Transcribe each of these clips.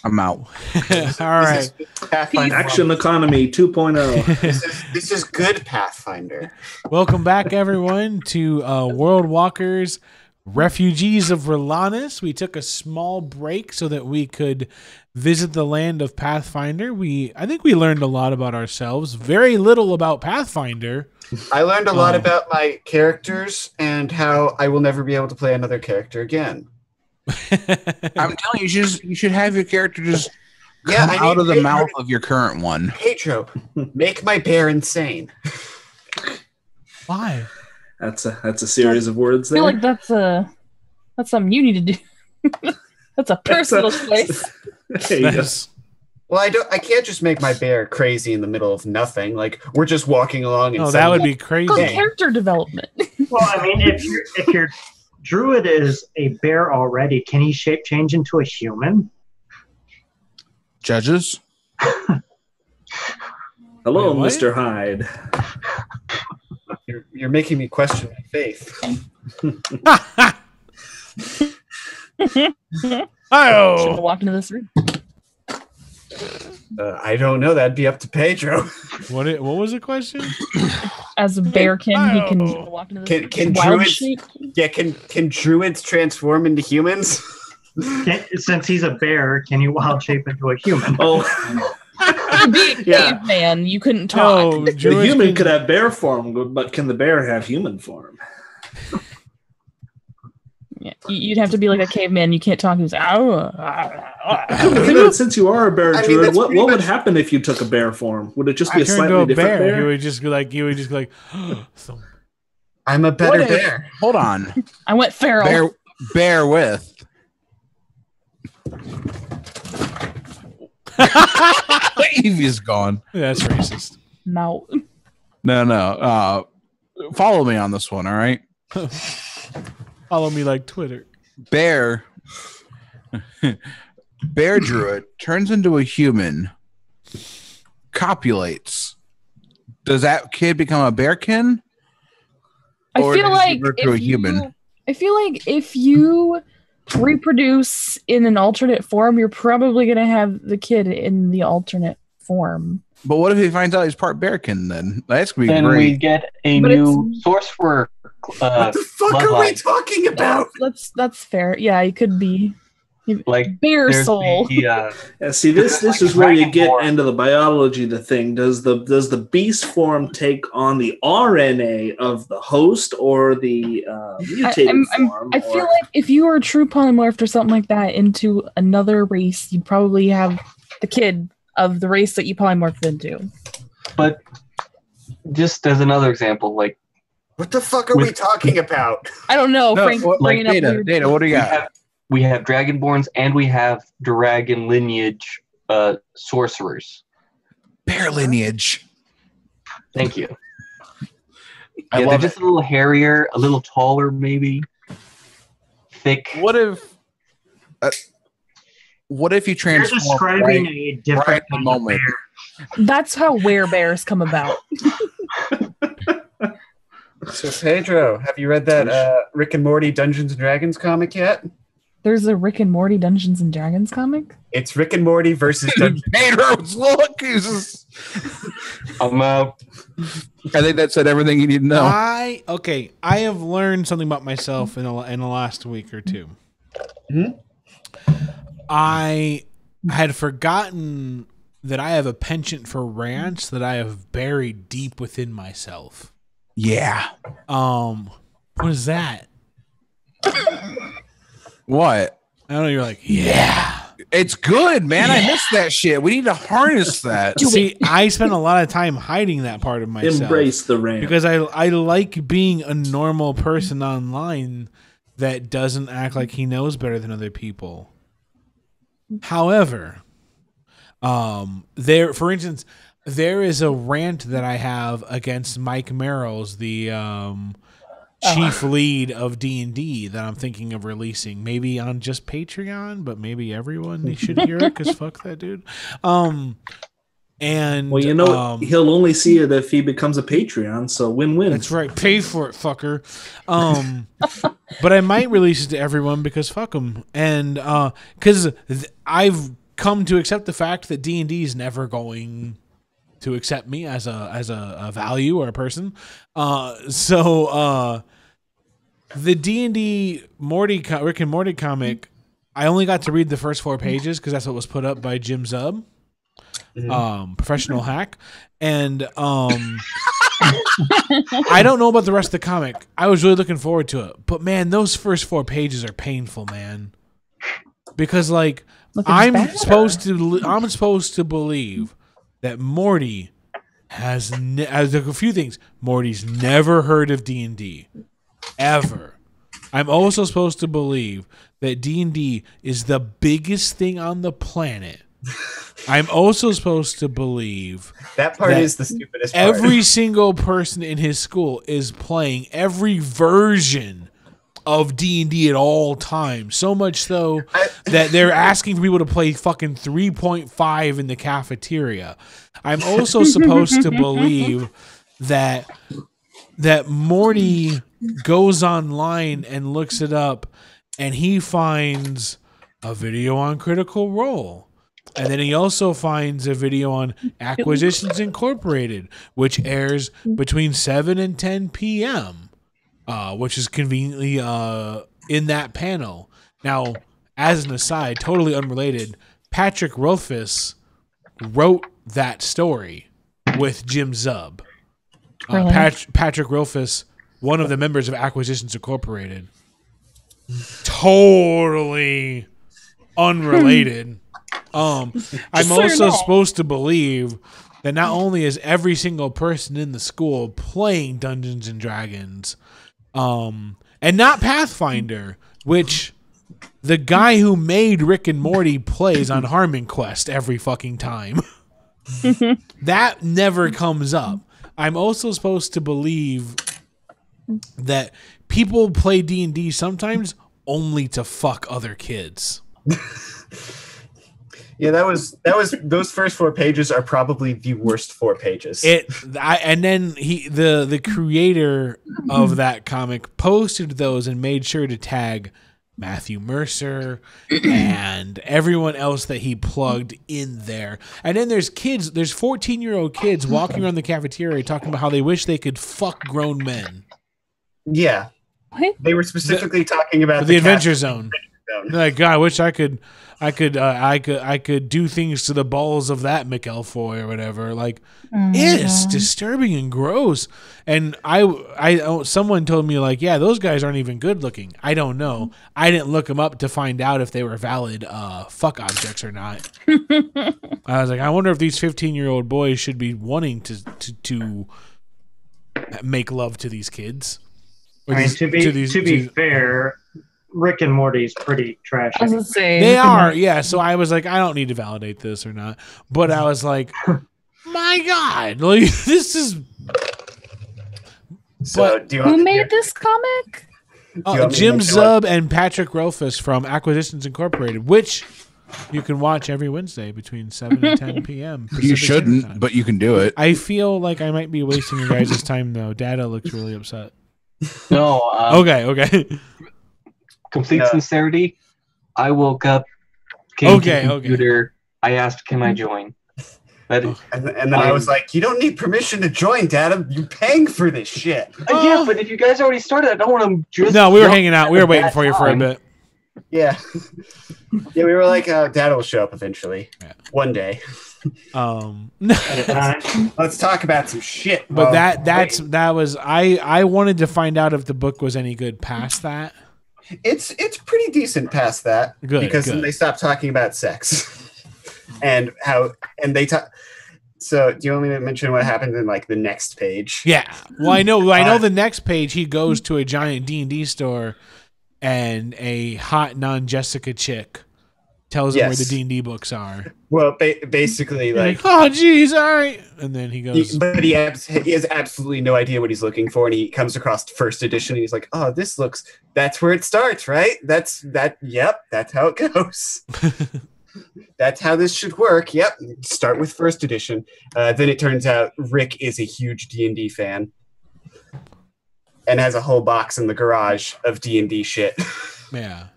I'm out. All right. Action Economy 2.0. This is good Pathfinder. Welcome back, everyone, to World Walkers, Refugees of Rhalanas. We took a small break so that we could visit the land of Pathfinder. I think we learned a lot about ourselves, very little about Pathfinder. I learned a lot about my characters and how I will never be able to play another character again. I'm telling you, you should have your character just come out of the mouth of your current one. Pedro, make my bear insane. Why? That's a series of words I there. feel like that's something you need to do. That's a personal choice. Well, I can't just make my bear crazy in the middle of nothing. Like we're just walking along. And that would be crazy. Character development. Well, I mean, if your druid is a bear already, can he shape change into a human? Judges. Hello, Mr. Hyde. You're making me question my faith. Should have walked into this room. I don't know. That'd be up to Pedro. What was the question? As a bearkin, he can walk into this can wild druids? shape. Yeah, can druids transform into humans? Since he's a bear, can you wild shape into a human? Oh, You'd be a caveman. You couldn't talk. No, the human could have bear form, but can the bear have human form? Yeah, you'd have to be like a caveman. You can't talk. He's Since you are a bear druid, what would happen if you took a bear form? Would it just be a slightly different bear? He would just be like, I'm a better bear. Hold on. I went feral. Bear with. Evie's gone. Yeah, that's racist. No. No. Follow me on this one, all right? Follow me like Twitter. Bear druid turns into a human, copulates. Does that kid become a bearkin? I feel like if you reproduce in an alternate form, you're probably going to have the kid in the alternate form. But what if he finds out he's part bearkin then? That's going to be then great. We get a new source for what the fuck are we talking about? That's fair. Yeah, it could be. Like bear soul. See, this is where you get into the biology of the thing. Does the beast form take on the RNA of the host or the mutated form? I feel like if you were a true polymorph or something like that into another race, you'd probably have the kid of the race that you polymorphed into. But just as another example, like what the fuck are we talking about? I don't know. Frank, like data. What do you got? We have dragonborns and we have dragon lineage sorcerers. Bear lineage. Thank you. They're just a little hairier, a little taller, maybe. Thick. What if you transform? You're describing a different moment. That's how werebears come about. So Pedro, have you read that Rick and Morty Dungeons and Dragons comic yet? There's a Rick and Morty Dungeons and Dragons comic? It's Rick and Morty versus Dungeons. Pedro's look. I'm out. I think that said everything you need to know. I have learned something about myself in the last week or two. Mm-hmm. I had forgotten that I have a penchant for rants that I have buried deep within myself. Yeah. What is that? What? I don't know. You're like, yeah. It's good, man. Yeah. I miss that shit. We need to harness that. See, I spend a lot of time hiding that part of myself. Embrace the rant. Because I like being a normal person online that doesn't act like he knows better than other people. However, for instance, there is a rant that I have against Mike Merrills, the chief lead of D&D, that I'm thinking of releasing, maybe on just Patreon, but maybe everyone should hear it because fuck that dude. And well, he'll only see it if he becomes a Patreon, so win-win. That's right. Pay for it, fucker. But I might release it to everyone because fuck them. And because I've come to accept the fact that D&D is never going to accept me as a value or a person. So the D&D Rick and Morty comic, I only got to read the first 4 pages because that's what was put up by Jim Zub. Professional hack, and I don't know about the rest of the comic. I was really looking forward to it, but man, those first 4 pages are painful, man. Because like I'm supposed to believe that Morty has a few things. Morty's never heard of D&D ever. I'm also supposed to believe that D&D is the biggest thing on the planet. I'm also supposed to believe that part is the stupidest part. Every single person in his school is playing every version of D&D at all times. So much so that they're asking for people to play fucking 3.5 in the cafeteria. I'm also supposed to believe that Morty goes online and looks it up and he finds a video on Critical Role. And then he also finds a video on Acquisitions Incorporated, which airs between 7 and 10 p.m., which is conveniently in that panel. Now, as an aside, totally unrelated, Patrick Rothfuss wrote that story with Jim Zub. Really? Patrick Rothfuss, one of the members of Acquisitions Incorporated. Totally unrelated. I'm also supposed to believe that not only is every single person in the school playing Dungeons and Dragons, and not Pathfinder, which the guy who made Rick and Morty plays on Harmon Quest every fucking time. That never comes up. I'm also supposed to believe that people play D&D sometimes only to fuck other kids. Yeah, that was those first 4 pages are probably the worst 4 pages. And then the creator of that comic posted those and made sure to tag Matthew Mercer and everyone else that he plugged in there. And then there's 14-year-old kids walking around the cafeteria talking about how they wish they could fuck grown men. Yeah. What? They were specifically talking about the Adventure Zone. They're like, God, I wish I could do things to the balls of that McElfoy or whatever. Like, it's disturbing and gross. And someone told me like, yeah, those guys aren't even good looking. I don't know. I didn't look them up to find out if they were valid fuck objects or not. I was like, I wonder if these 15-year-old boys should be wanting to make love to these kids. To be fair, Rick and Morty's pretty trashy. I was gonna say, they are, yeah. So I was like, I don't need to validate this or not. But I was like, my God, like this is. So, who made this comic? Jim Zub and Patrick Rothfuss from Acquisitions Incorporated, which you can watch every Wednesday between 7 and 10 p.m. You shouldn't, but you can do it. I feel like I might be wasting your guys' time, though. Dada looks really upset. No. Okay. Complete sincerity. I woke up, came to the computer. I asked, "Can I join?" And then I was like, "You don't need permission to join, Dada. You're paying for this shit." Yeah, but if you guys already started, I don't want to just. No, we were hanging out. We were waiting for you for a bit. Yeah. Yeah, we were like, Dada will show up eventually. Yeah. One day. Let's talk about some shit. But that was I wanted to find out if the book was any good past that. It's pretty decent past that. Good. Because then they stopped talking about sex. and they talk. So, do you want me to mention what happens in like the next page? Yeah. Well, I know the next page he goes to a giant D&D store and a hot non-Jessica chick tells him where the D&D books are. Well, basically, like, oh, geez, all right. And then he goes... He has absolutely no idea what he's looking for, and he comes across first edition, and he's like, oh, this looks... That's where it starts, right? Yep, that's how it goes. that's how this should work. Yep. Start with first edition. Then it turns out Rick is a huge D&D fan and has a whole box in the garage of D&D shit. Yeah.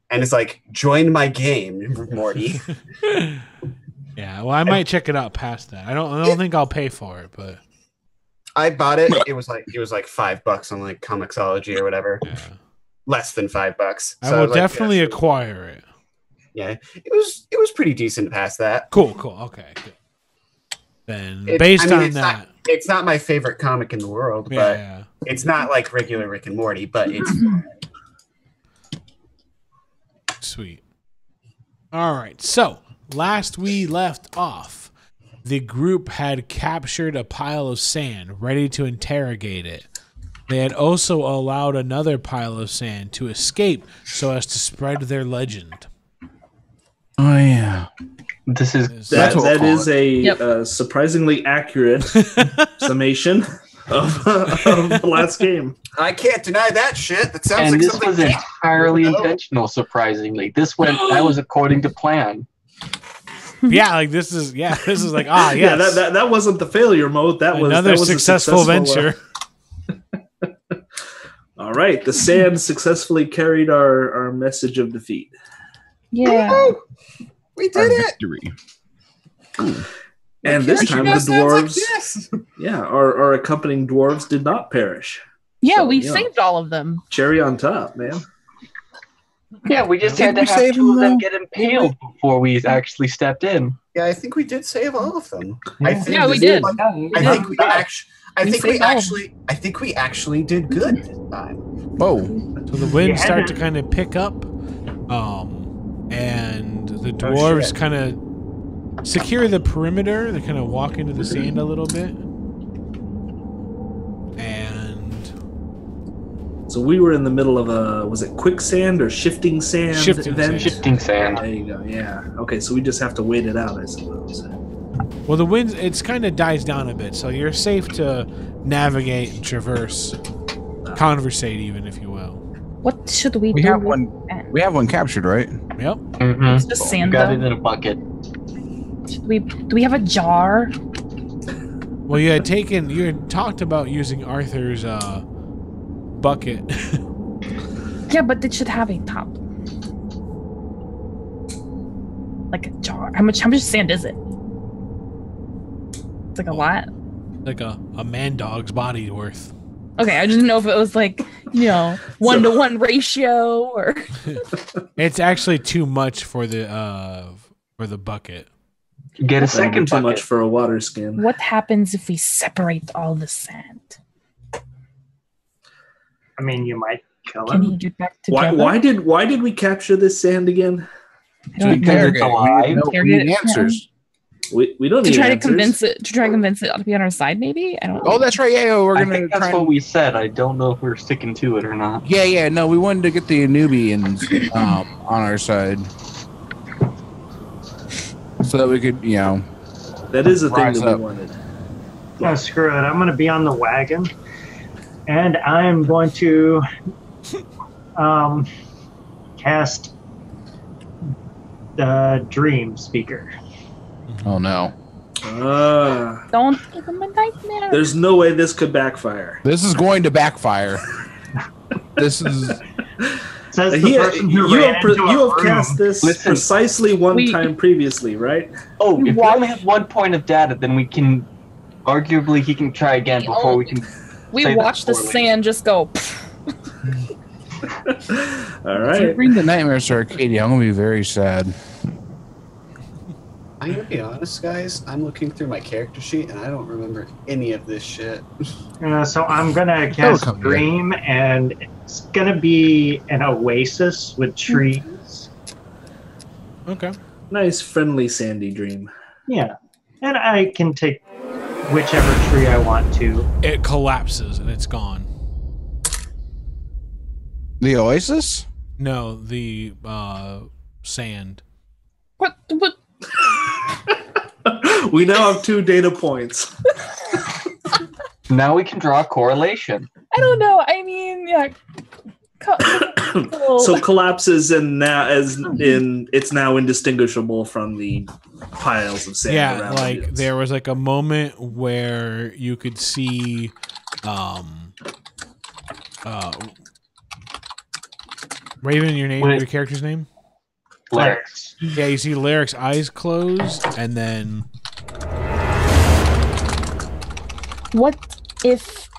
And it's like, join my game, Morty. Yeah, well, I might check it out past that. I don't think I'll pay for it, but I bought it. It was like $5 on like Comixology or whatever. yeah. Less than $5. So I will was like, definitely acquire it. Yeah, it was pretty decent past that. Cool. Okay, good. Then based on that, it's not my favorite comic in the world, but it's not like regular Rick and Morty, but it's sweet. All right, so last we left off, the group had captured a pile of sand, ready to interrogate it. They had also allowed another pile of sand to escape so as to spread their legend. Oh yeah, This is that is a surprisingly accurate summation of the last game. I can't deny that shit. That sounds and like this something was entirely intentional. Surprisingly, that was according to plan. Yeah, like this is like yes. Yeah, that wasn't the failure mode. That was another a successful venture. All right, the sand successfully carried our message of defeat. Yeah. We did it. Victory. And this time the dwarves, our accompanying dwarves did not perish. Yeah, So, we saved all of them. Cherry on top, man. Yeah, we just had to have two of them get impaled before we actually stepped in. Yeah, I think we did save all of them. Yeah, we did. I think we actually did good this time. Whoa. So the winds start to kind of pick up, and the dwarves kind of secure the perimeter. They kind of walk into the sand a little bit. So we were in the middle of was it quicksand or shifting sand? Shifting sand. There you go, yeah. Okay, so we just have to wait it out, I suppose. Well, the wind, it's kind of dies down a bit, so you're safe to navigate and traverse, conversate even, if you will. What should we do? We have one captured, right? Yep. Mm-hmm. It's just sand, Got it in a bucket. Do we have a jar? Well, you had talked about using Arthur's bucket. Yeah, but it should have a top. Like a jar. How much sand is it? It's like a lot. Like a man dog's body worth. Okay, I just didn't know if it was like, 1-to-1 ratio or It's actually too much for the bucket. Get a second too bucket. much for a water skin. what happens if we separate all the sand? I mean, you might kill Can him. he get back together? Why did we capture this sand again? I don't know. Interrogate. We Interrogate need it. answers. We don't To need try to answers. convince it to be on our side, maybe? I don't know. Oh, that's right. Yeah, we're I gonna think that's try. what we said. I don't know if we're sticking to it or not. Yeah. No, we wanted to get the Nubians on our side, so that we could, That is a thing Rise that we up. wanted. No, screw it. I'm going to be on the wagon, and I'm going to cast the Dream Speaker. Oh no, Don't give him a nightmare. there's no way this could backfire. this is going to backfire. This is. Says the person who You ran have into a room. cast this Listen. precisely one time previously, right? Oh, if we What? only have 1 point of data, then we can arguably he can try again before we can. We say watched the that poorly. sand just go. All If you right. bring the nightmares to Arcadia, I'm gonna be very sad. I'm gonna be honest, guys. I'm looking through my character sheet and I don't remember any of this shit. So I'm going to cast come Dream, and it's going to be an oasis with trees. Okay. Nice, friendly, sandy dream. Yeah. And I can take whichever tree I want to. It collapses and it's gone. The Oasis? No, the sand. What? We now have 2 data points. Now we can draw a correlation. I don't know. I mean, yeah. So collapses and it's now indistinguishable from the piles of sand. Yeah, around like it. there was like a moment where you could see Raven, your character's name? Larix. Yeah, you see Larix's eyes close, and then What if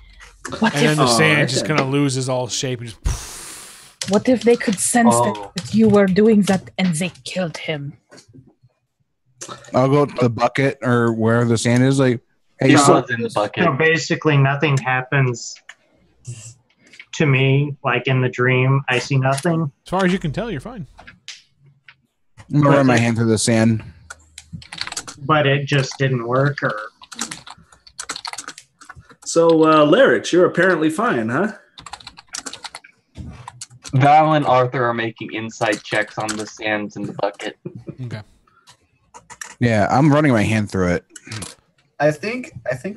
then the sand just kind of loses all shape and just. What if they could sense that you were doing that and they killed him? I'll go to the bucket or where the sand is. Like, hey, He you was in the bucket. So basically, nothing happens to me. Like in the dream, I see nothing. As far as you can tell, you're fine. I'm gonna run my hand through the sand. But it just didn't work, or So, Larix, you're apparently fine, huh? Val and Arthur are making insight checks on the sands in the bucket. Okay. Yeah, I'm running my hand through it. I think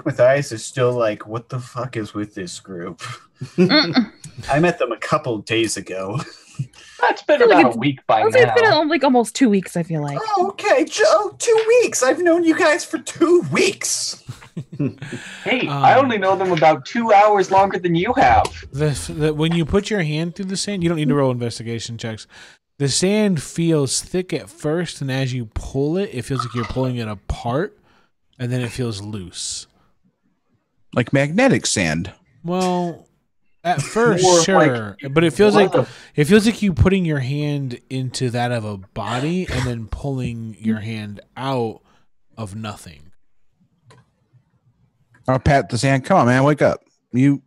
Matthias is still like, what the fuck is with this group? I met them a couple days ago. That's been feel like about a week by I'll say it's now. been like almost 2 weeks, I feel like. Oh, okay, Joe, 2 weeks. I've known you guys for 2 weeks. Hey, I only know them about 2 hours longer than you have. When you put your hand through the sand, you don't need to roll investigation checks. The sand feels thick at first, and as you pull it, it feels like you're pulling it apart, and then it feels loose. Like magnetic sand. Well, at first, More sure, like- but it feels like What you putting your hand into that of a body and then pulling your hand out of nothing. I'll pat the sand. Come on, man, wake up. You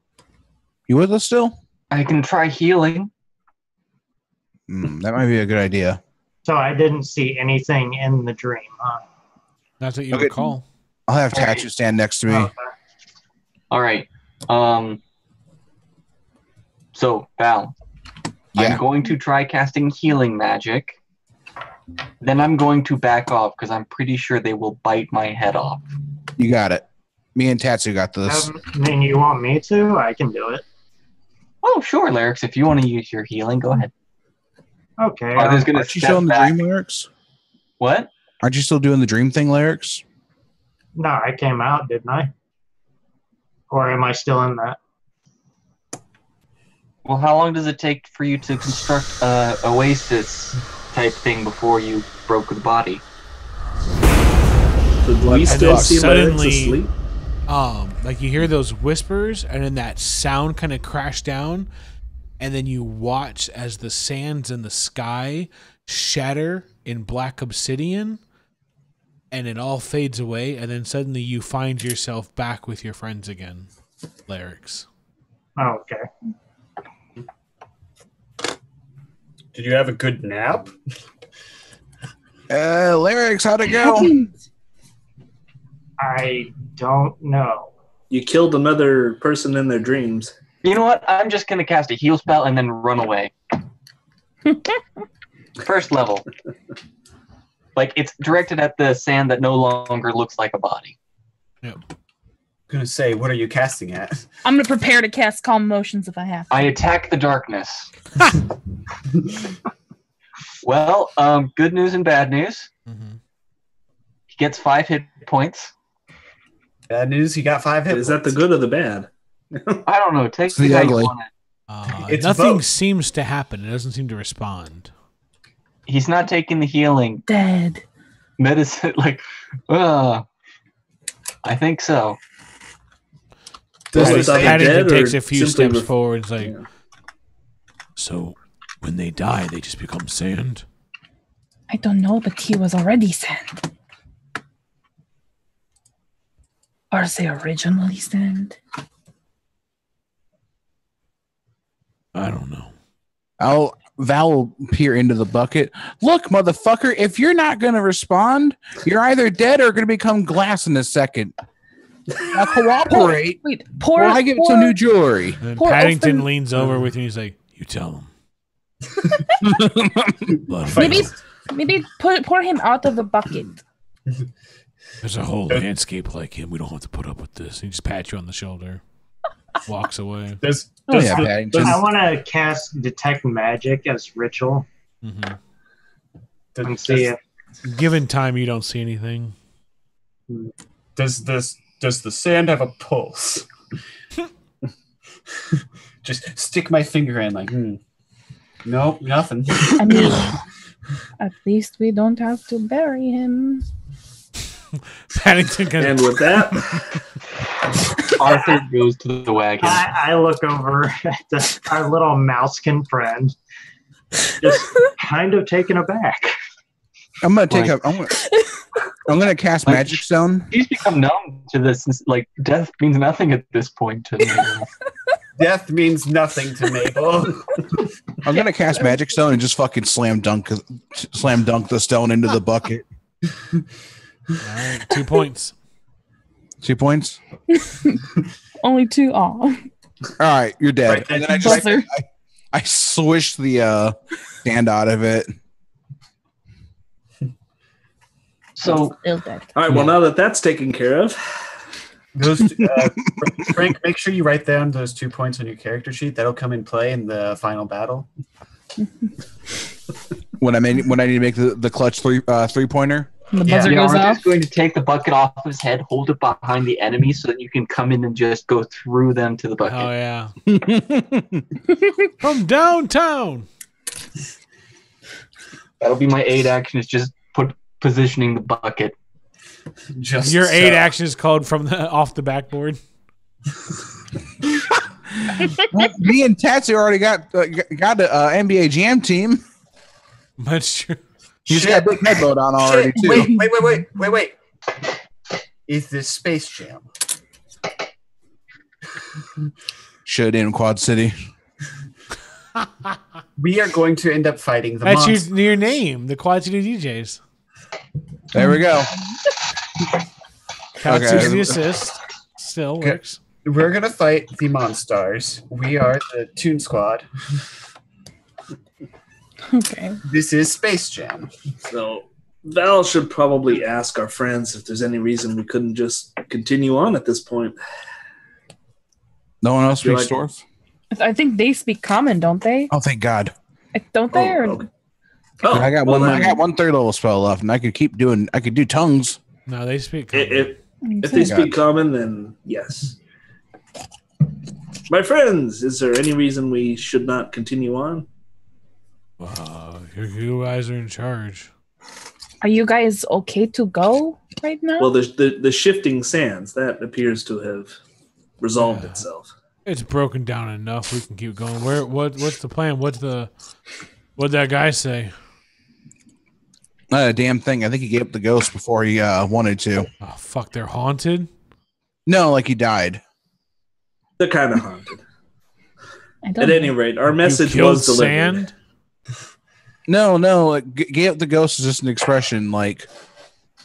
with us still? I can try healing. That might be a good idea. so I didn't see anything in the dream, huh? Not that you Okay. recall. I'll have Tatsu stand next to me. Okay. All right. So, Val, Yeah. I'm going to try casting healing magic. Then I'm going to back off because I'm pretty sure they will bite my head off. You got it. Me and Tatsu got this. I mean, you want me to? I can do it. Oh, sure, Larix. If you want to use your healing, go ahead. Okay. Arthur's going to Aren't you still in step the back. dream lyrics? What? Aren't you still doing the dream thing, lyrics? No, I came out, didn't I? Or am I still in that? Well, how long does it take for you to construct a oasis type thing before you broke the body? Did we still see Larix suddenly- asleep? Like you hear those whispers, and then that sound kind of crash down, and then you watch as the sands in the sky shatter in black obsidian, and it all fades away, and then suddenly you find yourself back with your friends again, Larix. Oh, okay. Did you have a good nap? Lyrics, how'd it go? I don't know. You killed another person in their dreams. You know what? I'm just going to cast a heal spell and then run away. First level. Like, it's directed at the sand that no longer looks like a body. Yep. I'm gonna say, what are you casting at? I'm gonna prepare to cast calm motions if I have to. I attack the darkness. Well, good news and bad news. Mm-hmm. He gets 5 hit points. Bad news, he got 5 hit Is that the good or the bad? I don't know. Take It's the it how you ugly. want it. It's Nothing both. seems to happen. It doesn't seem to respond. He's not taking the healing Dead. medicine. Like, I think so. Does Right. it sound Paddington dead or takes a few simply steps forward. It's like, Yeah. so when they die, they just become sand. I don't know, but he was already sand. Or they originally sand? I don't know. Val will peer into the bucket. Look, motherfucker, if you're not going to respond, you're either dead or going to become glass in a second. Now cooperate, Wait, or I give it some new jewelry. And then Poor Paddington Elfin- leans over with you. And he's like, "You tell him." Let him Maybe, know. maybe pour him out of the bucket. There's a whole landscape like him. We don't have to put up with this. He just pats you on the shoulder, walks away. Oh yeah, Paddington. I want to cast Detect Magic as ritual Mm-hmm. and see if Given time, you don't see anything. Does the sand have a pulse? Just stick my finger in, like, nope, nothing. I mean, at least we don't have to bury him. Paddington And with that, Arthur goes to the wagon. I look over at our little mousekin friend, just kind of taken aback. I'm gonna take a. I'm gonna cast Magic Stone. He's become numb to this. Like, death means nothing at this point to me. Death means nothing to Mabel. I'm gonna cast Magic Stone and just fucking slam dunk the stone into the bucket. All right, 2 points. 2 points. Only 2. Aw. All right, you're dead. Right, And then I swish the sand out of it. So, Still dead. all right. Well, now that that's taken care of, Those Frank, make sure you write down those 2 points on your character sheet. That'll come in play in the final battle. When I need to make the clutch 3-pointer. The Yeah. buzzer yeah, goes Arthur's off. going to take the bucket off his head, hold it behind the enemy so that you can come in and just go through them to the bucket. Oh yeah. From downtown. That'll be my aid action. Is just positioning the bucket. Just Your so. aid action is called from off the backboard. Well, me and Tatsy already got an NBA Jam team. That's true. You just got a big headload on already too. Wait. Is this Space Jam? Should in Quad City. We are going to end up fighting the That's monster. your name, the Quad City DJs. There we go. Counts Okay. as the assist. Still Okay. works. We're going to fight the Monstars. We are the Toon Squad. Okay. This is Space Jam. so Val should probably ask our friends if there's any reason we couldn't just continue on at this point. No one else You're speaks like- Dwarf? I think they speak common, don't they? Oh, thank God. Don't they? Or okay. Oh, I got well, one. then, I got 1 third level spell left, and I could do tongues. No, they speak. If they speak common, then yes. My friends, is there any reason we should not continue on? You guys are in charge. Are you guys okay to go right now? Well, the shifting sands, that appears to have resolved itself. It's broken down enough. We can keep going. What's the plan? What'd that guy say? Not a damn thing. I think he gave up the ghost before he wanted to. Oh fuck! They're haunted. No, like he died. They're kind of haunted. I don't At any rate, our message You killed was delivered. sand. No. Like, gave up the ghost is just an expression. Like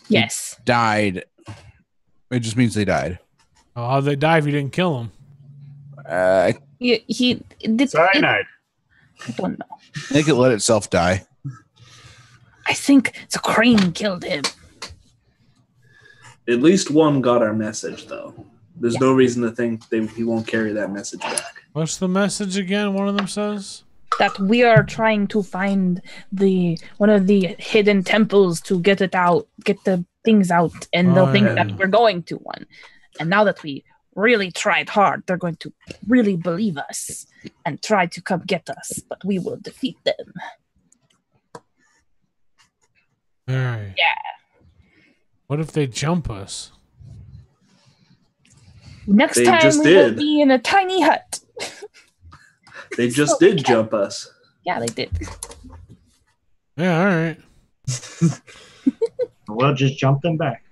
Yes. died. It just means they died. Oh, how'd they die if you didn't kill them? He did. Cyanide. I don't know. I think it let itself die. I think the crane killed him. At least one got our message, though. There's no reason to think he won't carry that message back. What's the message again? One of them says. That we are trying to find one of the hidden temples to get it out, get the things out, and they'll think that we're going to one. And now that we really tried hard, they're going to really believe us and try to come get us, but we will defeat them. All right. Yeah. What if they jump us? Next They time just we will did. be in a tiny hut. They just did jump us. Yeah, they did. Yeah. All right. We'll just jump them back.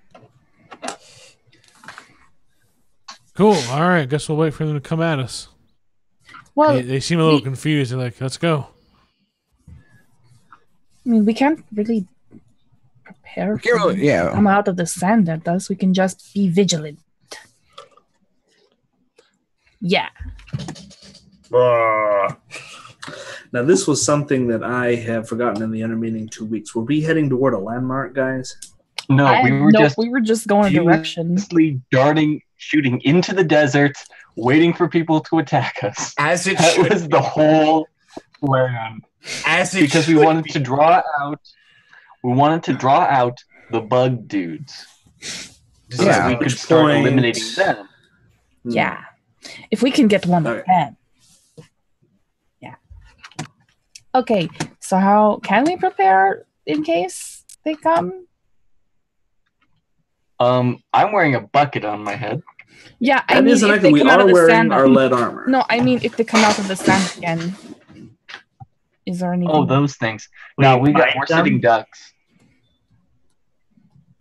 Cool. All right. Guess we'll wait for them to come at us. Well, They seem a little confused. They're like, "Let's go." I mean, we can't really prepare for them to Yeah. come out of the sand at us. We can just be vigilant. Yeah. Now, this was something that I have forgotten in the intermeeting 2 weeks. Were we heading toward a landmark, guys? No, we were we were just going a direction. aimlessly darting shooting into the desert, waiting for people to attack us. As it That should was the whole plan. As it Because we should wanted be. to draw out. We wanted to draw out the bug dudes, so Yeah. that we At could which start point- eliminating them. Yeah. If we can get one of Okay. them. Yeah. Okay. So how can we prepare in case they come? I'm wearing a bucket on my head. Yeah, I That mean, is an if idea. they We come out are of the wearing sand. our lead armor. No, I mean if they come out of the sand again. Is there anything? Oh, those things. No, we're fight them? sitting ducks.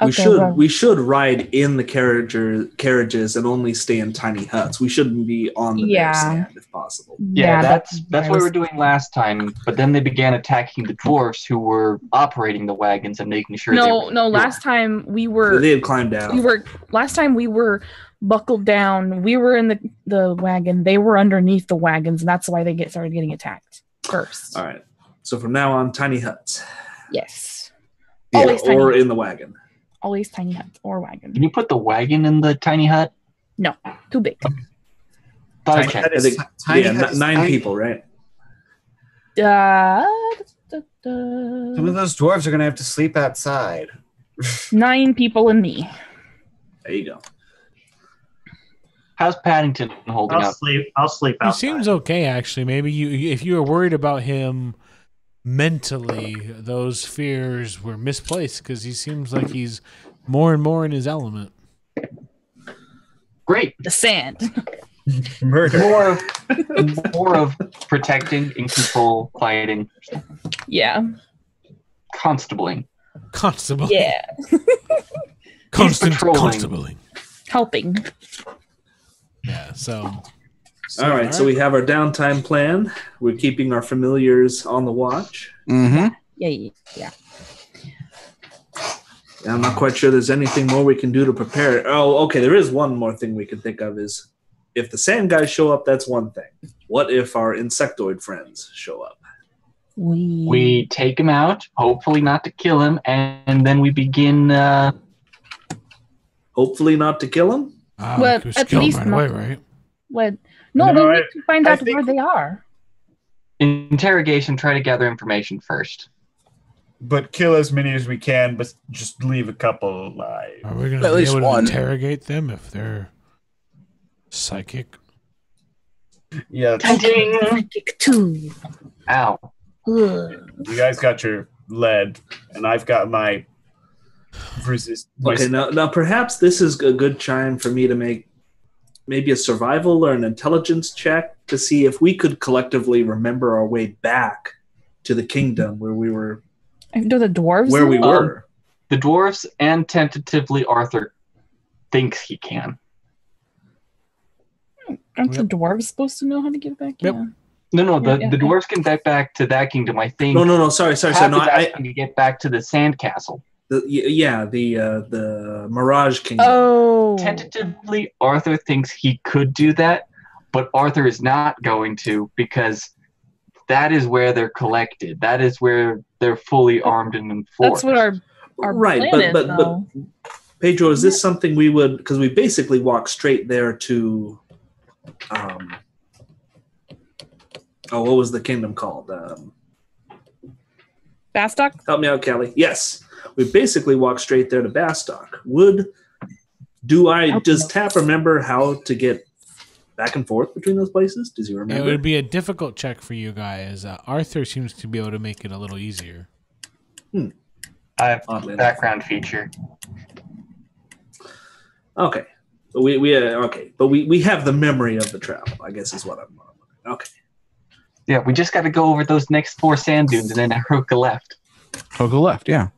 Okay, we should ride in the carriages and only stay in tiny huts. We shouldn't be on the bare sand if possible. Yeah, that's what we were doing last time. But then they began attacking the dwarfs who were operating the wagons and making sure. No, they no. were Last time we were. They had climbed down. We were buckled down. We were in the wagon. They were underneath the wagons, and that's why they started getting attacked first. All right. So from now on, tiny huts. Yes. Yeah, Always tiny or huts. in the wagon. Always tiny huts or wagon. Can you put the wagon in the tiny hut? No, too big. Thought I Tiny checked. hut I is- think, tiny yeah, hut is 9 tiny. people, right? Some of those dwarves are gonna have to sleep outside. 9 people and me. There you go. How's Paddington holding I'll up? sleep. I'll sleep He outside. seems okay, actually. Maybe if you were worried about him mentally, those fears were misplaced because he seems like he's more and more in his element. Great. The sand. Murder. More of protecting, in control, quieting, Yeah. constabling. Constable. Yeah. Constant patrolling. constabling. Helping. Yeah, so All right, so we have our downtime plan. We're keeping our familiars on the watch. Mm-hmm. Yeah. I'm not quite sure there's anything more we can do to prepare. Oh, okay, there is one more thing we can think of is if the sand guys show up, that's one thing. What if our insectoid friends show up? We take him out, hopefully not to kill him, and then we begin. Hopefully not to kill him? Well, we could at kill him least right not- away, right? What? No, No, we need to find I out think- where they are. Interrogation, try to gather information first. But kill as many as we can, but just leave a couple alive. Are we going At to be least able to one. interrogate them if they're psychic? Yeah, Psychic 2. Ow. Ugh. you guys got your lead, and I've got my resist. my- Okay, now perhaps this is a good time for me to make maybe a survival or an intelligence check to see if we could collectively remember our way back to the kingdom where we were. Do the dwarves? Where we know? were. The dwarves and tentatively Arthur thinks he can. Aren't the dwarves supposed to know how to get back? Yep. Yeah. No, the Yeah. dwarves can get back to that kingdom. I think. No. Sorry. Half No, is asking to get back to the sand castle. The Mirage Kingdom. Oh. Tentatively, Arthur thinks he could do that, but Arthur is not going to because that is where they're collected. That is where they're fully armed and enforced. That's what our Right, plan is, but though. Pedro, is this something we would? Because we basically walk straight there to. What was the kingdom called? Bastock? Help me out, Kelly. Yes, we basically walk straight there to Bastock. Does Tap remember how to get back and forth between those places? Does he It remember? would be a difficult check for you guys. Arthur seems to be able to make it a little easier. I have Oddly enough. background feature. Okay, but we have the memory of the travel. I guess is what I'm. Okay. Yeah, we just got to go over those next 4 sand dunes and then Haruka left. I'll go left, yeah.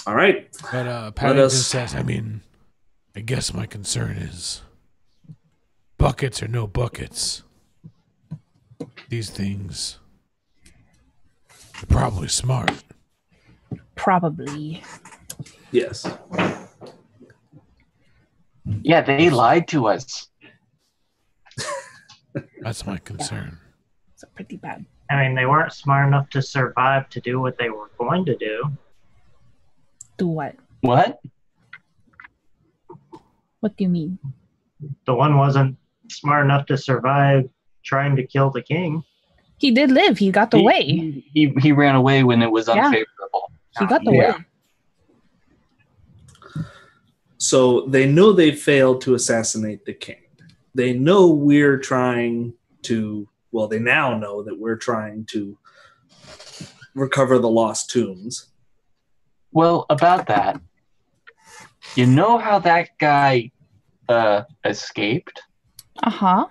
All right. But Paddington us- says, I guess my concern is buckets or no buckets. These things are probably smart. Probably. Yes. Yeah, they lied to us. That's my concern. It's pretty bad. I mean, they weren't smart enough to survive to do what they were going to do. Do what? What? What do you mean? The one wasn't smart enough to survive trying to kill the king. He did live. He got away. He ran away when it was Yeah. unfavorable. He got away. So they know they failed to assassinate the king. They know we're trying to, well, they now know that we're trying to recover the lost tombs. Well, about that, you know how that guy escaped? Uh-huh.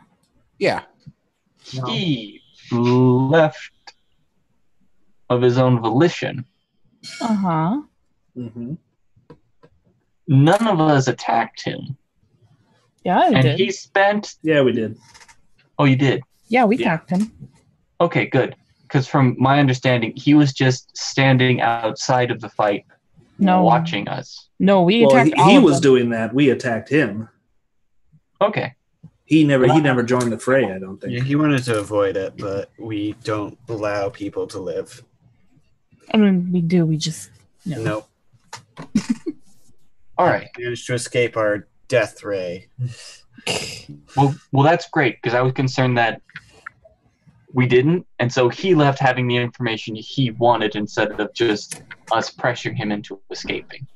Yeah. No. He left of his own volition. Uh-huh. Mm-hmm. None of us attacked him. Yeah, I And did. he spent... Yeah, we did. Oh, you did? Yeah, we Yeah. attacked him. Okay, good. Because from my understanding, he was just standing outside of the fight, No. watching us. No, we Well, attacked all he of was them. doing that. We attacked him. Okay. He never joined the fray, I don't think. Yeah, he wanted to avoid it, but we don't allow people to live. I mean, we do. We just... No. Nope. All right. Managed to escape our death ray. Well, that's great, because I was concerned that we didn't, and so he left having the information he wanted instead of just us pressuring him into escaping.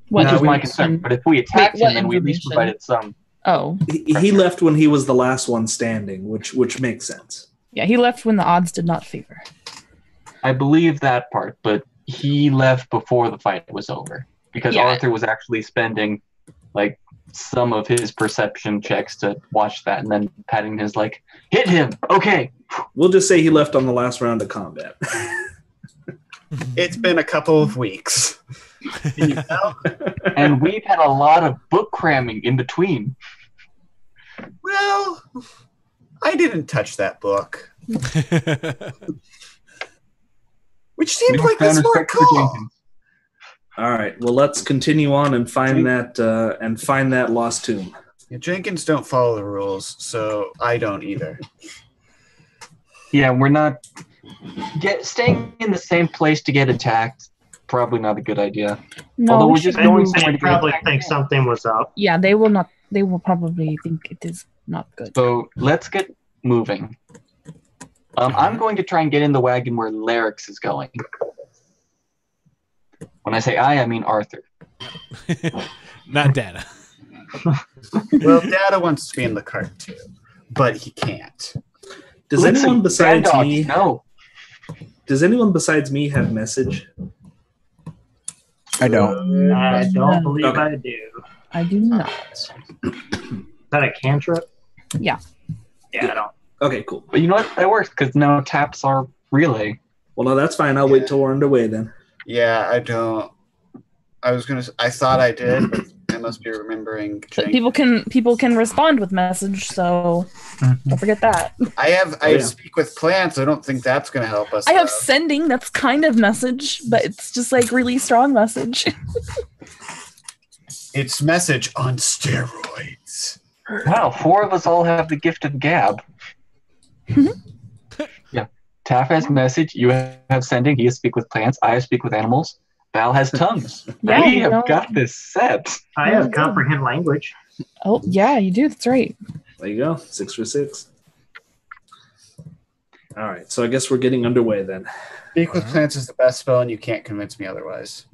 What Which was my information? concern. But if we attacked Wait, what him, then we at least information? provided some. Oh. He left when he was the last one standing, which makes sense. Yeah, he left when the odds did not favor. I believe that part, but he left before the fight was over because Yeah. Arthur was actually spending like some of his perception checks to watch that, and then patting his like, hit him. Okay. We'll just say he left on the last round of combat. It's been a couple of weeks. You know? And we've had a lot of book cramming in between. Well, I didn't touch that book, which seemed like a smart call. All right. Well, let's continue on and find that lost tomb. Yeah, Jenkins don't follow the rules, so I don't either. Yeah, we're not staying in the same place to get attacked. Probably not a good idea. No, Although we we're just should going move. somewhere They to get probably attacked. think something was up. Yeah, they will not. They will probably think it is not good. So let's get moving. I'm going to try and get in the wagon where Larix is going. When I say I mean Arthur. Not Data. Well, Data wants to be in the cart too, but he can't. Does Listen, anyone besides Bad Dog, me? No. Does anyone besides me have message? I don't. I don't believe Okay. I do. I do not. Is that a cantrip? Yeah. Yeah, I don't. Okay, cool. But you know what? That works because now taps are relay. Well, no, that's fine. I'll wait till we're underway then. Yeah, I don't. I thought I did, but I must be remembering. But Jenkins. people can respond with message, so don't forget that. I have yeah. speak with plants. I don't think that's going to help us. I have though. sending. That's kind of message, but it's just like really strong message. It's message on steroids. Wow, 4 of us all have the gift of gab. Yeah. Taff has message, you have sending, he has speak with plants, I have speak with animals, Val has tongues. Yeah, we you have know. got this set. I have comprehend language. Oh yeah, you do. That's right. There you go. 6 for 6. All right. So I guess we're getting underway then. Speak with plants is the best spell, and you can't convince me otherwise.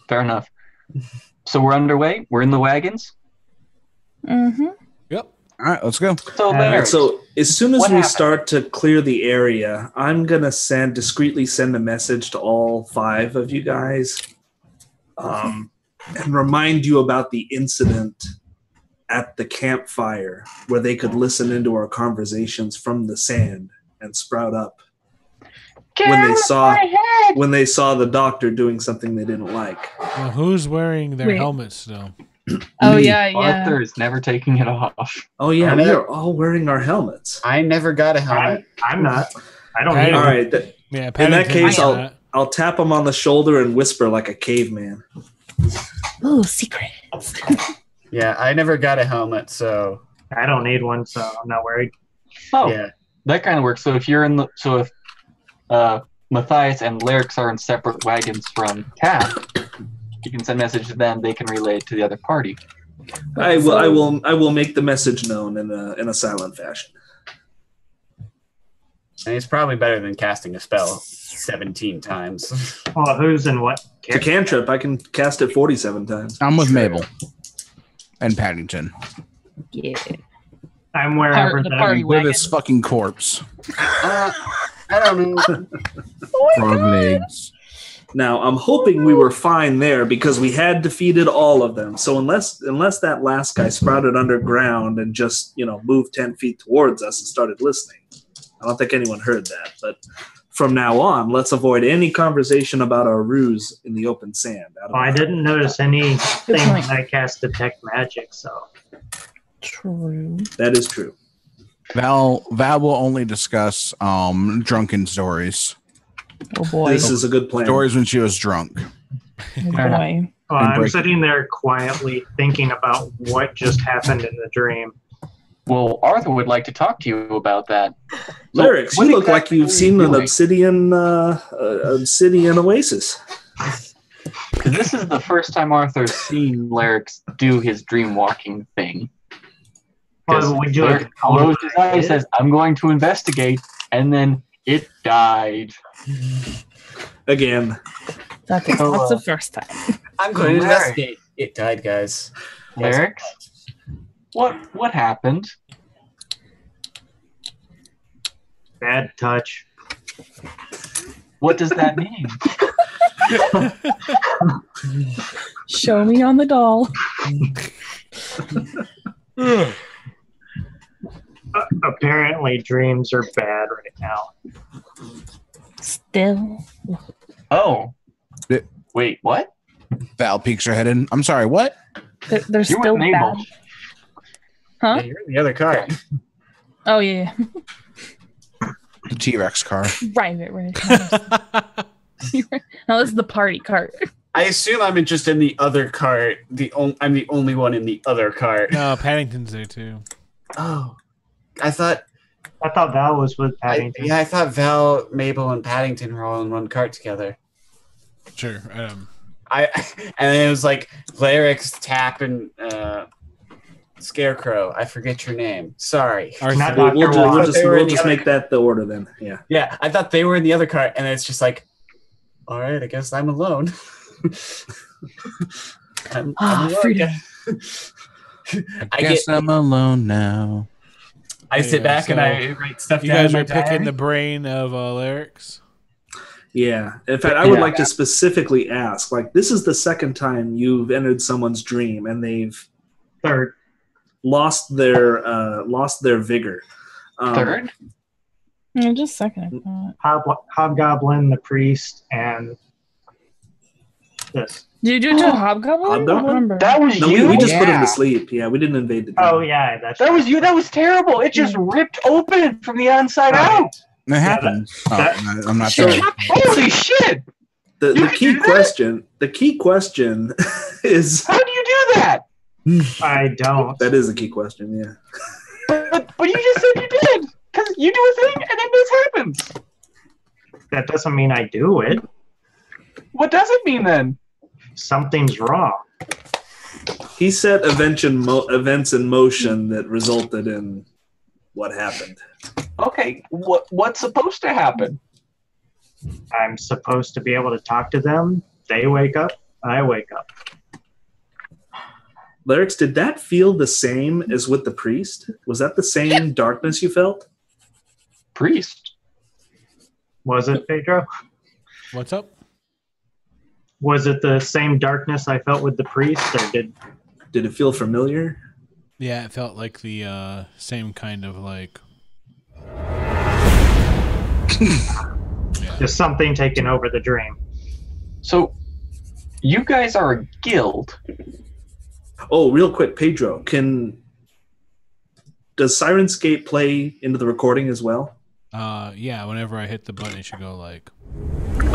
Fair enough. So we're underway, we're in the wagons. Mm-hmm. Yep. All right, let's go. So All Larry, right. So as soon as What we happened? start to clear the area, I'm gonna discreetly send a message to all 5 of you guys, and remind you about the incident at the campfire where they could listen into our conversations from the sand and sprout up when they saw the doctor doing something they didn't like. Well, who's wearing their Wait. helmets still? Oh Me. yeah, yeah. Arthur is never taking it off. Oh yeah, I we know. are all wearing our helmets. I never got a helmet. I'm not. I don't Hey. need All one. right. Yeah. In that Paddington case, is not. I'll tap him on the shoulder and whisper like a caveman. Oh, secrets. Yeah, I never got a helmet, so I don't need one, so I'm not worried. Oh, yeah. that kind of works. So if you're in the if Matthias and Larix are in separate wagons from Taff, You can send a message to them. They can relay it to the other party. I will make the message known in a silent fashion. And it's probably better than casting a spell 17 times. Well, who's in what? It's a cantrip. I can cast it 47 times. I'm with Mabel and Paddington. Yeah. I'm wherever The party With wagon. his fucking corpse. I don't know. Frog legs. Now, I'm hoping we were fine there because we had defeated all of them. So unless that last guy sprouted underground and just, moved 10 feet towards us and started listening, I don't think anyone heard that. But from now on, let's avoid any conversation about our ruse in the open sand. I didn't notice anything Good when point. I cast Detect Magic, so. True. That is true. Val will only discuss drunken stories. Oh boy. This is a good plan. Stories when she was drunk. Oh boy. Well, I'm break- sitting there quietly thinking about what just happened in the dream. Well, Arthur would like to talk to you about that. Lyrics, what you look like exactly you've are you seen an doing? obsidian oasis. 'Cause this is the first time Arthur's seen Lyrics do his dream walking thing. Well, we do it. Lyric closed his eyes and says, I'm going to investigate, and then it died. Again, That's the first time. I'm going to Larry. investigate. It died, guys. Lyrics? What happened? Bad touch. What does that mean? Show me on the doll. Apparently, dreams are bad right now. Still. Oh. Yeah. Wait, what? Val peeks her head in. I'm sorry, what? They're You're still with Mabel. bad. Huh? Yeah, you're in the other car. Oh yeah. The T-Rex car. Right. No, this is the party cart. I assume I'm just in the other cart. I'm the only one in the other cart. No, Paddington's there too. Oh, I thought Val was with Paddington. I thought Val, Mabel, and Paddington were all in one cart together. Sure. And it was like Lyrics, Tap, and Scarecrow. I forget your name. Sorry. Arthur. Not we'll, Dr. we'll Watt. just, They were we'll in the just other make that the order then. Yeah. Yeah, I thought they were in the other cart, and it's just like, all right, I guess I'm alone. I'm alone. Freedom. I Guess I'm alone now. I sit Yeah, back and so I write stuff You down. guys in my are picking diary. the brain of Lyrics. Yeah. In fact, I would like to specifically ask, this is the second time you've entered someone's dream and they've Third. lost their vigor. Third? Just a second. Hobgoblin, the priest, and this. Did you do Hobgoblin? I don't Hobgoblin? remember. That was No, you? we just put him Yeah. to sleep. Yeah, we didn't invade the dream. Oh yeah, that's That was you? That was terrible. It just ripped open from the inside out. It happened. that- I'm not So- there. Holy shit! The You key can do question. The key question is How do you do that? I don't. that is a key question. Yeah. But you just said you did. Because you do a thing and then this happens. That doesn't mean I do it. What does it mean then? Something's wrong. He set events in motion that resulted in what happened. Okay, what's supposed to happen? I'm supposed to be able to talk to them. They wake up. I wake up. Lyrics, did that feel the same as with the priest? Was that the same darkness you felt? Priest. Was it, Pedro? What's up? Was it the same darkness I felt with the priest, or did Did it feel familiar? Yeah, it felt like the same kind of like. just something taking over the dream? So, you guys are a guild. Oh, real quick, Pedro, does Sirenscape play into the recording as well? Yeah, whenever I hit the button, it should go like.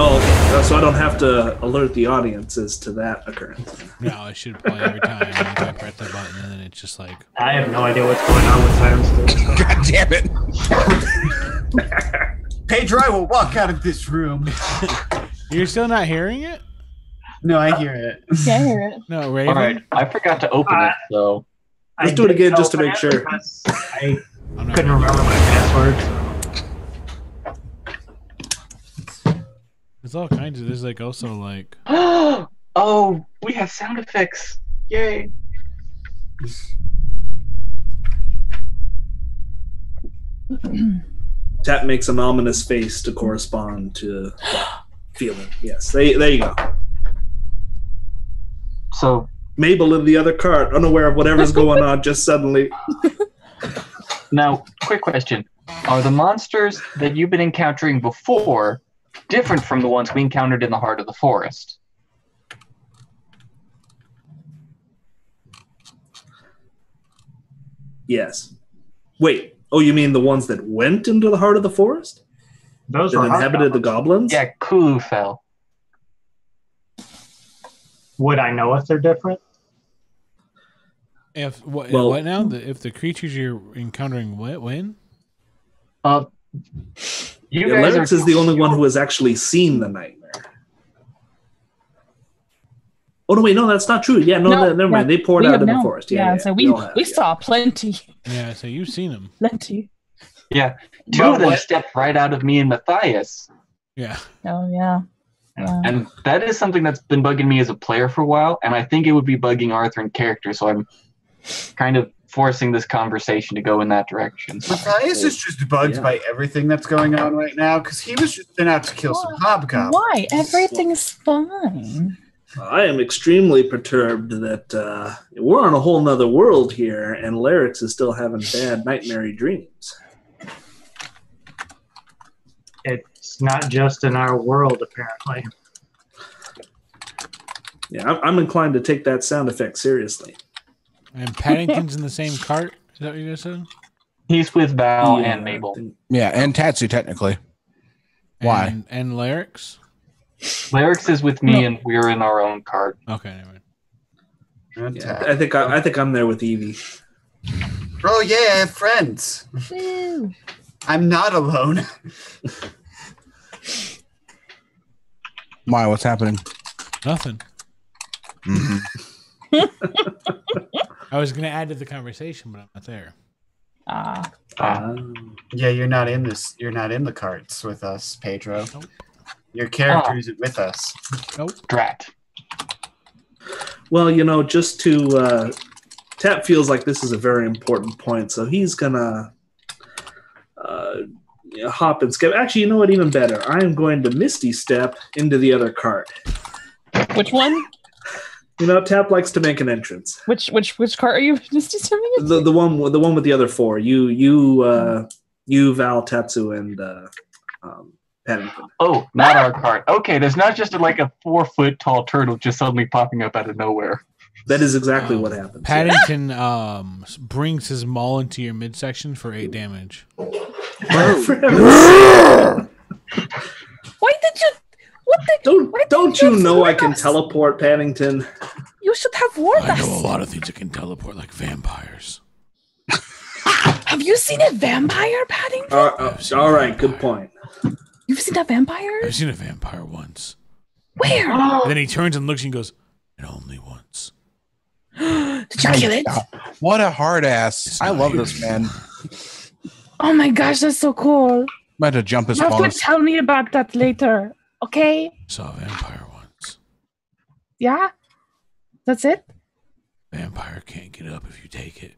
Oh, okay. So I don't have to alert the audience as to that occurrence. No, it should play every time. And I press the button, and then it's just like. I have no idea what's going on with Sirenscape. God damn it. Pedro, I will walk out of this room. You're still not hearing it? No, I hear it. Yeah, I hear it. No, Raven. All right, I forgot to open it, so Let's do it again just to make sure. I I'm not couldn't gonna- remember my password. There's all kinds of. There's like also like. oh, we have sound effects. Yay! Tap makes an ominous face to correspond to that feeling. Yes, there you go. So Mabel in the other cart, unaware of whatever's going on, just suddenly. now, quick question: are the monsters that you've been encountering before different from the ones we encountered in the heart of the forest? Yes. Wait. Oh, you mean the ones that went into the heart of the forest? Those That were inhabited the goblins? Yeah, Kulu fell. Would I know if they're different? If what? Well- What now? If the creatures you're encountering when? You Yeah, guys Larix are is the only one who has actually seen the nightmare. Oh, no, wait, no, that's not true. Yeah, never mind. They poured out in the forest. Yeah, so we all have, we saw plenty. Yeah, so you've seen them. Plenty. Yeah, two of them stepped right out of me and Matthias. Yeah. Oh, yeah. Yeah. And that is something that's been bugging me as a player for a while, and I think it would be bugging Arthur in character, so I'm kind of forcing this conversation to go in that direction. Matthias is just bugged by everything that's going on right now because he was just out to kill some hobgoblins. Why? Everything's fine. I am extremely perturbed that we're on a whole nother world here, and Larix is still having bad nightmare dreams. It's not just in our world, apparently. Yeah, I'm inclined to take that sound effect seriously. And Paddington's in the same cart. Is that what you guys said? He's with Val Yeah, and Mabel. Yeah, and Tatsu technically. Why? And Larix? Larix is with me, and we're in our own cart. Okay, never mind. Yeah, I think I'm there with Evie. Oh yeah, I have friends. Woo. I'm not alone. Why? What's happening? Nothing. Mhm. I was gonna add to the conversation, but I'm not there. Yeah, you're not in this. You're not in the carts with us, Pedro. Nope. Your character isn't with us. Nope. Drat. Well, just to Tap feels like this is a very important point, so he's gonna hop and skip. Actually, you know what? Even better, I am going to Misty Step into the other cart. Which one? Tap likes to make an entrance. Which cart are you just stepping into? The one with the other four. You, Val, Tatsu, and Paddington. Oh, not our cart. Okay, there's not just like a 4-foot tall turtle just suddenly popping up out of nowhere. That is exactly what happens. Paddington brings his maul into your midsection for 8 damage. Why did you? Don't you know I can teleport, Paddington? You should have warned I know a us. lot of things that can teleport, like vampires. Have you seen a vampire, Paddington? All right, good point. You've seen a vampire? I've seen a vampire once. Where? And then he turns and looks and goes, and only once. Did you kill it? What a hard ass. I love this man. Oh my gosh, that's so cool. I'm about to jump his You have to balls. tell me about that later, okay? Saw a vampire once. Yeah? That's it? Vampire can't get up if you take it.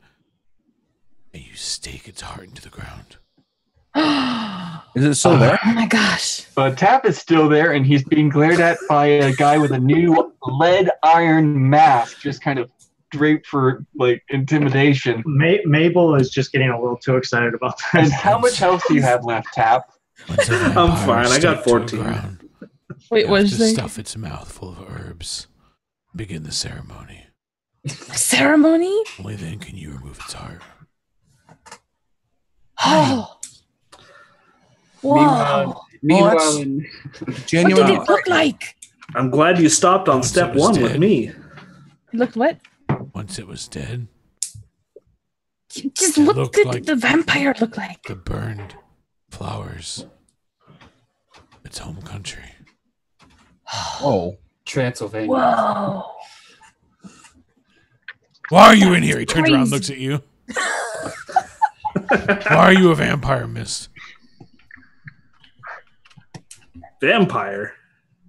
And you stake its heart into the ground. Is it still there? Oh my gosh. But Tap is still there, and he's being glared at by a guy with a new lead iron mask, just kind of draped for like intimidation. Mabel is just getting a little too excited about And this. how much health do you have left, Tap? Once a I'm vampire fine, I got staked to the 14. ground, Wait, you what have is to it? stuff its mouth full of herbs. Begin the ceremony. Ceremony? Only then can you remove its heart. Oh. Whoa. Meanwhile, that's- in, What did Genuine. it look like? I'm glad you stopped on step it was 1 with dead. me. It looked what? Once it was dead, Just It what looked did like- the vampire look like? the burned flowers. Its home country. Oh. Transylvania. Whoa. Why are you in here? He turns around and Crazy. looks at you. Why are you a vampire, Mist? Vampire.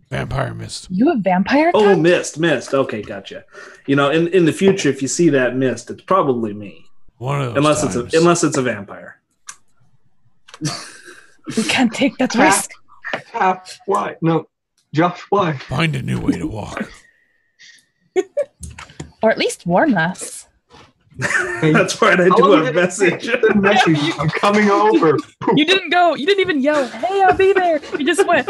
Vampire Mist. You a vampire? Oh, Tom? mist. Okay, gotcha. You know, in the future, if you see that mist, it's probably me. One of those Unless it's a vampire. We can't take that risk. Why? No, Josh, why? Find a new way to walk. Or at least warn us. That's right. I do have a message. The message. I'm coming over. You didn't go. You didn't even yell, hey, I'll be there. You just went.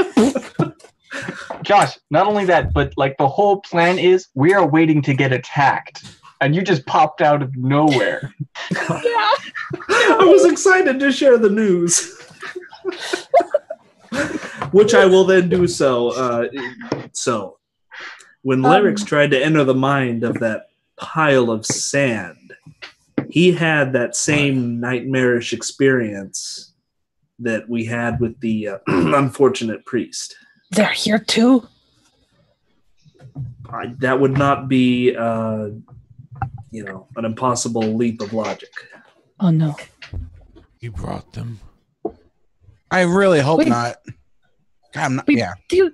Josh, not only that, but like the whole plan is we are waiting to get attacked. And you just popped out of nowhere. Yeah. I was excited to share the news. Which I will then do so. When Lyrics tried to enter the mind of that pile of sand, he had that same nightmarish experience that we had with the unfortunate priest. They're here too. That would not be, an impossible leap of logic. Oh no. You brought them. I really hope Wait. not. God, I'm not. Wait, Yeah. Do you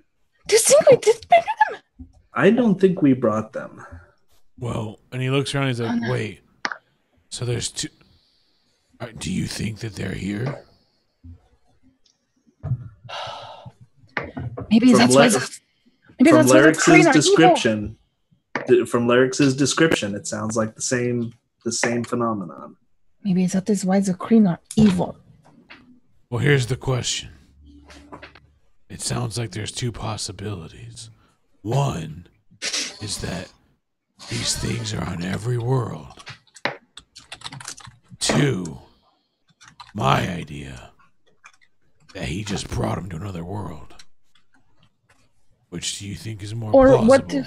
think we did bring them? I don't think we brought them. Well, and he looks around and he's like, wait. So there's two. Do you think that they're here? Maybe that's why. Maybe From that's why the Lyrics' Kreen are description, from Lyrics' description, it sounds like the same phenomenon. Maybe that is why the Kreen are evil. Well, here's the question. It sounds like there's two possibilities. One is that these things are on every world. Two, my idea, that he just brought him to another world. Which do you think is more Or plausible?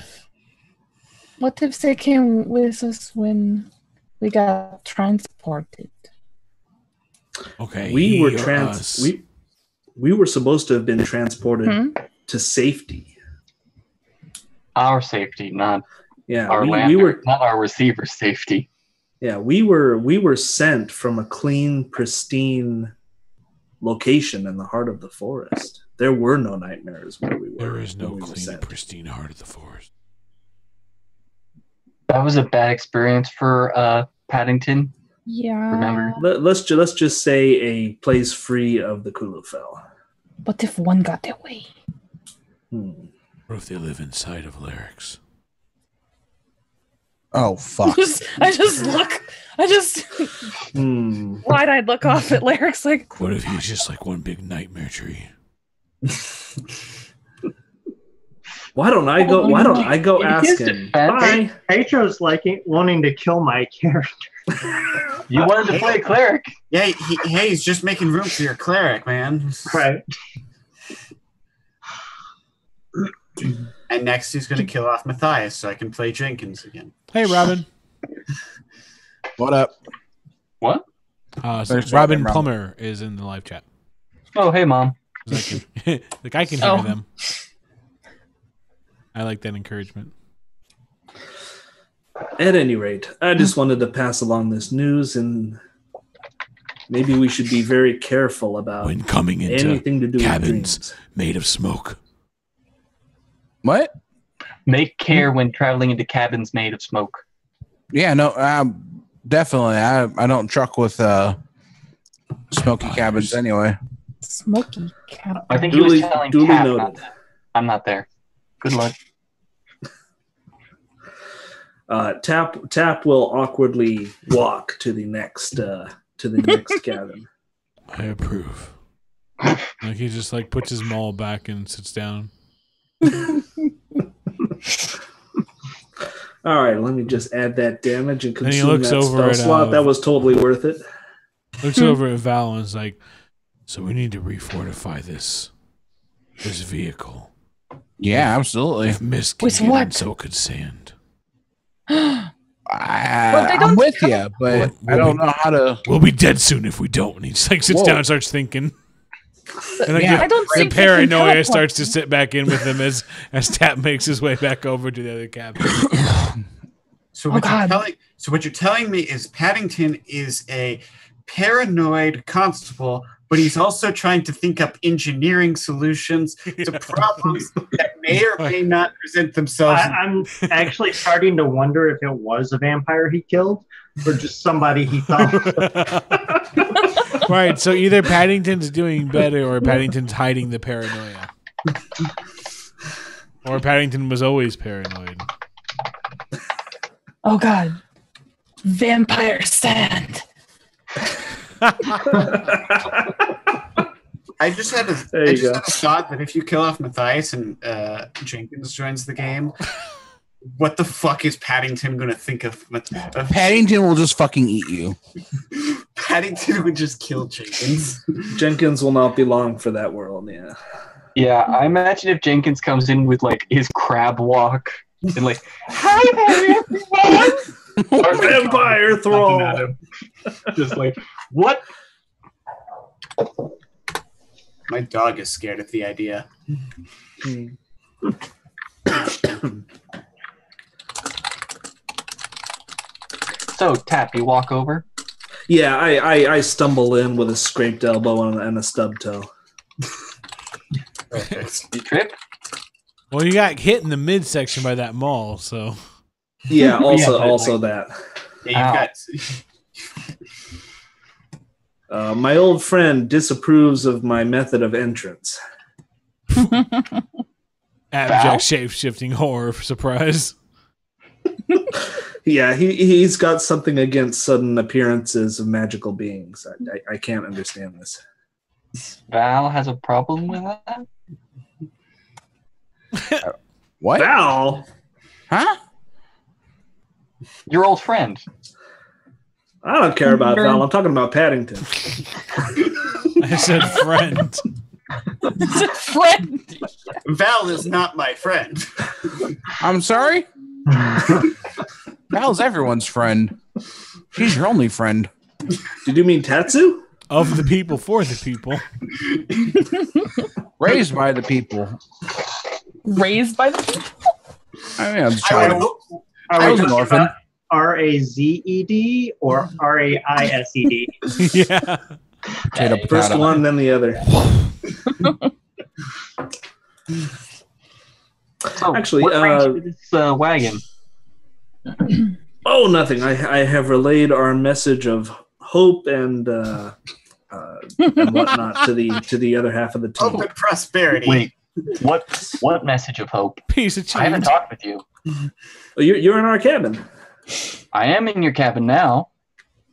what if they came with us when we got transported? Okay, We he were or us. we were supposed to have been transported to safety. Our safety, not Yeah, our we lander, were not our receiver's safety. yeah, we were sent from a clean, pristine location in the heart of the forest. There were no nightmares where we were. There is no when we were clean, sent. pristine heart of the forest. That was a bad experience for Paddington. Yeah. Remember? Let's just say a place free of the Kulufel. What if one got away? What if they live inside of Lyrics? Oh fuck. I just look. Wide-eyed look off at Lyrics like. What if he's just like one big nightmare tree? Why don't I go In ask his him? defense, Bye. Petro's like wanting to kill my character. You wanted to play a cleric. Yeah, he's just making room for your cleric, man. Right. And next he's going to kill off Matthias so I can play Jenkins again. Hey, Robin. What up? What? So There's Robin Robin. Plummer is in the live chat. Oh, hey, Mom. I can hear Oh. them. I like that encouragement. At any rate, I just wanted to pass along this news, and maybe we should be very careful about When coming into anything to do with cabins dreams. made of smoke. What? Make care when traveling into cabins made of smoke. Yeah, no, definitely. I don't truck with smoky cabins anyway. Smoky cat. I think he was telling Duly Cap, noted. I'm not there. Good luck. Tap will awkwardly walk to the next cabin. I approve. Like he just like puts his maul back and sits down. All right, let me just add that damage and he consume looks that over spell at, slot. That was totally worth it. Looks over at Val and is like, so we need to refortify this vehicle. Yeah, absolutely. If Mist can With get in, what? so could Sand. Well, they I'm don't with come- you, but Well, I don't know how to. We'll be dead soon if we don't. And he just like sits Whoa. down and starts thinking. And like I don't the think they can paranoia teleport. starts to sit back in with him as Tap makes his way back over to the other cabin. So Oh, what God. you're telling me is Paddington is a paranoid constable, but he's also trying to think up engineering solutions to problems that may or may not present themselves. I'm actually starting to wonder if it was a vampire he killed or just somebody he thought. Right, so either Paddington's doing better or Paddington's hiding the paranoia. Or Paddington was always paranoid. Oh God. Vampire sand. I just had a thought that if you kill off Matthias and Jenkins joins the game, what the fuck is Paddington going to think of? Paddington will just fucking eat you. Paddington would just kill Jenkins. Jenkins will not be long for that world, yeah. Yeah, I imagine if Jenkins comes in with like his crab walk and like, hi there, everyone! Vampire thrall! Just like, what? My dog is scared of the idea. So, Tap, you walk over? Yeah, I stumble in with a scraped elbow and a stub toe. You trip? Well, you got hit in the midsection by that mall, so. Yeah, also but, also that. Yeah, My old friend disapproves of my method of entrance. Abject shape-shifting horror surprise. Yeah, he's got something against sudden appearances of magical beings. I can't understand this. Val has a problem with that? What? Val? Huh? Your old friend. I don't care about Val. I'm talking about Paddington. I said friend. Friend. Val is not my friend. I'm sorry? Val's everyone's friend. She's your only friend. Did you mean Tatsu? Of the people, for the people. Raised by the people. Raised by the people. I mean, I was a child. I was an orphan. RAZED or RAISED? Yeah. Potato, First potato. one, then the other. So, Actually, what brings you to this wagon? Oh, nothing. I have relayed our message of hope and whatnot to the other half of the team. Hope and prosperity. Wait, what message of hope? Piece of I haven't cheese. talked with you. Oh, you're in our cabin. I am in your cabin now.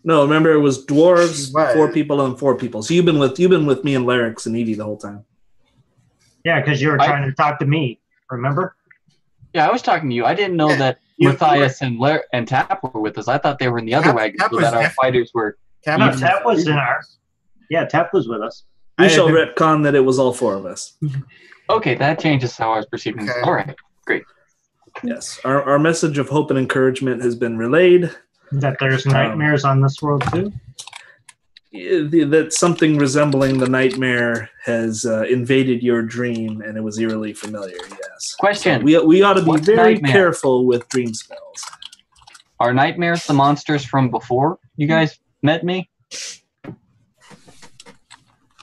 No, remember it was dwarves, Right. 4 people, and 4 people. So you've been with me and Larix and Evie the whole time. Yeah, because you were trying to talk to me. Remember? Yeah, I was talking to you. I didn't know that Matthias and Tap were with us. I thought they were in the other wagon, Tap so was that our definitely- fighters were. No, Tap was in our. Yeah, Tap was with us. We shall retcon that it was all 4 of us. Okay, that changes how I was perceiving this. Okay. All right, great. Yes, our message of hope and encouragement has been relayed. That there's nightmares on this world too. That something resembling the nightmare has invaded your dream, and it was eerily familiar. Yes. Question: We ought to be What's very nightmare? careful with dream spells. Are nightmares the monsters from before you guys met me?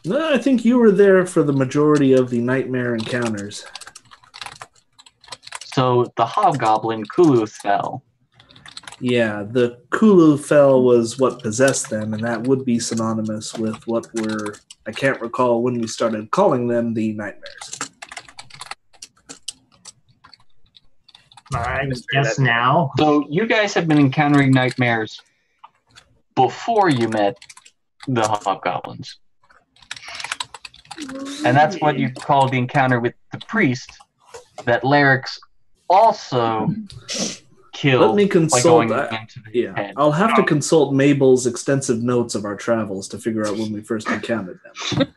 No, I think you were there for the majority of the nightmare encounters. So the hobgoblin Kulu fell. Yeah, the Kulu fell was what possessed them, and that would be synonymous with what were, I can't recall when we started calling them, the nightmares. I guess now. So you guys have been encountering nightmares before you met the hobgoblins. And that's what you call the encounter with the priest that Larix also killed. Let me by consult. going into the Yeah, head. I'll have to consult Mabel's extensive notes of our travels to figure out when we first encountered them.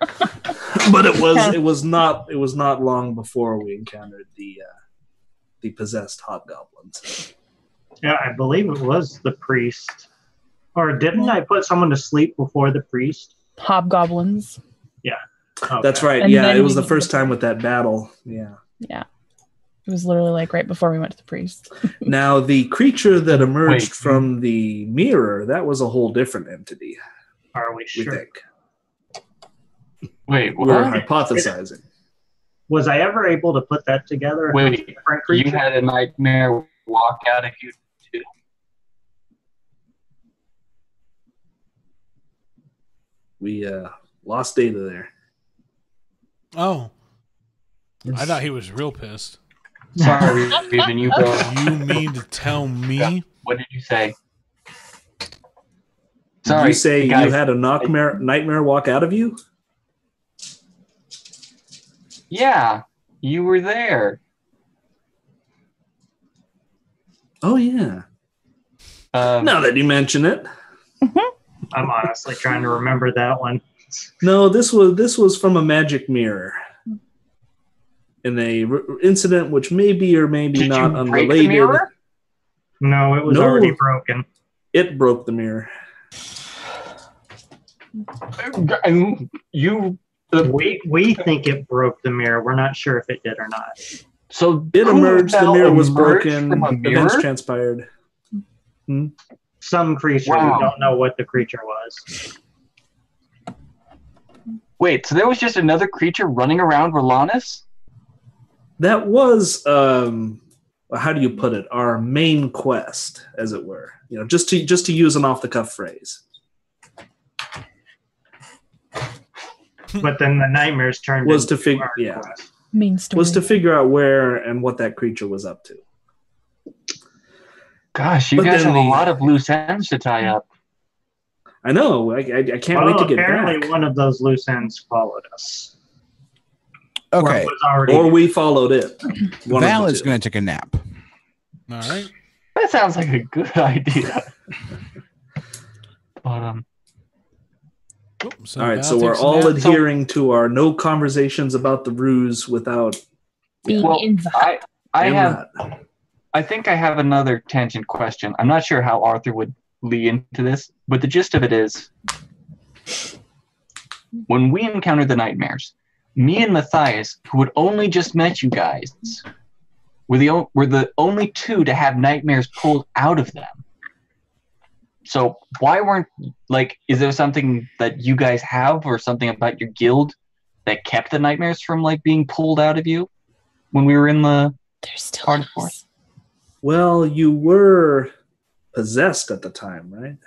But it was not long before we encountered the possessed hobgoblins. Yeah, I believe it was the priest. Or didn't I put someone to sleep before the priest? Hobgoblins. Okay. That's right. And Yeah, then it was the we- first time with that battle. Yeah. Yeah. It was literally like right before we went to the priest. Now, the creature that emerged Wait. from the mirror, that was a whole different entity, Are we we sure? think. Wait, We're what? hypothesizing. Was I ever able to put that together? Wait, Different you creature? had a nightmare walk out of you too? We lost data there. Oh. I thought he was real pissed. Sorry, Raven, you go. You mean to tell me? What did you say? Did Sorry, you say guys. you had a nightmare walk out of you? Yeah, you were there. Oh, yeah. Now that you mention it. I'm honestly trying to remember that one. No, this was from a magic mirror. In a incident which may be or may be Did not you break the unrelated. mirror? No, it was No. already broken. It broke the mirror. You. We think it broke the mirror. We're not sure if it did or not. So It who emerged. The hell mirror was emerged broken. from a Events mirror? transpired. Some creature. Wow. We don't know what the creature was. Wait, so there was just another creature running around Rhalanas? That was how do you put it? Our main quest, as it were. You know, just to use an off the cuff phrase. But then the nightmares turned Was to into figure- our yeah. quest. Main story. Was to figure out where and what that creature was up to. Gosh, you But guys then have a the- lot of loose ends to tie up. I know. I can't Well, wait to get apparently back. one of those loose ends followed us. Or Okay. it was already Or we followed it. One of Val the is two. going to take a nap. All right. That sounds like a good idea. But Oh, All right, Val so we're takes a all nap. adhering to our no conversations about the ruse without. Being well, in the I think I have another tangent question. I'm not sure how Arthur would lead into this, but the gist of it is, when we encountered the nightmares, me and Matthias, who had only just met you guys, were the only two to have nightmares pulled out of them. So why weren't, is there something that you guys have or something about your guild that kept the nightmares from being pulled out of you when we were in the There's still Hard us. force. Well, you were possessed at the time, right?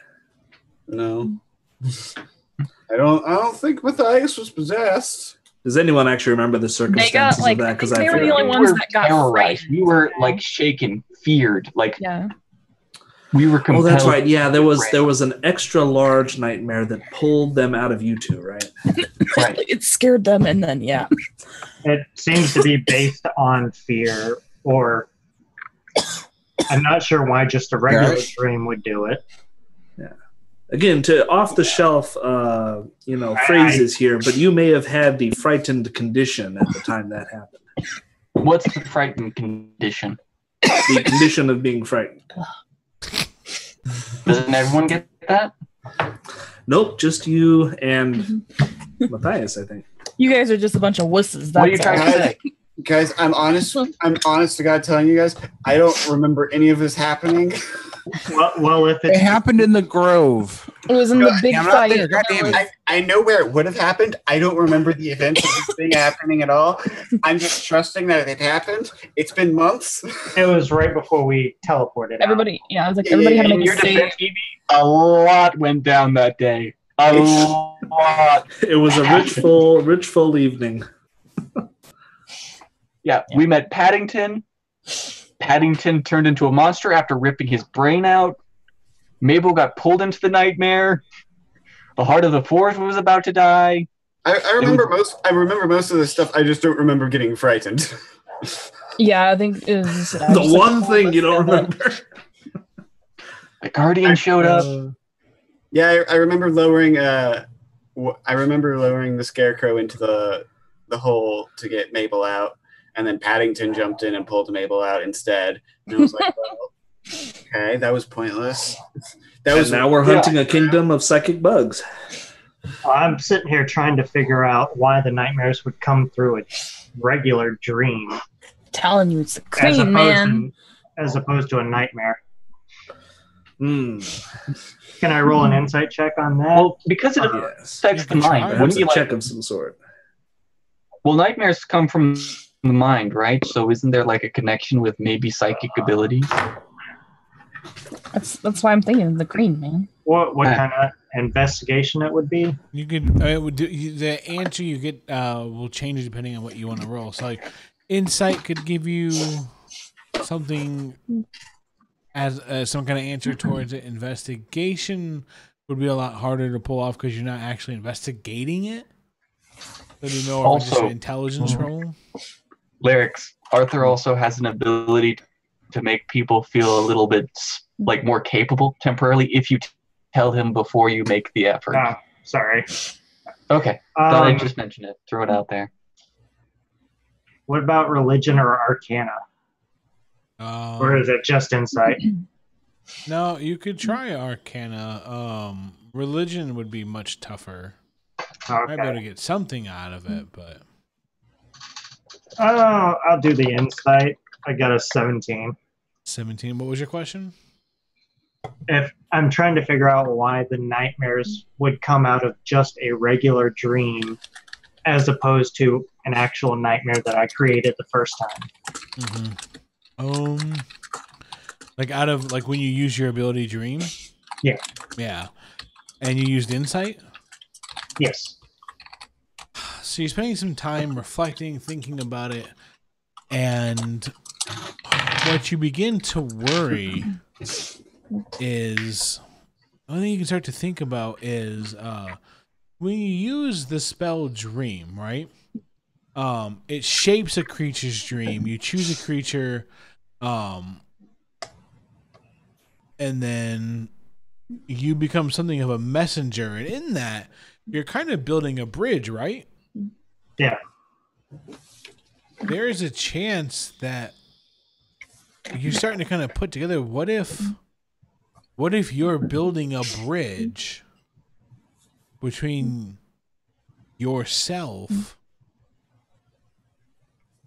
No. I don't think Matthias was possessed. Does anyone actually remember the circumstances like, of that? I Because think I they were the forgot. only We ones were that got terrorized. frightened. We were shaken, feared, Yeah. we were Oh, compelled. that's right. Yeah, there was an extra large nightmare that pulled them out of you two, right? Right. It scared them, and then It seems to be based on fear, or I'm not sure why just a regular Gosh. dream would do it. Again, to off the shelf, phrases here, but you may have had the frightened condition at the time that happened. What's the frightened condition? The condition of being frightened. Doesn't everyone get that? Nope, just you and Matthias, I think. you guys are just a bunch of wusses. What are you That's trying all. to say? Guys, I'm honest to God telling you guys, I don't remember any of this happening. Well, if It it's happened in the Grove. It was in the big I'm not fight. there. God damn it. I know where it would have happened. I don't remember the events of this thing happening at all. I'm just trusting that it happened. It's been months. it was right before we teleported. out. Everybody, I was like, everybody had to In make your a save. defense, Evie, a lot went down that day. A lot. It was a rich, full evening. Yeah, we met Paddington. Paddington turned into a monster after ripping his brain out. Mabel got pulled into the nightmare. The heart of the forest was about to die. I remember most of this stuff. I just don't remember getting frightened. Yeah, I think it was The one thing you don't remember. The Guardian showed up. Yeah, I remember lowering. I remember lowering the Scarecrow into the hole to get Mabel out, and then Paddington jumped in and pulled Mabel out instead. And I was like, well, okay, that was pointless. That And was now we're hunting a kingdom of psychic bugs. I'm sitting here trying to figure out why the nightmares would come through a regular dream Telling you, it's a cream, man. as opposed to a nightmare. Hmm. Can I roll an insight check on that? Well, because it Yes. affects the mind, Perhaps wouldn't a you like? check of some sort. Well, nightmares come from the mind, right? So isn't there like a connection with maybe psychic abilities? That's why I'm thinking the cream, man. What kind of investigation it would be? You could the answer you get will change depending on what you want to roll. So like insight could give you something as some kind of answer towards it. Investigation would be a lot harder to pull off because you're not actually investigating it. So do you know Also- just an intelligence roll? Lyrics. Arthur also has an ability to make people feel a little bit like more capable temporarily if you tell him before you make the effort. Oh, sorry. Okay. Thought I'd just mention it. Throw it out there. What about religion or arcana? Or is it just insight? No, you could try Arcana. Religion would be much tougher. Might be able Okay. to get something out of it, but I'll do the insight. I got a 17. 17. What was your question? If I'm trying to figure out why the nightmares would come out of just a regular dream as opposed to an actual nightmare that I created the first time. Like out of like when you use your ability dream? Yeah. Yeah. And you used insight? Yes. So you're spending some time reflecting, thinking about it, and what you begin to worry is the only thing you can start to think about is when you use the spell dream, right? It shapes a creature's dream. You choose a creature, and then you become something of a messenger, and in that you're kind of building a bridge, right? Yeah. There is a chance that you're starting to kind of put together, what if you're building a bridge between yourself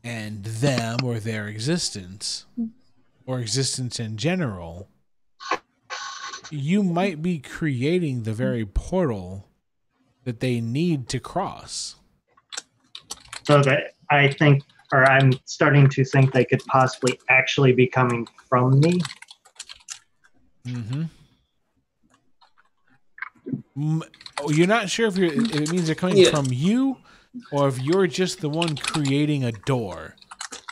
and them or their existence or existence in general? You might be creating the very portal that they need to cross. So that I think, or I'm starting to think they could possibly actually be coming from me. You're not sure if it means they're coming from you or if you're just the one creating a door.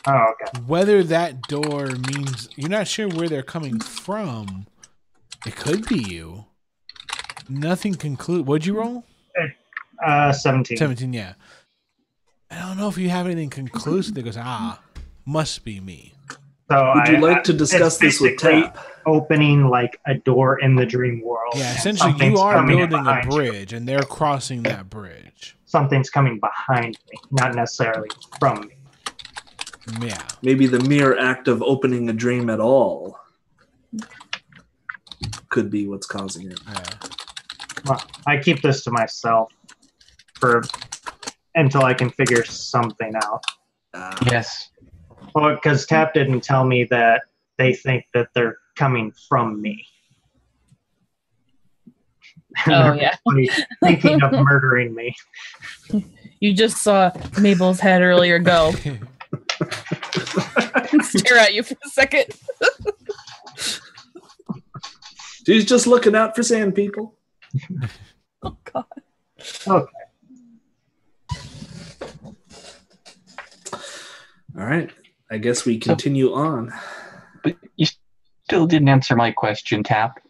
Oh, okay. Whether that door means you're not sure where they're coming from, it could be you. Nothing conclude. What'd you roll? 17. 17, yeah. I don't know if you have anything conclusive that goes, must be me. So Would you like to discuss this with Tap? Opening like a door in the dream world. Yeah, essentially you Something's are coming building a behind you. bridge and they're crossing that bridge. Something's coming behind me, not necessarily from me. Yeah. Maybe the mere act of opening a dream at all could be what's causing it. Yeah. Well, I keep this to myself until I can figure something out. Yes. Well, because Tap didn't tell me that they think that they're coming from me. Oh, yeah. Thinking of murdering me. You just saw Mabel's head earlier go. Stare at you for a second. She's just looking out for sand people. Oh, God. Okay. All right. I guess we continue on. But you still didn't answer my question, Tap.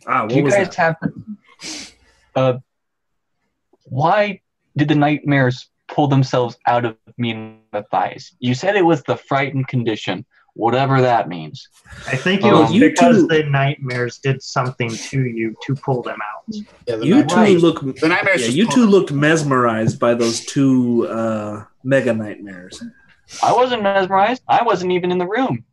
What Do you was guys that? have why did the nightmares pull themselves out of me and Matthias? You said it was the frightened condition, whatever that means. I think it was because the nightmares did something to you to pull them out. Yeah, You two look. The nightmares. Yeah, just you pulled two them. looked mesmerized by those two mega nightmares. I wasn't mesmerized. I wasn't even in the room.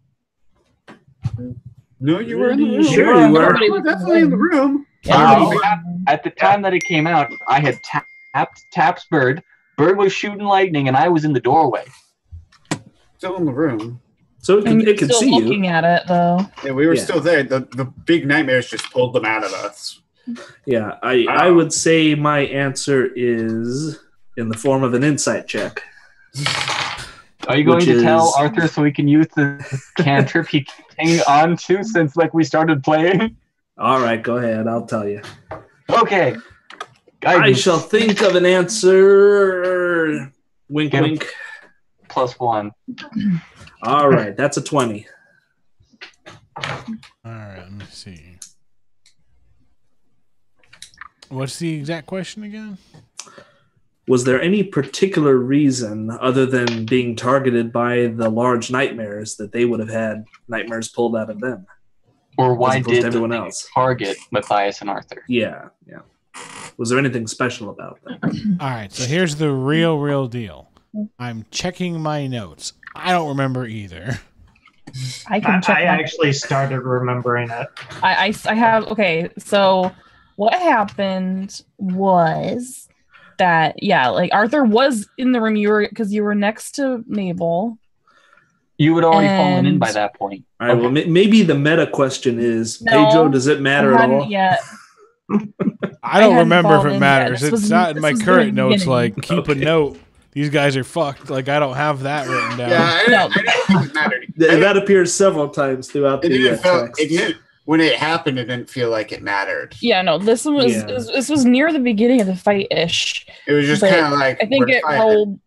No, you were in the room. Sure, you were. You were definitely in the room. At the time that it came out, I had tapped Tap's bird. Bird was shooting lightning, and I was in the doorway. Still in the room. So it could still see looking you. at it though. Yeah, we were still there. The big nightmares just pulled them out of us. Yeah, I would say my answer is in the form of an insight check. Are you going to tell Arthur so we can use the cantrip he hang on to since we started playing? All right, go ahead. I'll tell you. Okay. I shall think of an answer. Wink, wink. +1. All right, that's a 20. All right, let me see. What's the exact question again? Was there any particular reason other than being targeted by the large nightmares that they would have had nightmares pulled out of them? Or why did everyone else target Matthias and Arthur? Yeah. Was there anything special about them? All right, so here's the real deal. I'm checking my notes. I don't remember either. I can check. I actually started remembering it. I have. Okay, so what happened was that Arthur was in the room. You were next to Mabel. You had already fallen in by that point. All right. Well, maybe the meta question is, No, Pedro, does it matter at all? Yet. I don't remember if it matters. This It's was- not in this my was current the notes. beginning. Like, keep a note. These guys are fucked. Like, I don't have that written down. Yeah, I No. didn't think it mattered. That appears several times throughout It the didn't feel, text. it didn't, when it happened, it didn't feel like it mattered. Yeah, no. This was Yeah. this was near the beginning of the fight ish. It was just But kind of like I think we're it fighting. rolled.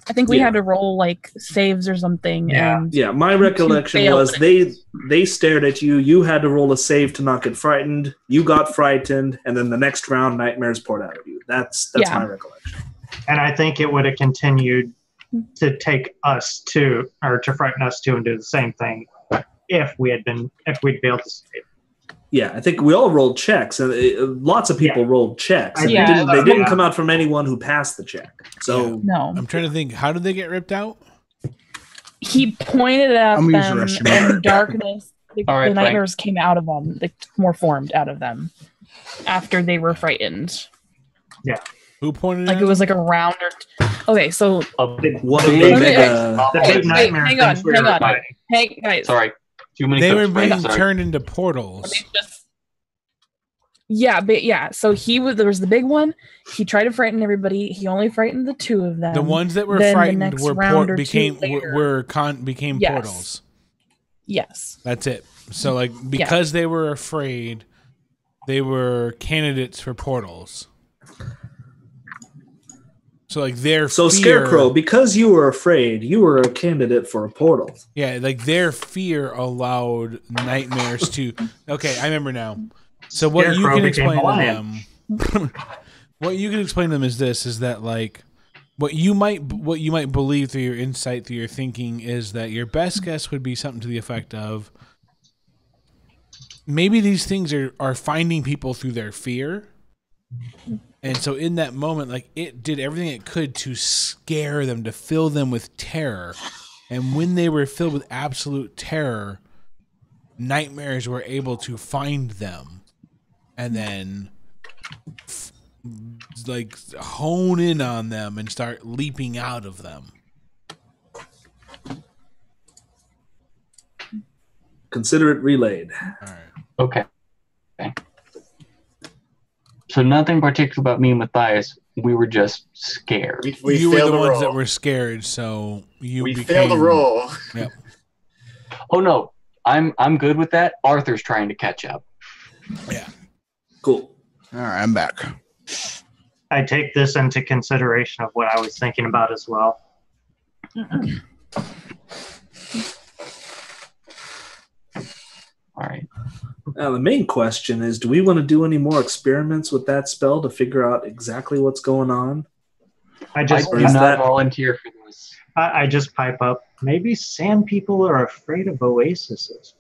I think we Yeah. had to roll saves or something. Yeah. And Yeah, my recollection failed was they stared at you. You had to roll a save to not get frightened. You got frightened, and then the next round, nightmares poured out of you. That's Yeah. my recollection. And I think it would have continued to take us to, or to frighten us too, and do the same thing if we'd failed to save. Yeah, I think we all rolled checks, and lots of people rolled checks. And Yeah. they didn't Yeah. come out from anyone who passed the check. So no, I'm trying to think. How did they get ripped out? he pointed at I'm gonna them, use the restroom. and darkness. The All right, nightmares came out of them. They more formed out of them after they were frightened. Who pointed Like at it was like a round or. Okay, so what The a big- mega. The Wait, big nightmare hang on, things we were hang on. fighting. hey guys, Sorry. Too many They cooks, were right? being Sorry. turned into portals. So there was the big one. He tried to frighten everybody. He only frightened the two of them. The ones that were Then the frightened next were round or two became later- became Yes. portals. Yes. That's it. So because they were afraid, they were candidates for portals. So their So fear, Scarecrow, because you were afraid, you were a candidate for a portal. yeah, their fear allowed nightmares to. Okay, I remember now. So what you Scarecrow can became explain a to lion. them, what you can explain to them is that what you might believe through your insight, through your thinking, is that your best guess would be something to the effect of maybe these things are finding people through their fear. And so in that moment, it did everything it could to scare them, to fill them with terror. And when they were filled with absolute terror, nightmares were able to find them and then hone in on them and start leaping out of them. Consider it relayed. All right. Okay. So nothing particular about me and Matthias. We were just scared. We You were failed the ones roll. that were scared, so We failed the roll. Yep. Oh no, I'm good with that. Arthur's trying to catch up. Yeah. Cool. All right, I'm back. I take this into consideration of what I was thinking about as well. All right. Now, the main question is, do we want to do any more experiments with that spell to figure out exactly what's going on? I I just do is not that- volunteer for this. I just pipe up. Maybe sand people are afraid of oases.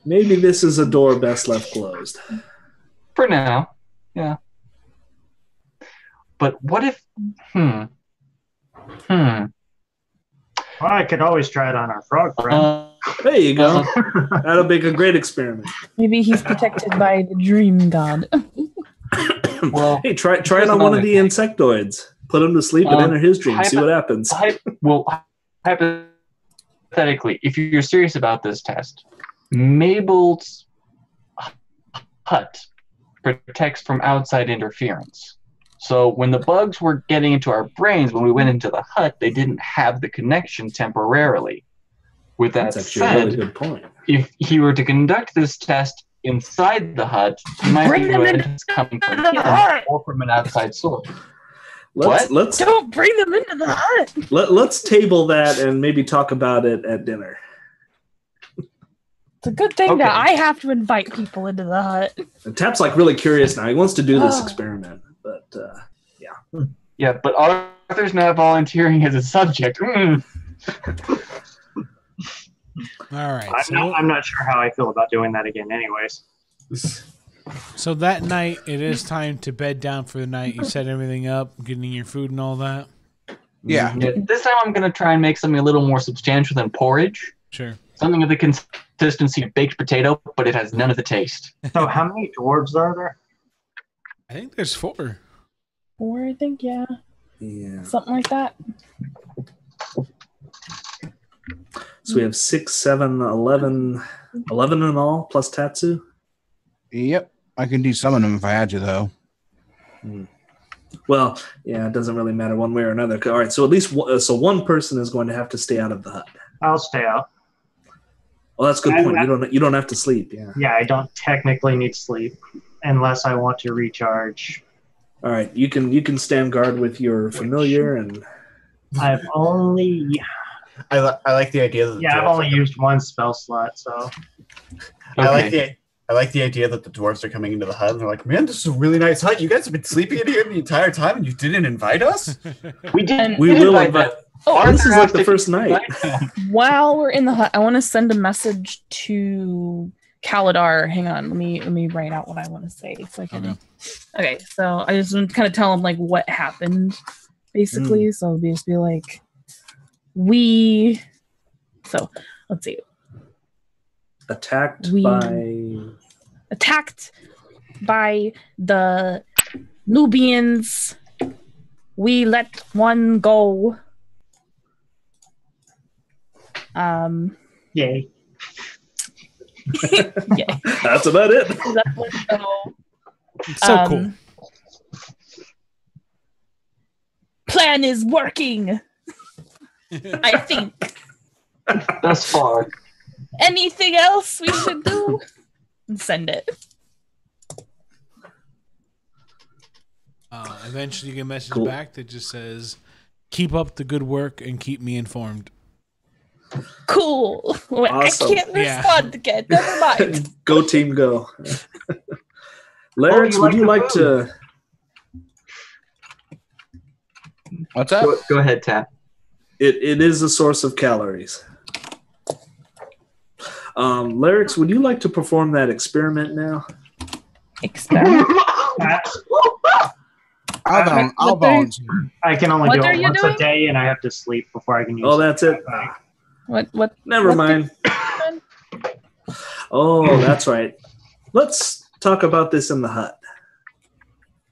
Maybe this is a door best left closed. For now. Yeah. But what if Well, I could always try it on our frog friend. There you go. That'll make a great experiment. Maybe he's protected by the dream god. Well, Hey, try it here's on one of another the thing. insectoids. Put him to sleep and enter his dream. See what happens. Hypothetically, if you're serious about this test, Mabel's hut protects from outside interference. So when the bugs were getting into our brains, when we went into the hut, they didn't have the connection temporarily. With that That's actually a said, really good point. if he were to conduct this test inside the hut, he might Bring be them doing in it coming from the him hut. or from an outside source. Let's Don't bring them into the hut. let's table that and maybe talk about it at dinner. It's a good thing Okay. that I have to invite people into the hut. And Tap's like really curious now. He wants to do this experiment, but Yeah, but Arthur's not volunteering as a subject. All right. I'm not sure how I feel about doing that again, anyways. So that night, it is time to bed down for the night. You set everything up, getting your food and all that. Yeah. Yeah, this time I'm going to try and make something a little more substantial than porridge. Sure. Something of the consistency of baked potato, but it has none of the taste. So how many dwarves are there? I think there's 4. 4, I think, yeah. yeah. Something like that. So we have 6, 7, 11 in all plus Tatsu. Yep. I can do some of them if I had to, though. Well, yeah, it doesn't really matter one way or another. All right, so at least one person is going to have to stay out of the hut. I'll stay out. Well, that's a good point. You don't have to sleep. Yeah. Yeah, I don't technically need sleep unless I want to recharge. All right, you can stand guard with your familiar and. I've only I like the idea that the I've dwarves only used one spell slot, so I like the idea that the dwarves are coming into the hut and they're like, man, this is a really nice hut. You guys have been sleeping in here the entire time and you didn't invite us? We did. We will invite. Oh, This is like the first night. while we're in the hut, I want to send a message to Kaladar. Hang on, let me write out what I want to say so I can. Okay, so I just want to kind of tell him like what happened, basically. So just be like, So let's see. Attacked by the Nubians. We let one go. yay. Yeah. That's about it. Let one go. It's so cool. Plan is working. I think. Thus far. Anything else we should do? Send it. Eventually, you get a message back that just says, "Keep up the good work and keep me informed." Cool. Awesome. I can't respond again. Never mind. Go team, go. Larry, would you like to? What's that? Go ahead, Tap. It is a source of calories. Larix, would you like to perform that experiment now? Experiment. I'll volunteer. I can only What do are it you once doing? a day, and I have to sleep before I can use. Oh, that's it. What? Never mind. Oh, that's right. Let's talk about this in the hut.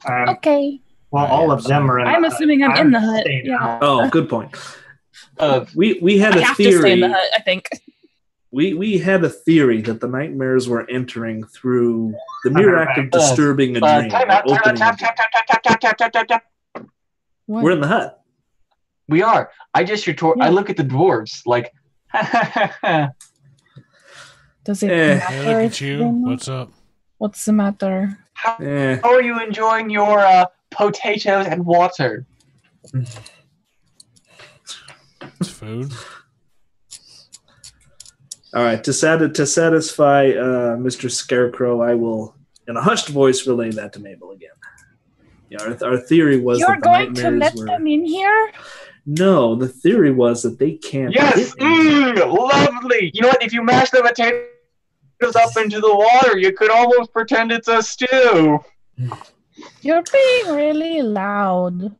Okay. Well, all of them are in I'm the assuming hut. I'm in the hut. staying Yeah. out. Oh, good point. We had I a have to stay in theory. the hut, I think. We had a theory that the nightmares were entering through the mere act of disturbing a dream. Time out, opening a tap. dream. What? We're in the hut. We are. I just I look at the dwarves like, Does it Eh. matter? Hey, look if at you. they're not? What's up? What's the matter? Eh. how are you enjoying your potatoes and water? It's food. All right. To satisfy Mr. Scarecrow, I will, in a hushed voice, relay that to Mabel again. Yeah, our theory was You're that the going to nightmares let were. them in here? No, the theory was that they can't. Yes, hit anything. lovely. You know what? If you mash the potatoes up into the water, you could almost pretend it's a stew. You're being really loud.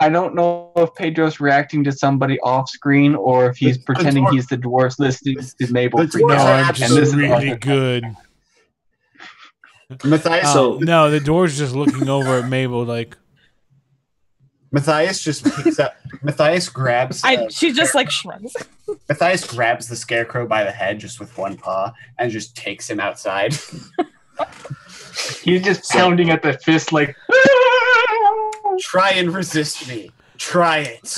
I don't know if Pedro's reacting to somebody off screen or if he's pretending he's the dwarves listening to Mabel. The dwarves No, are I'm just absolutely really good. Matthias, No, the door's just looking over at Mabel like. Matthias just picks up. Matthias grabs. She just like shrugs. Matthias grabs the scarecrow by the head just with one paw and just takes him outside. He's just pounding at the fist like. Try and resist me. Try it.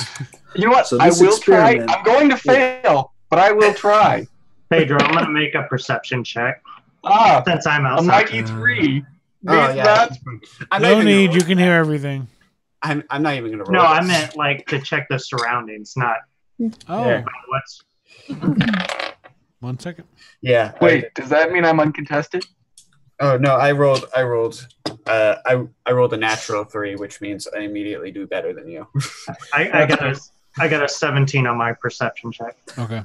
You know what? So I this will try. experiment- I'm going to fail, but I will try. Pedro, I'm gonna make a perception check since I'm A outside. mighty 3. Oh, yeah. That's I'm not No even need. gonna- You can hear everything. I'm not even going to roll. No, I this. meant like to check the surroundings, not Oh, what's. 1 second. Yeah. Wait, does that mean I'm uncontested? Oh no, I rolled. I rolled a natural 3, which means I immediately do better than you. I got a 17 on my perception check. Okay.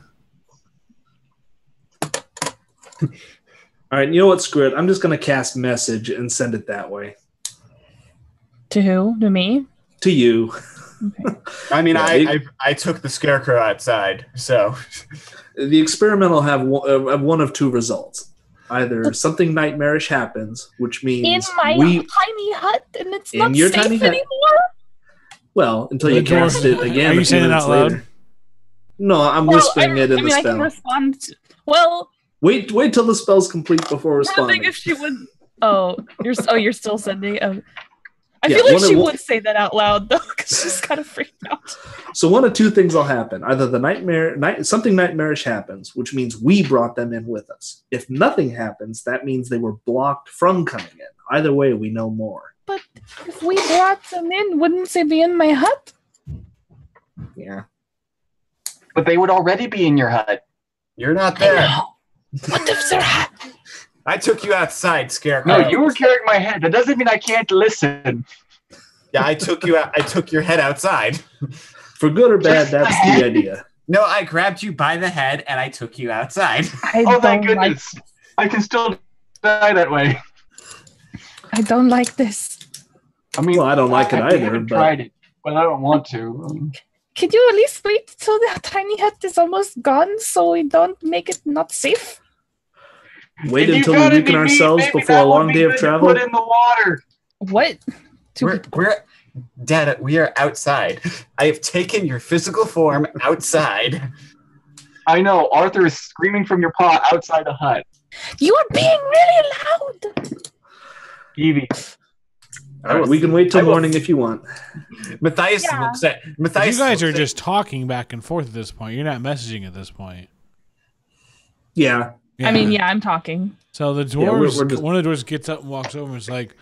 All right, you know what? Screw it. I'm just going to cast message and send it that way To who? To me? to you. I mean, Yeah, I took the scarecrow outside, so The experiment will have one of two results. Either something nightmarish happens, which In means my we tiny hut, and it's In not your safe tiny hut. anymore. Well, until The you cast dwarf- it again. Are you a few saying it minutes out loud? later. No, I'm Well, whispering it in I the mean, I can spell. respond. Well, Wait till the spell's complete before responding. nothing if she would. Oh, you're still sending. I Yeah, feel like one- she one- would say that out loud though, because she's kind of freaked out. So one of two things will happen. Either something nightmarish happens, which means we brought them in with us. If nothing happens, that means they were blocked from coming in. Either way, we know more. But if we brought them in, wouldn't they be in my hut? Yeah. But they would already be in your hut. you're not there. What if they're I took you outside, scarecrow. No, you were carrying my head. That doesn't mean I can't listen. Yeah, I took you out. I took your head outside. For good or bad, that's the idea. No, I grabbed you by the head and I took you outside. I Oh, thank don't like. goodness. I can still die that way. I don't like this. I mean, Well, I don't like it I either, haven't but- tried it, but I don't want to. Could you at least wait till the tiny hut is almost gone, so we don't make it not safe? Wait If you until gotta we weaken be mean, ourselves maybe before that a would long be day of good to travel. Put in the water. What? Dad, we are outside. I have taken your physical form outside. I know. Arthur is screaming from your paw outside the hut. You are being really loud. Evie. All right, we can wait till I will- morning if you want. Matthias Yeah. looks at If Matthias. you guys are looks at- just talking back and forth at this point. You're not messaging at this point. Yeah. I mean, yeah, I'm talking. So the Yeah, we're dwarves, just- one of the dwarves gets up and walks over and is like,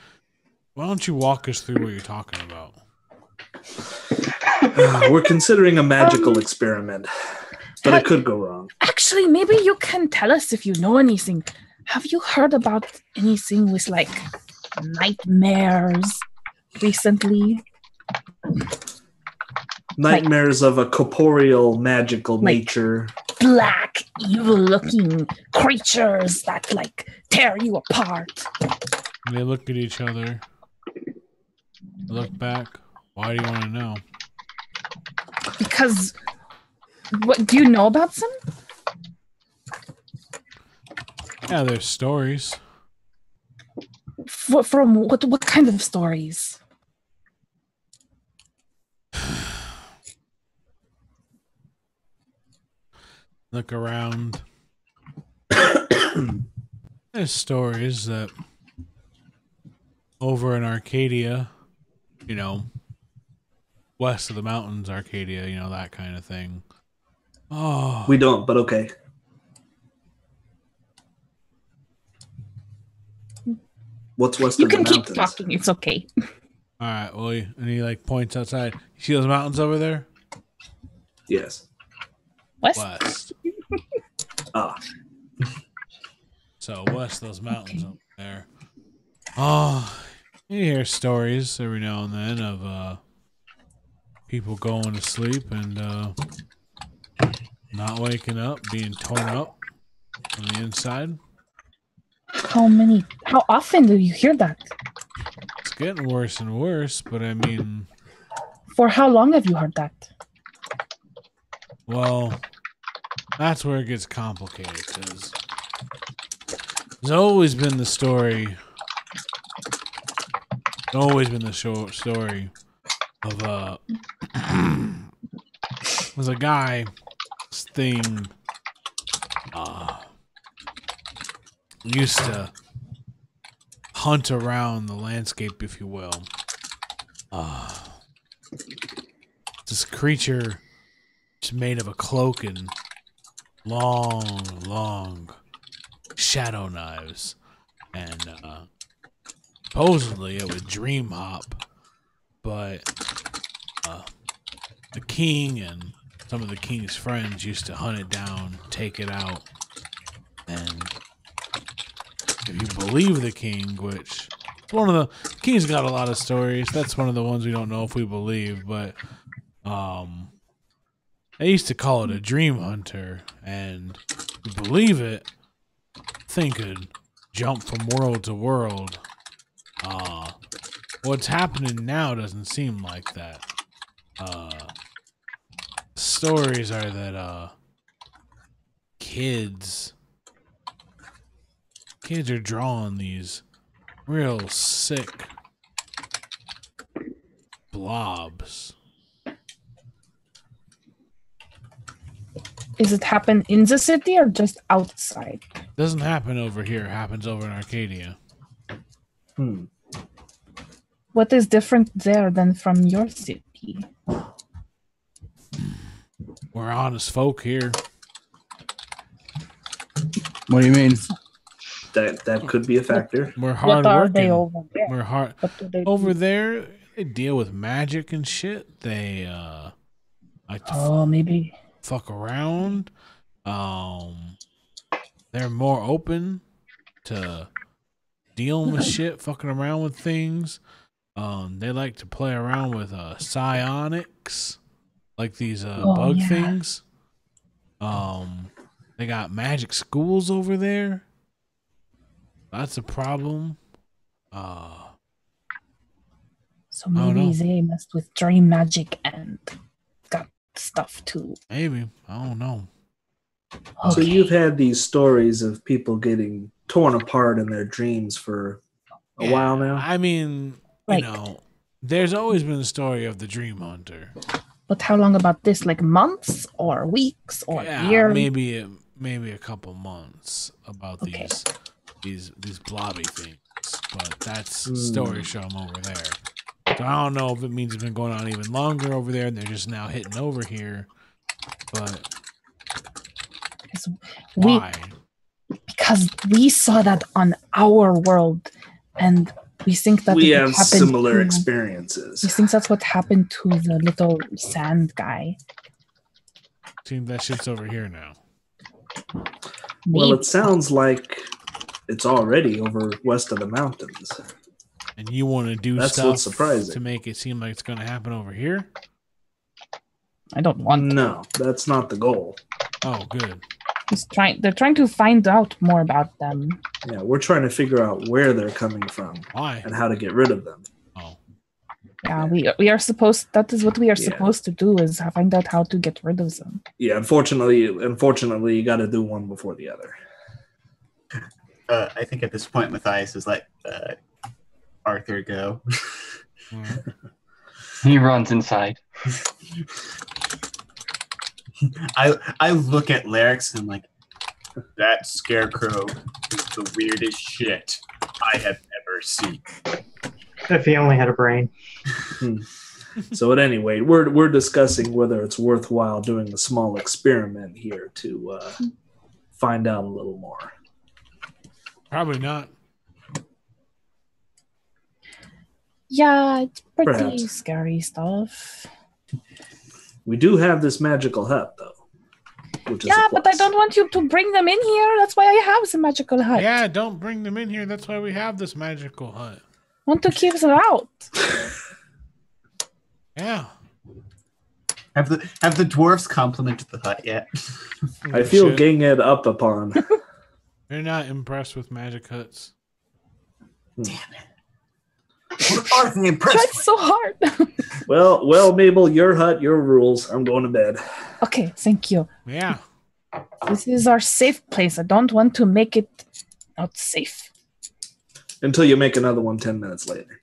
"Why don't you walk us through what you're talking about?" We're considering a magical experiment, but it could go wrong. Actually, maybe you can tell us if you know anything. Have you heard about anything with like nightmares recently? Nightmares of a corporeal, magical Like- nature. Black, evil-looking creatures that like tear you apart. And they look at each other, look back. Why do you want to know? Because what do you know about some? Yeah, there's stories. From what kind of stories? Look around. There's stories that over in Arcadia, you know, west of the mountains, Arcadia, you know, that kind of thing. Oh, We don't, but okay. What's west You of the can keep mountains? talking. It's okay. all right. Well, and he like points outside. You see those mountains over there? Yes. West. West. Ah. So west of those mountains over there. Oh, you hear stories every now and then of people going to sleep and not waking up, being torn up on the inside. How often do you hear that? It's getting worse and worse, but I mean, For how long have you heard that? Well, that's where it gets complicated, because there's always been the story. Always been the story of was a guy, this thing, used to hunt around the landscape, if you will. This creature, it's made of a cloak and long shadow knives, and supposedly it would dream hop, but the king and some of the king's friends used to hunt it down, take it out, and if you believe the king, which it's one of the king's got a lot of stories. That's one of the ones we don't know if we believe, but they used to call it a dream hunter, and if you believe it, thing could jump from world to world. What's happening now doesn't seem like that. Stories are that kids are drawing these real sick blobs. Is it happen in the city or just outside? Doesn't happen over here. It happens over in Arcadia. What is different there than from your city? We're honest folk here. What do you mean? That could be a factor. We're What hard are they working. over there? We're hard What do they over do? there. They deal with magic and shit. They like to Oh, maybe. fuck around. They're more open to dealing with shit, fucking around with things. They like to play around with psionics, like these bug things. They got magic schools over there. That's a problem. So maybe they messed with dream magic and got stuff too. Maybe. I don't know. Okay. So you've had these stories of people getting torn apart in their dreams for a while now? I mean, Like- you know, there's always been a story of the dream hunter. But how long about this? Like months or weeks or Yeah, years? maybe a couple months about Okay. these blobby things. But that's story show 'em over there. So I don't know if it means it's been going on even longer over there and they're just now hitting over here. But why? Because we saw that on our world, and we think that We it have happened similar to- experiences. We think that's what happened to the little sand guy. Seems that shit's over here now. Well, Maybe. it sounds like it's already over west of the mountains. And you want to do That's stuff what's surprising. to make it seem like it's going to happen over here? I don't want. No, that's not the goal. Oh, good. They're trying to find out more about them. Yeah, we're trying to figure out where they're coming from Why? and how to get rid of them. Oh, Yeah, we are supposed. That is what we are Yeah. supposed to do: is find out how to get rid of them. Yeah, unfortunately, you got to do one before the other. I think at this point, Matthias is like, Arthur, go. all right. He runs inside. I look at Larix and I'm like, that scarecrow is the weirdest shit I have ever seen. If he only had a brain. So at any rate, we're discussing whether it's worthwhile doing a small experiment here to find out a little more. Probably not. Yeah, it's pretty Perhaps. scary stuff. We do have this magical hut, though. Which is Yeah, a but I plus. don't want you to bring them in here. That's why I have the magical hut. Yeah, don't bring them in here. That's why we have this magical hut. I want to keep them out. Yeah. Have the dwarves complimented the hut yet? I feel Shit. ganged up upon. They're not impressed with magic huts. Arthur, Tried impressed. so hard. Well, Mabel, your hut, your rules. I'm going to bed. Okay, thank you. Yeah. This is our safe place. I don't want to make it not safe. Until you make another one 10 minutes later.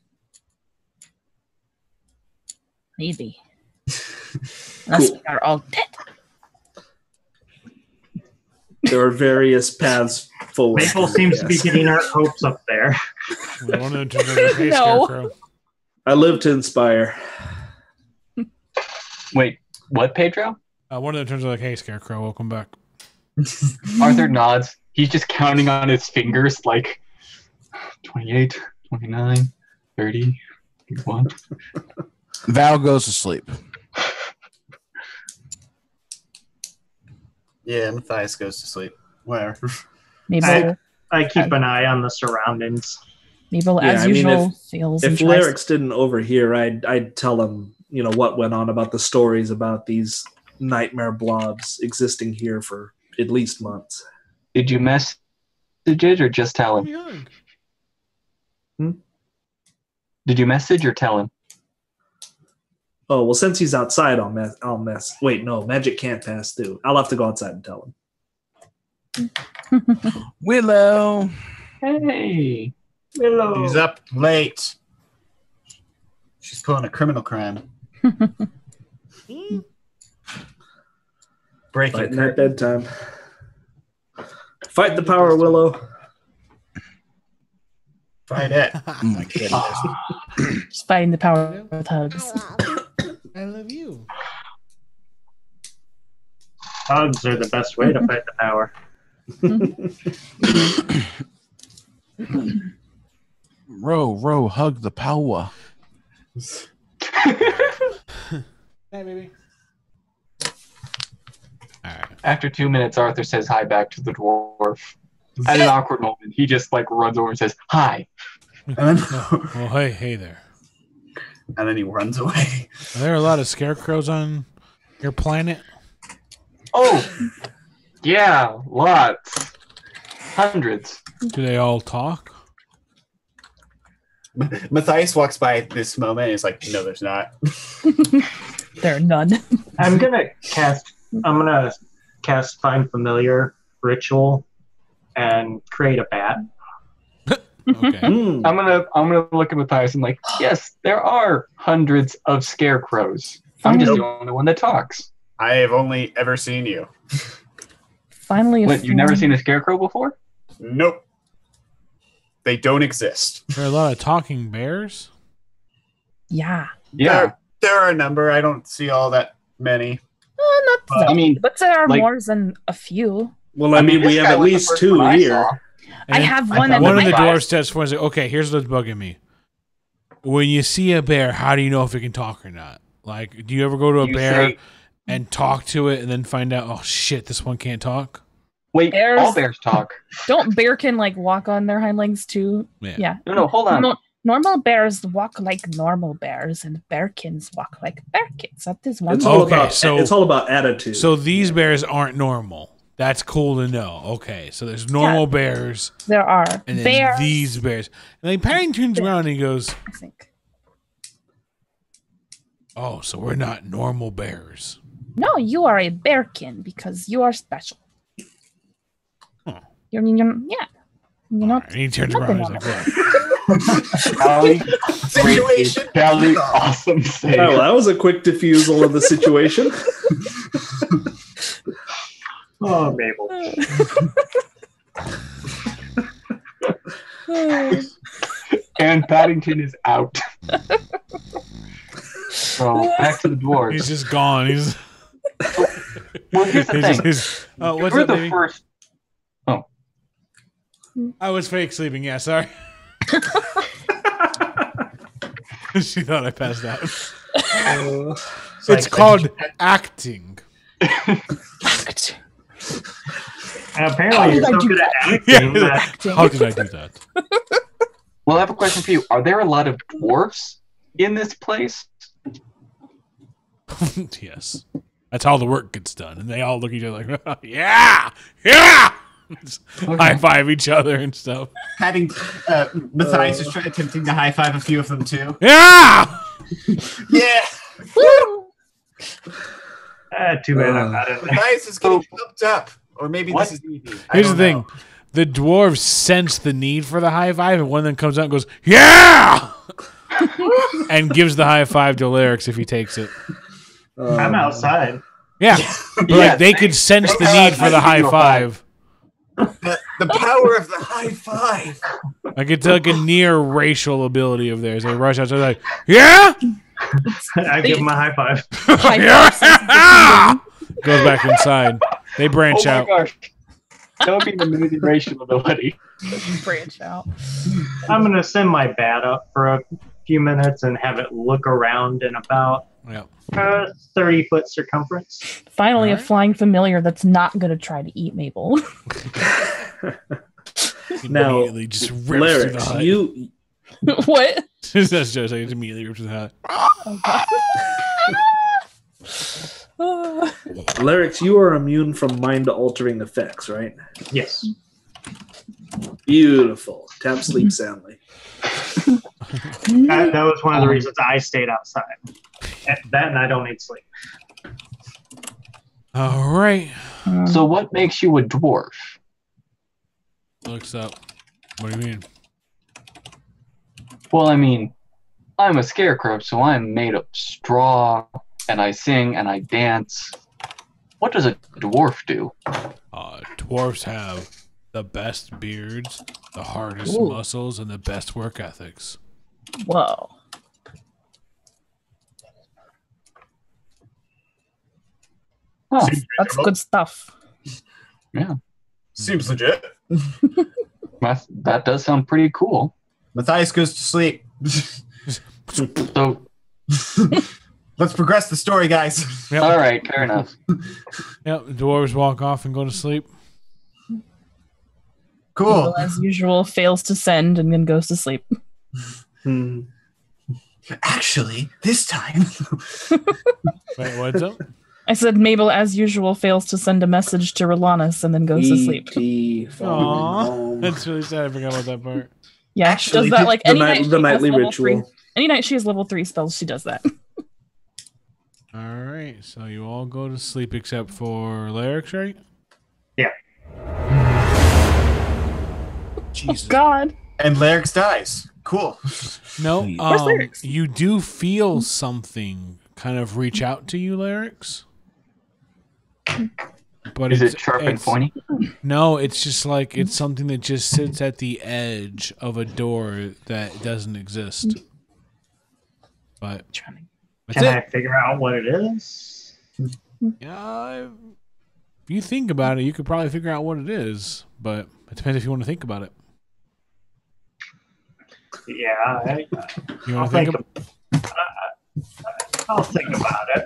Maybe. Unless Cool. we are all dead. There are various paths forward. Maple seems to be getting her hopes up there. We wanted to know the hey, No. Scarecrow. I live to inspire. Wait, what, Pedro? One of them turns out like, hey, Scarecrow, welcome back. Arthur nods. He's just counting on his fingers like 28, 29, 30, 31. Val goes to sleep. Yeah, Matthias goes to sleep. Whatever. Mabel, I keep an eye on the surroundings. Mabel Yeah, as I mean, usual, feels If and tries. Larix didn't overhear, I'd tell him, what went on about the stories about these nightmare blobs existing here for at least months. Did you message it or just tell him? Did you message or tell him? Oh, well, since he's outside, I'll mess. Wait, no, magic can't pass through. I'll have to go outside and tell him. Willow. Hey. Willow. She's up late. She's pulling a criminal crime. Breaking Fighting at bedtime. Fight the power, Willow. Fight it. Oh my goodness. Just fighting the power with hugs. I love you. Hugs are the best way to fight the power. Row, hug the power. Hey, baby. All right. After 2 minutes, Arthur says hi back to the dwarf. At an awkward moment, he just runs over and says hi. And then, Well, hey there. and then he runs away. Are there a lot of scarecrows on your planet? Oh, yeah, lots, hundreds. Do they all talk? Matthias walks by at this moment and is like, no, there's not. There are none. I'm gonna cast Find Familiar Ritual and create a bat. Okay. Mm. I'm gonna look at Matthias and yes, there are hundreds of scarecrows. I'm just the only one that talks. I have only ever seen you. Finally, What, you've never seen a scarecrow before? Nope. They don't exist. There are a lot of talking bears. Yeah. Yeah. There are a number. I don't see all that many. Not that, I mean, but there are like- more than a few. Well, I mean, this we have guy at was the least first two one I here. saw. I And have I one thought in one of my the Bye. dwarves steps forward and says, okay, here's what's bugging me. When you see a bear, how do you know if it can talk or not? Like, do you ever go to a You bear say, and talk to it and then find out, oh shit, this one can't talk? wait, Bears- all bears talk. Don't bear can walk on their hind legs too? Yeah. No, hold on. Normal bears walk like normal bears, and bearkins walk like bearkins. That is one. It's all Okay, about so- it's all about attitude. So these bears aren't normal. That's cool to know. Okay, so there's normal bears There are and then bears. these bears. And then Patty turns around and he goes, I think. oh, so we're not normal bears. No, you are a bearkin because you are special. Huh. You're yeah. You're not. And he turns nothing around and he's normal. like, what? Callie, Situation. Callie, awesome save. Oh, that was a quick diffusal of the situation. Oh, Mabel. And Paddington is out. So back to the dwarves. He's just gone. He's, Well, here's the thing. oh, what's We're up, the baby? first. I was fake sleeping. Yeah, sorry. She thought I passed out. It's called acting. And apparently, you're How did I so do good at Yeah. acting that How did I do that? Well, I have a question for you. Are there a lot of dwarfs in this place? Yes. That's how the work gets done. And they all look at each other like, yeah, yeah. high five each other and stuff. Matthias is attempting to high five a few of them too. Yeah. Yeah. Too bad I'm not in there. Matthias is getting pumped up, or maybe What? this is easy. Here's the thing: the dwarves sense the need for the high five, and one of them comes out and goes, "Yeah!" and gives the high five to Lyrics if he takes it. I'm outside. Yeah, but like they could sense the need for the high five. The power of the high five. Like it's like a near racial ability of theirs. They rush outside like, "Yeah!" I give him a high five. Yeah! Goes back inside. They branch out. Gosh. That would be the movie racial ability. Branch out. I'm gonna send my bat up for a few minutes and have it look around in about Yeah. 30-foot circumference. Finally, a Alright. flying familiar that's not going to try to eat Mabel. Now, Immediately just rips through the Lyrics, hut. you What? That's just like, it immediately rips through the hut. Oh, Lyrics, you are immune from mind-altering effects, right? Yes. Beautiful. Tap sleep soundly. That was one of the reasons I stayed outside. That and I don't need sleep. All right. So what makes you a dwarf? Looks up. What do you mean? Well, I mean, I'm a scarecrow, so I'm made of straw, and I sing and I dance. What does a dwarf do? Dwarves have the best beards, the hardest Ooh. muscles, and the best work ethics. whoa. Huh. That's good stuff. Seems legit. That does sound pretty cool. Matthias goes to sleep. So, Let's progress the story, guys. Yep. all right, fair enough. Yep. The dwarves walk off and go to sleep. Cool. Mabel, as usual, fails to send and then goes to sleep. Hmm. Actually, this time. Wait, what's up? I said Mabel, as usual, fails to send a message to Rhalanas and then goes to sleep. E.T. falling Aww. home. That's really sad. I forgot about that part. Yeah, Actually, she does that like the any night- night. the she has nightly level ritual. 3 Any night she has level 3 spells, she does that. All right. So you all go to sleep except for Lyrics, right? Yeah. Jesus. God. And Lyrics dies. Cool. No. Where's Lyrics? You do feel something kind of reach out to you, Lyrics. But Is it sharp and pointy? No, it's just like it's something that just sits at the edge of a door that doesn't exist. But that's Can it. I figure out what it is? If you think about it, you could probably figure out what it is, but it depends if you want to think about it. Yeah, You I'll want to think think. I'll think about it.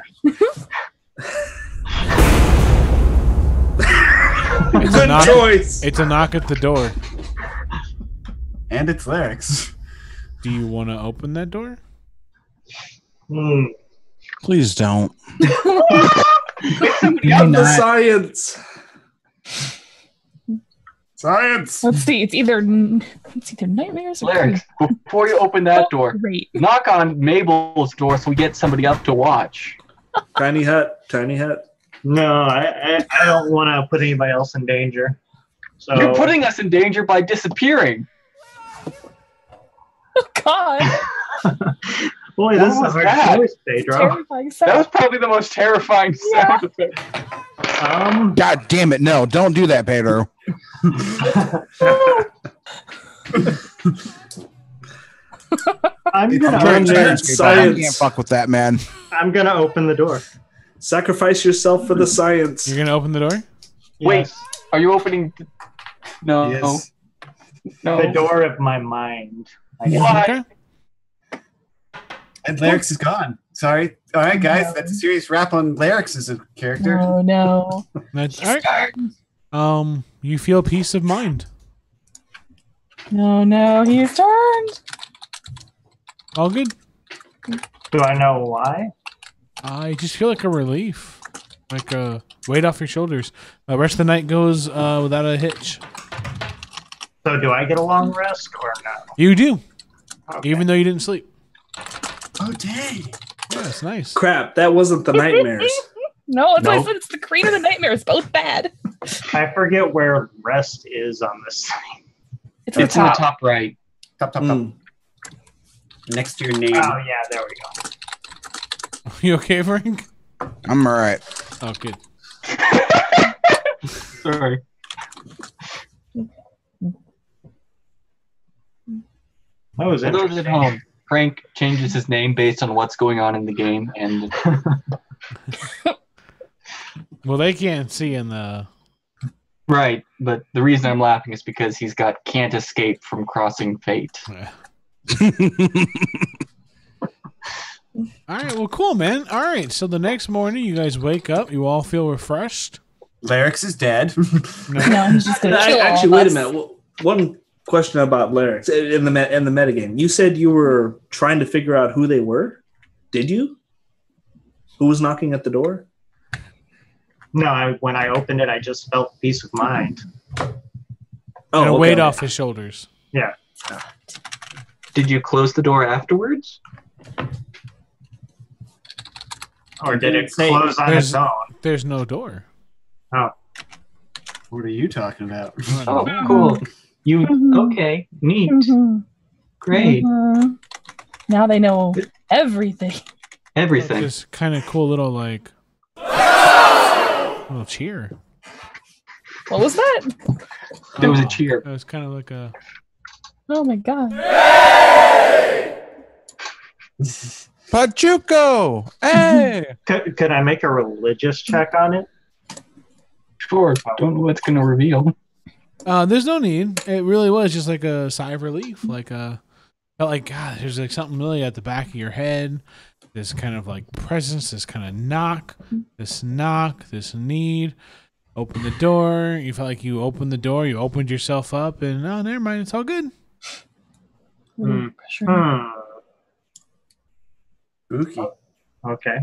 It's a Good knock. choice. It's a knock at the door. And it's Lyrics. Do you want to open that door? Please don't. Get the science. Science. Let's see. It's either nightmares or Lyrics, before you open that door, Great. knock on Mabel's door so we get somebody up to watch. Tiny hut. Tiny hut. No, I don't want to put anybody else in danger. So You're putting us in danger by disappearing. God. boy, this is a was hard that? choice, Pedro. Terrifying That was sound. probably the most terrifying sound effect. God damn it. No, don't do that, Pedro. I'm It's gonna very open tired. it. I Science. can't fuck with that, man. I'm gonna open the door. Sacrifice yourself for the science. You're gonna open the door? Wait, Yes. are you opening? No. Yes. No. The door of my mind. I guess. Why? Okay. And Lyrics is gone. Sorry. All right, guys. That's a serious wrap on Lyrics as a character. Oh no. That's all right. You feel peace of mind. No, no, he's turned. All good. Do I know why? I just feel like a relief. Like weight off your shoulders. The rest of the night goes without a hitch. So do I get a long rest or no? You do, Okay. even though you didn't sleep. Oh dang! Yeah, it's nice. Crap, that wasn't the nightmares. No, it's Nope. like it's the Queen of the Nightmares, both bad. I forget where rest is on this thing. It's on the It's in the top. top right. Top. Mm. Next to your name. Oh yeah, there we go. You okay, Frank? I'm all right. Oh, good. Sorry. That was For those interesting. at home, Frank changes his name based on what's going on in the game, and Well, they can't see in the. right. But the reason I'm laughing is because he's got can't escape from crossing fate. All right, well, cool, man. All right, so the next morning, you guys wake up. You all feel refreshed. Larix is dead. No, he's just gonna kill Actually, all wait of a us. minute. One question about Larix in the metagame. You said you were trying to figure out who they were. Did you? Who was knocking at the door? No, when I opened it, I just felt peace of mind. And Oh, a okay, weight okay. off his shoulders. Yeah. Did you close the door afterwards? Or did it Say- close on its own? There's no door. Oh, What are you talking about? I don't Oh, know. cool. You Mhm. okay? Neat. Mhm. Great. Mhm. Now they know everything. Everything. This kind of cool little like little cheer. What was that? There was a cheer. It was kind of like a. Oh my god. Pachuco! Hey! could I make a religious check on it? Sure. Don't know what's gonna reveal. There's no need. It really was just like a sigh of relief. Like felt like God. There's like something really at the back of your head. This kind of like presence. This kind of knock. This need. Open the door. You felt like you opened the door. You opened yourself up, and oh, never mind. It's all good. Hmm. Pressure. Spooky. Okay.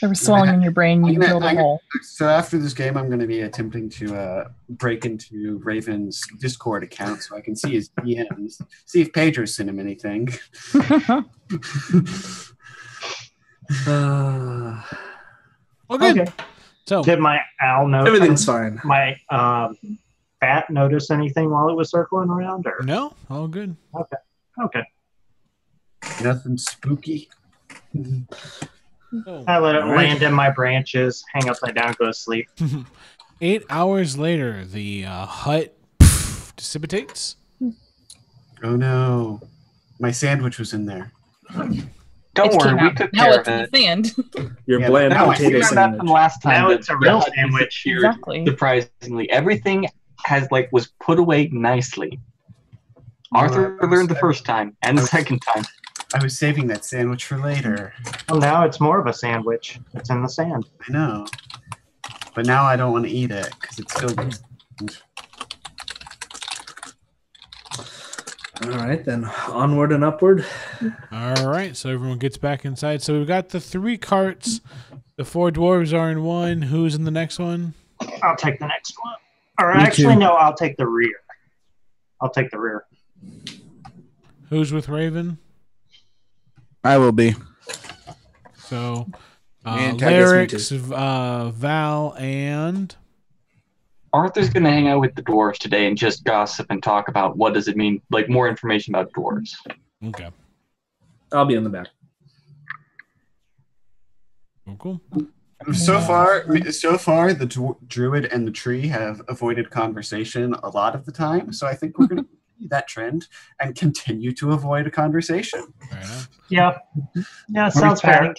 There was swelling in your brain. You I'm gonna- filled a I'm- hole. So after this game, I'm going to be attempting to break into Raven's Discord account so I can see his DMs, see if Pedro sent him anything. Uh, Well, good. Okay. So Did my owl notice? everything's fine. My bat notice anything while it was circling around? Or no, all good. okay. Nothing spooky. So, I let it All right. land in my branches, hang upside down, go to sleep. 8 hours later, the hut dissipates. Oh no. My sandwich was in there. Don't It worry, came we out. took Now care it's of in it. the sand. Your Yeah, bland No, we potato learned that from sandwich. last time. Now that it's a the real hut sandwich. disappeared. Exactly. Surprisingly, everything was put away nicely. Arthur learned the first time and the second time. I was saving that sandwich for later. Well, now it's more of a sandwich. It's in the sand. I know. But now I don't want to eat it because it's filled with. All right, then onward and upward. All right, so everyone gets back inside. So we've got the 3 carts. The 4 dwarves are in one. Who's in the next one? I'll take the next one. Or Me actually, too. no, I'll take the rear. I'll take the rear. Who's with Raven? I will be. So And I guess me Larix, Val, and Arthur's gonna hang out with the dwarves today and just gossip and talk about what does it mean, like more information about dwarves. okay, I'll be in the back. cool. So far, the druid and the tree have avoided conversation a lot of the time. So I think we're going to continue that trend and continue to avoid a conversation. Fair enough. Yeah. Yeah, sounds fair.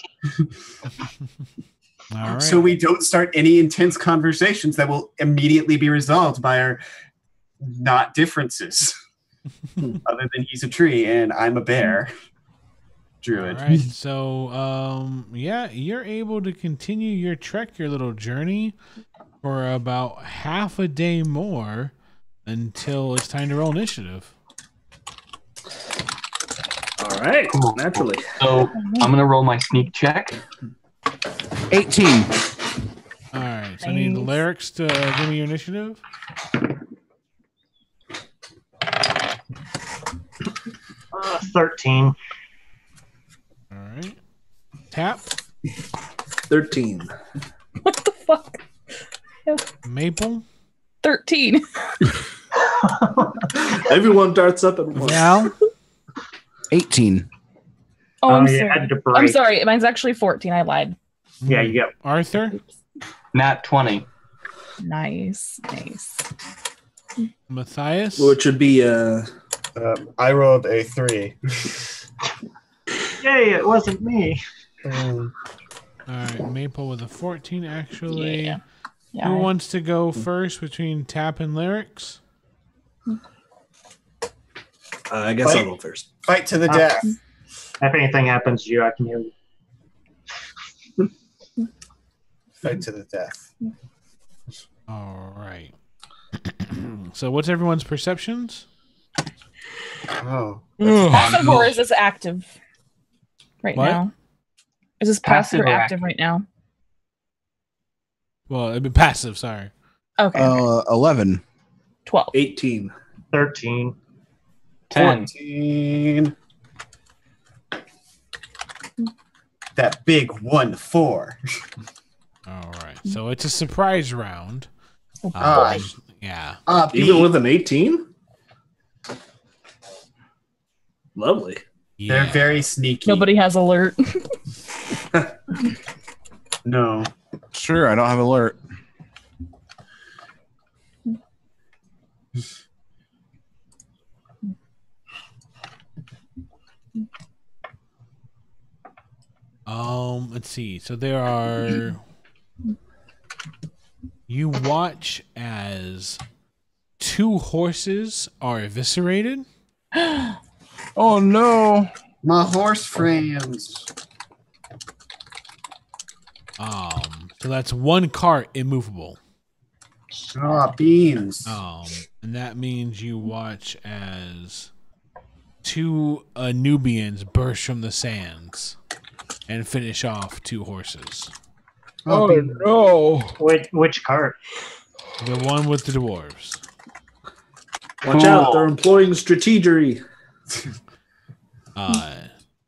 All right. So we don't start any intense conversations that will immediately be resolved by our not differences. Other than he's a tree and I'm a bear. Druid. All right, so yeah, you're able to continue your trek, your little journey, for about half a day more until it's time to roll initiative. All right, Cool. naturally. So I'm gonna roll my sneak check. 18. All right. So I need the Nice. lyrics to give me your initiative. 13. All right. Tap. 13. What the fuck? Maple. 13. Everyone darts up at once. Val. 18. Oh, I'm you sorry. had to I'm break. sorry. Mine's actually 14. I lied. Yeah, you get Arthur. Nat 20. Nice. Nice. Matthias. Which would be I rolled a 3. Yay, it wasn't me. All right. Maple with a 14, actually. Yeah. Yeah. Who wants to go first between tap and lyrics? I guess I'll go first. Fight to the death. If anything happens to you, I can heal you. Fight to the death. All right. So what's everyone's perceptions? Oh. Passive or is this active right What? now? Is this passive or Passive or active right now? Well, it'd be passive. Sorry. Okay. 11. 12. 18. 13. 10. 14. That big 1-4. All right. So it's a surprise round. Ah. Yeah. Even with an 18? Lovely. They're Yeah. very sneaky. Nobody has alert. No. Sure, I don't have alert. Let's see. So there are. You watch as 2 horses are eviscerated. Oh no. My horse friends. So that's 1 cart immovable. Ah, beans. And that means you watch as 2 Nubians burst from the sands and finish off 2 horses. Oh, beans. no. Which cart? The one with the dwarves. Watch out, they're employing strategery.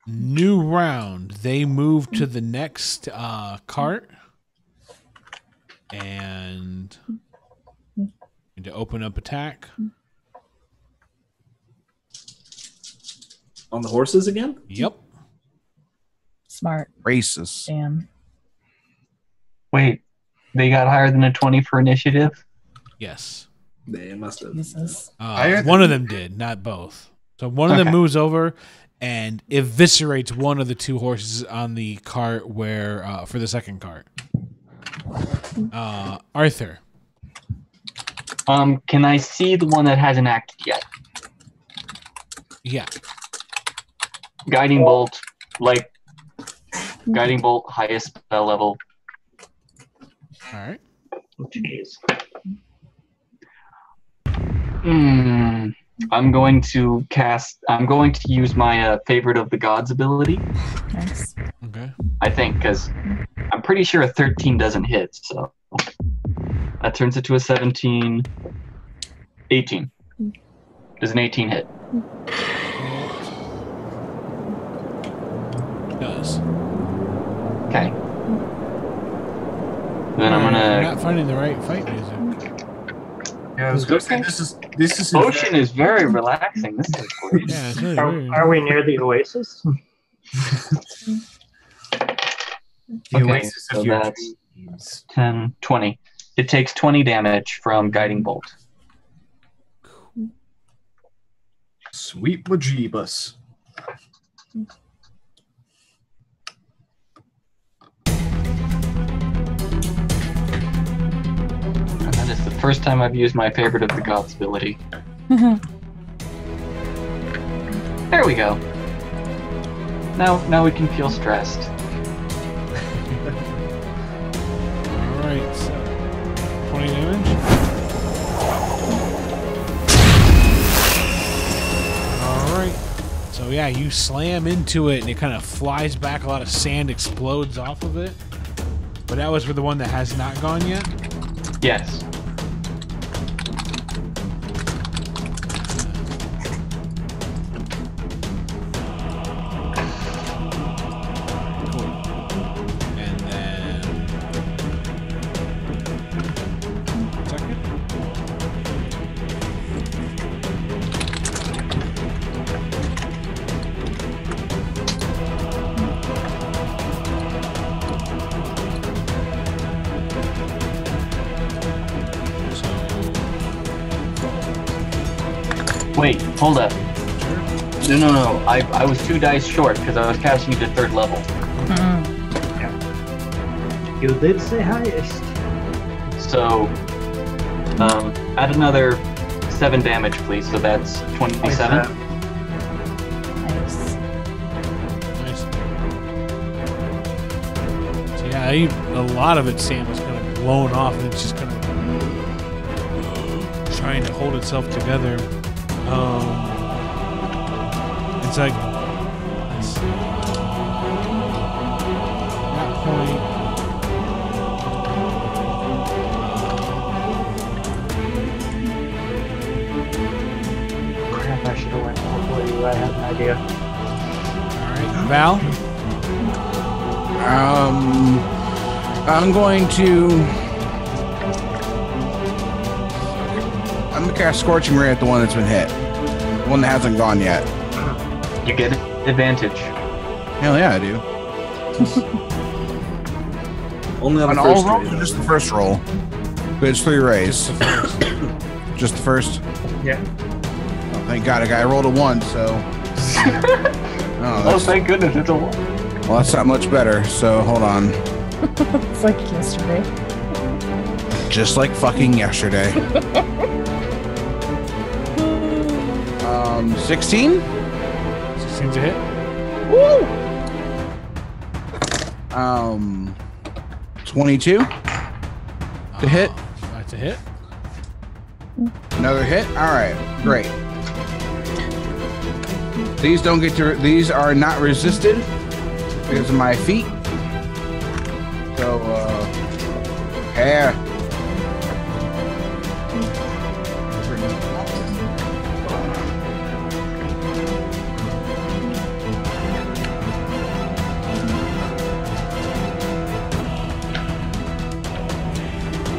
New round. They move to the next cart. And need to open up attack. On the horses again? Yep. Smart. Racist. Damn. Wait, they got higher than a 20 for initiative? Yes. They must have. Jesus. One of them did, not both. So one of them Okay. moves over and eviscerates one of the 2 horses on the cart where for the second cart. Arthur. Can I see the one that hasn't acted yet? Yeah. Guiding bolt, guiding bolt, highest spell level. All right. Jeez. I'm going to use my favorite of the gods ability. Nice. Okay. I think, because I'm pretty sure a 13 doesn't hit, so that turns it to a 17. 18. Does an 18 hit? Does. Okay. Then I'm You're gonna. not finding the right fight music. Yeah, I was going to say this is Ocean is very relaxing. This is great. Yeah, it's really weird. Are we near the oasis? the oasis so of your that's dreams. 10, 20. It takes 20 damage from guiding bolt. Sweet Majebus. And that is the first time I've used my favorite of the gods ability. There we go. Now we can feel stressed. All right. So 20 damage. All right. So yeah, you slam into it and it kind of flies back. A lot of sand explodes off of it. But that was for the one that has not gone yet? Yes. Cool. And then... Second. Wait, hold up. No. I was 2 dice short because I was casting you to 3rd level. You did say highest. So, add another 7 damage, please. So that's 27. Nice. Nice. So yeah, a lot of it, Sam, was kind of blown off, and it's just kind of trying to hold itself together. It's like let's see. That point. Crap, I should have went before you. I had an idea. All right, Val. I'm going to cast Scorching Ray at the one that's been hit. The one that hasn't gone yet. You get advantage. Hell yeah, I do. Only on On the all first rolls, ray, or though. just the first roll? But it's 3 rays. Just the first? Yeah. Oh, thank God, I rolled a 1, so... Oh, thank goodness, it's a 1. Well, that's not much better, so hold on. It's like yesterday. Just like fucking yesterday. 16? 16's a hit. Woo! 22 to hit. That's a hit. Another hit. All right, great. These don't get to. These are not resisted because of my feet. So, yeah.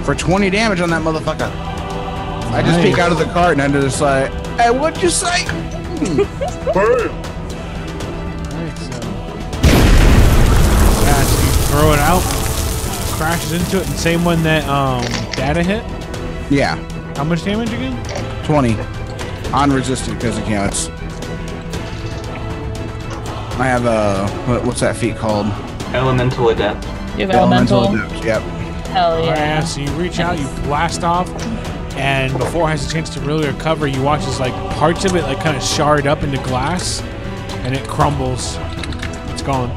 For 20 damage on that motherfucker. I just peek out of the cart and I'm just like, hey, what'd you say? Alright, so yeah, so you throw it out, crashes into it, and same one that Data hit. Yeah, How much damage again? 20. Unresisted because it counts. I have what's that feat called? Elemental Adept. You have elemental. Adept, yep. Hell Alright, yeah. yeah, so you reach out, you blast off, and before it has a chance to really recover, you watch as like parts of it like kind of shard up into glass, and it crumbles. It's gone.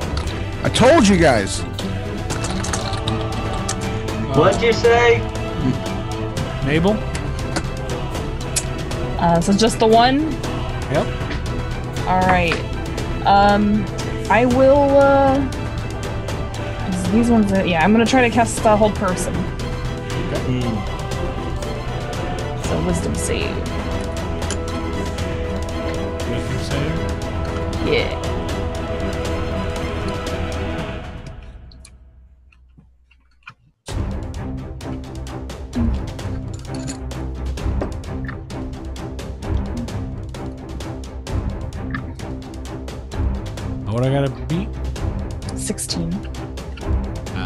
I told you guys. What'd you say? Mabel? So just the one? Yep. Alright. I will, these ones, yeah, I'm gonna try to cast the whole person. So wisdom save. Wisdom save. Yeah. What I gotta beat? 16.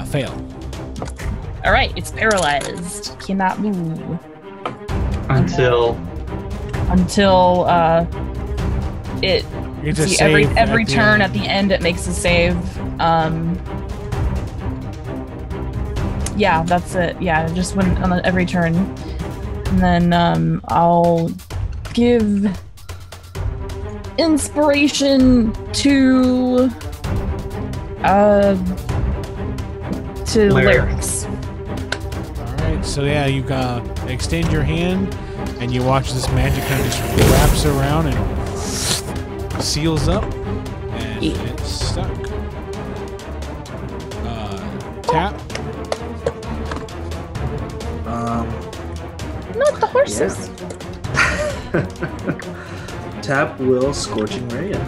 Fail. Alright, it's paralyzed. Cannot move. Until It It's a see save every at the turn end. at the end it makes a save. Yeah, that's it. Yeah, just when on every turn. And then I'll give inspiration to lyrics. Alright, so yeah, you extend your hand and you watch this magic kind of just wraps around and seals up and Yeah. it's stuck. Tap. Not the horses. Tap will Scorching Ray it.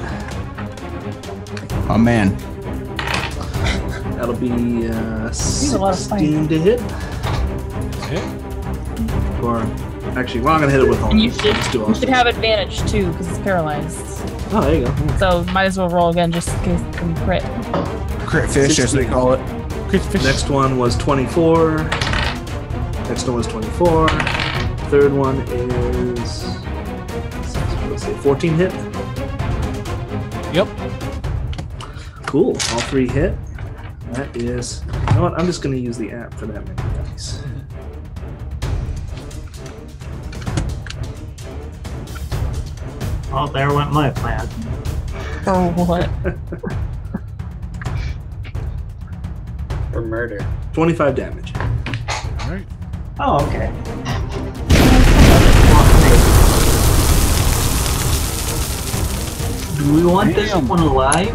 Oh man. That'll be a lot of 16 to hit. Hit. Or actually, well, I'm gonna hit it with all. And you Let's do all should have advantage too because it's paralyzed. Oh, there you go. So might as well roll again just in case it can crit. Crit fish, as they call it. Crit fish. Next one was 24. Next one was 24. Third one is, let's say, 14 hit. Yep. Cool. All 3 hit. That is. You know what? I'm just gonna use the app for that many dice. Oh, there went my plan. For what? For murder. 25 damage. All right. Oh, okay. Do we want this one alive?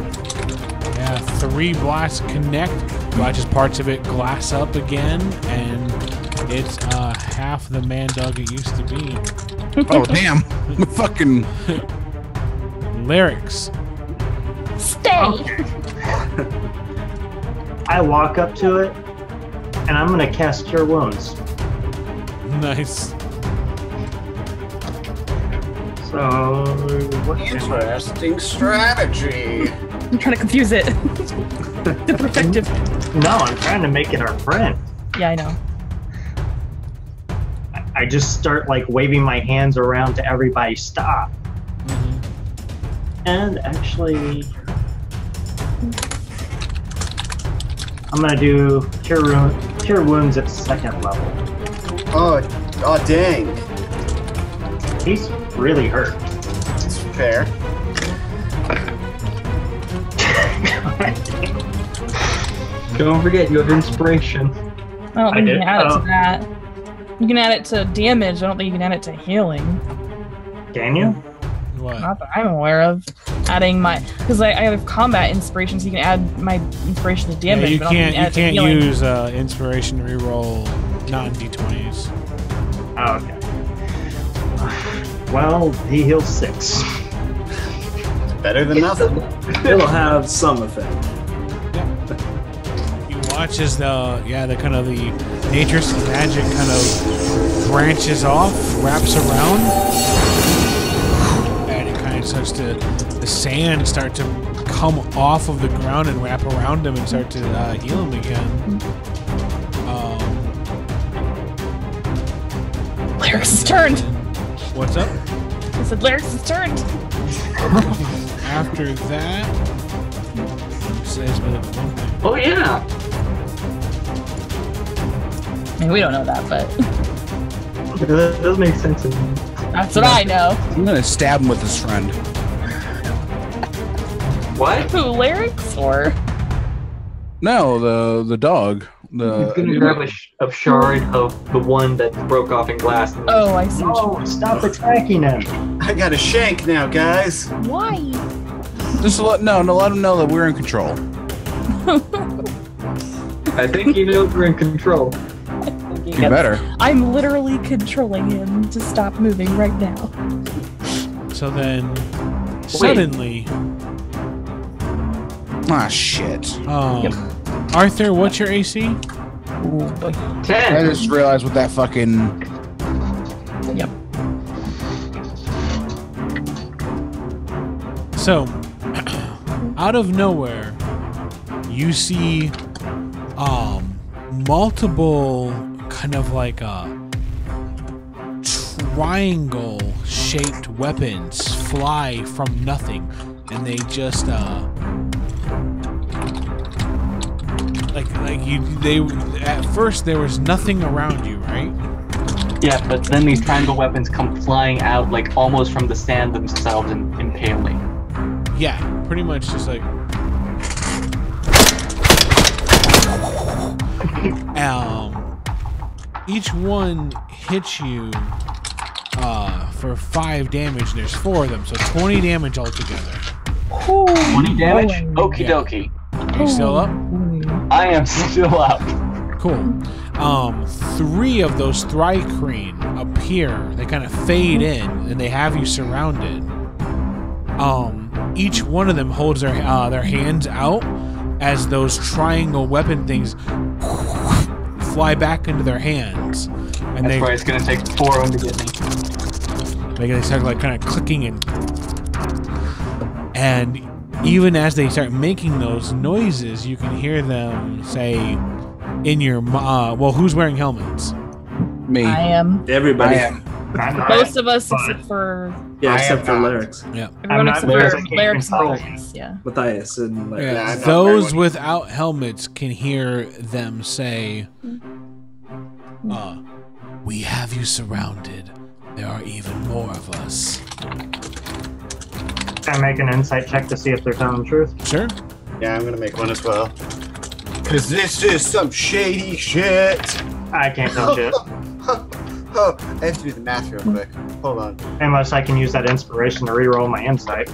Yeah, 3 blasts connect. Watches parts of it glass up again, and it's half the man dog it used to be. Oh damn! Fucking Lyrics. Stay. I walk up to it, and I'm gonna cast Cure Wounds. Nice. So, what Interesting strategy. I'm trying to confuse it. The protective. No, I'm trying to make it our friend. Yeah, I know. I just start like waving my hands around to everybody stop. And actually, I'm gonna do Cure Wounds at 2nd level. Oh dang. He's really hurt. It's fair. Don't forget, you have inspiration. I don't think you did? can add it Oh. to that. You can add it to damage. I don't think you can add it to healing. Can you? What? Not that I'm aware of. Adding my because I have combat inspiration, so you can add my inspiration to Yeah, damage. you but I don't think can't. You add it to can't healing. use inspiration to reroll non-d20s. Oh, okay. Well, he heals 6. Better than nothing. It'll have some effect. You watch as the kind of the nature's magic kind of branches off, wraps around, and it kind of starts to the sand start to come off of the ground and wrap around him and start to heal him again. Lyrics is turned. What's up? I said Lyrics is turned. After that, says one thing. Oh yeah. I mean, we don't know that, but That does make sense. that's what I know. I'm gonna stab him with his friend. What? Who, Lyrics or? No, the dog. He's gonna grab a shard of the one that broke off in glass. And Oh, I see. Oh, stop attacking him. I got a shank now, guys. Why? Just let him know that we're in control. I think he knows we're in control. You better. I'm literally controlling him to stop moving right now. So then, suddenly, Ah shit. Arthur, what's your AC? I 10. just realized what that fucking. Yep. So, out of nowhere, you see multiple kind of like triangle-shaped weapons fly from nothing, and they just at first there was nothing around you, right? Yeah, but then these triangle weapons come flying out like almost from the sand themselves and impaling. Yeah, pretty much just like. Each one hits you for 5 damage. There's 4 of them, so 20 damage altogether. 20 damage? Okie Yeah. dokie. Are you still up? I am still up. Cool. 3 of those Thrycreen appear. They kind of fade in, and they have you surrounded. Each one of them holds their hands out as those triangle weapon things fly back into their hands. And That's why it's gonna take 4 of them to get me. They start like kind of clicking and even as they start making those noises, you can hear them say in your well, who's wearing helmets? Me. I am. Everybody. I am. Most of us, except for Yeah, except for Lyrics. Yeah. everyone not except there, for I can't Lyrics and control. Matthias, yeah. Matthias and like Yeah, I'm not those very without helmets can hear them say, we have you surrounded. There are even more of us. Can I make an insight check to see if they're telling the truth? Sure. Yeah, I'm gonna make one as well. Cause this is some shady shit. I can't tell shit. Oh, I have to do the math real quick. Hold on. Unless I can use that inspiration to reroll my insight.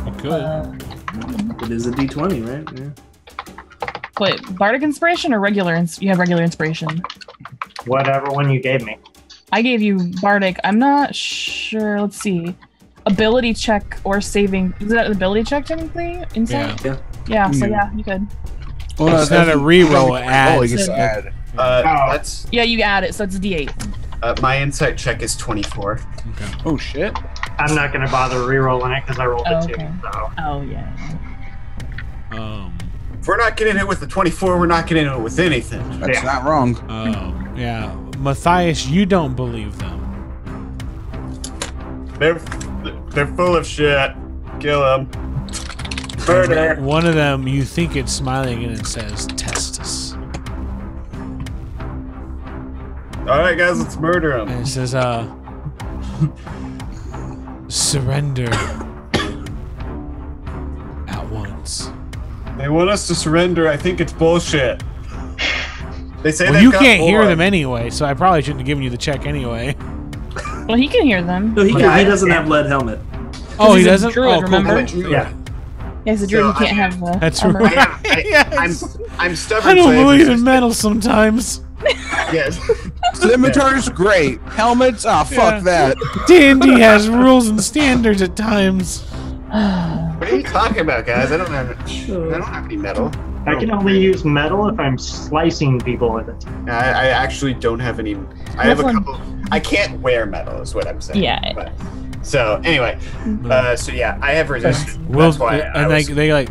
You could. it is a D20, right? Yeah. Wait, Bardic Inspiration or regular? You have regular Inspiration. Whatever one you gave me. I gave you Bardic. I'm not sure. Let's see. Ability check or saving. Is that an ability check technically? Insight? Yeah. Yeah, so yeah, you could. Well, no, it's not a reroll. It Oh, adds. you just add. That's Yeah, you add it, so it's D8. my insight check is 24. Oh shit. I'm not going to bother rerolling it because I rolled Oh, it too. okay. So. Oh, yeah. If we're not getting it with the 24, we're not getting it with anything. That's not wrong. Yeah. Matthias, you don't believe them. They're full of shit. Kill them. Murder. One of them, you think it's smiling and it says, test us. All right, guys, let's murder them. And it says, surrender at once. They want us to surrender. I think it's bullshit. They say Well, they've you got can't hear more. them anyway, so I probably shouldn't have given you the check anyway. Well, he can hear them. No, he Yeah, doesn't have lead helmet. Oh, he he's a doesn't? druid, Oh, cool. remember? Yeah. Yeah, he's a druid. So He can't I- have the That's armor. right. I'm stubborn. I don't slave believe in resistant. metal sometimes. Yes. Scimitar's great. Helmets? Ah, fuck that. D&D has rules and standards at times. What are you talking about, guys? I don't have any metal. I can only use metal if I'm slicing people with it. I actually don't have any. I have a That's couple. I can't wear metal, is what I'm saying. Yeah. But, so anyway, so yeah, I have resistance. We'll, That's why. and they like,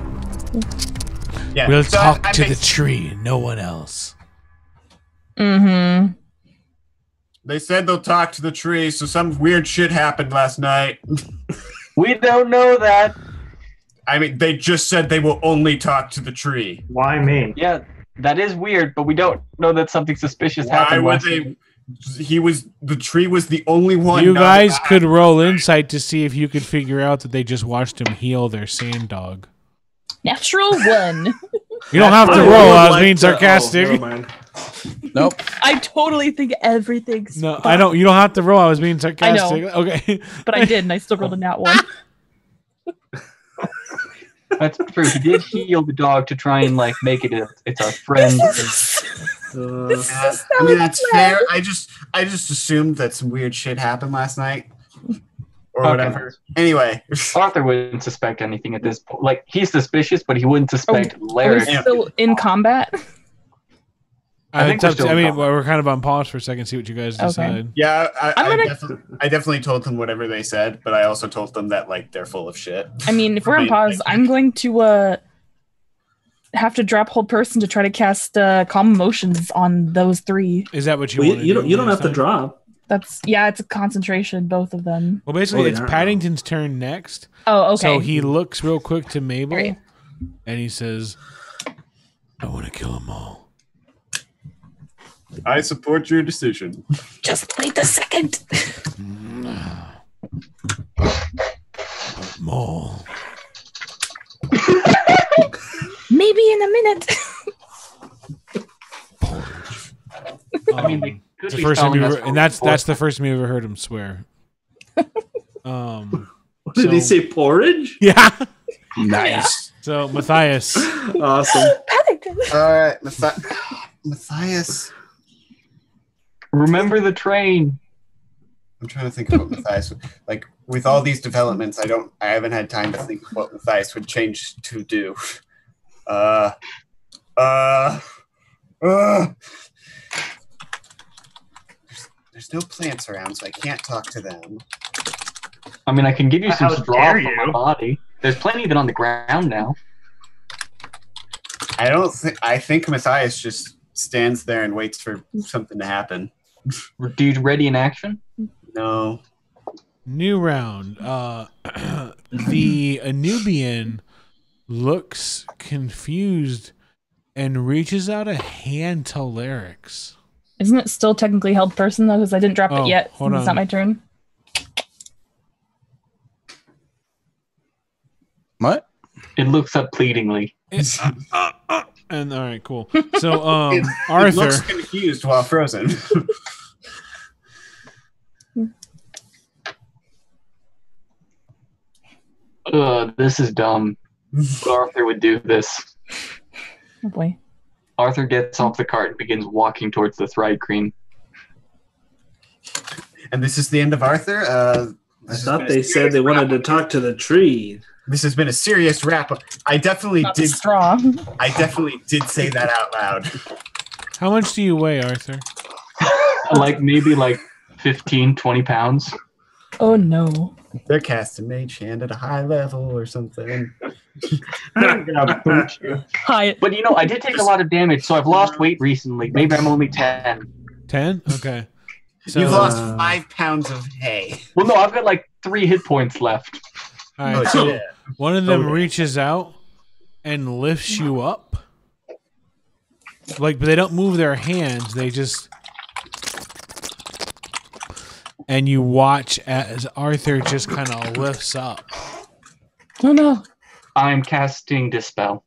yeah. we'll So talk I to make- the tree and no one else. Mm-hmm. They said they'll talk to the tree. So some weird shit happened last night. We don't know that. I mean, they just said they will only talk to the tree. Why me? Yeah, that is weird, but we don't know that something suspicious Why happened. would last they? night. The tree was the only one. You not guys that I- could roll insight to see if you could figure out that they just watched him heal their sand dog. Natural 1. You don't have to I roll. would I was like being to- oh, sarcastic. never mind. Nope. I totally think everything's No, I don't. You don't have to roll. I was being sarcastic. know. Okay. But I did, and I still rolled a nat 1. That's true. He did heal the dog to try and like make it it's our friend. I mean, that's fair. I just assumed that some weird shit happened last night, or Okay. whatever. Anyway, Arthur wouldn't suspect anything at this point. Like he's suspicious, but he wouldn't suspect Are we Larry. still in combat? I think think we're still I mean, in we're kind of on pause for a second. See what you guys decide. yeah, I'm gonna- I definitely told them whatever they said, but I also told them that like they're full of shit. I mean, if we're on Right, pause, like- I'm going to have to drop hold person to try to cast calm emotions on those 3. Is that what you Well, want? you don't have to drop. That's it's a concentration, both of them. Well, basically, Oh, they it's are. Paddington's turn next. Oh, okay. So he looks real quick to Mabel, Right. and he says, "I want to kill them all." I support your decision. Just wait a second. Mole. Maybe in a minute. I mean, they could It's the be first time telling you us ever, and that's the first time you ever heard him swear. What did he So- say? Porridge? Yeah. Nice. So Matthias, Awesome. Paddington. All right, Matthias. Remember the train. I'm trying to think of what Matthias would like. With all these developments, I haven't had time to think of what Matthias would change to do. There's no plants around, so I can't talk to them. I mean, I can give you some How straw dare from my you. body. There's plenty of it on the ground now. I think Matthias just stands there and waits for something to happen. Do you ready in action? No. New round. The Anubian looks confused and reaches out a hand to Larix. Isn't it still technically held person though? Because I didn't drop Oh, it yet. hold It's on. not my turn. What? It looks up pleadingly. And all right, cool. So, It Arthur. looks confused while frozen. This is dumb. But Arthur would do this. Oh boy. Arthur gets off the cart and begins walking towards the Thrycreen. And this is the end of Arthur. I thought they said they wanted to talk to the tree. This has been a serious wrap up. I definitely Not did strong. say that out loud. How much do you weigh, Arthur? Maybe 15, 20 pounds. Oh no. They're casting Mage Hand at a high level or something. I'm gonna boot you. Hi. But I did take a lot of damage, so I've lost weight recently. Maybe I'm only 10. 10? Okay. So, You've lost 5 pounds of hay. Well, no, I've got 3 hit points left. all right, Oh, so yeah. one of them Oh, yeah. reaches out and lifts you up. But they don't move their hands. They just... And you watch as Arthur just kind of lifts up. Oh no. I'm casting Dispel.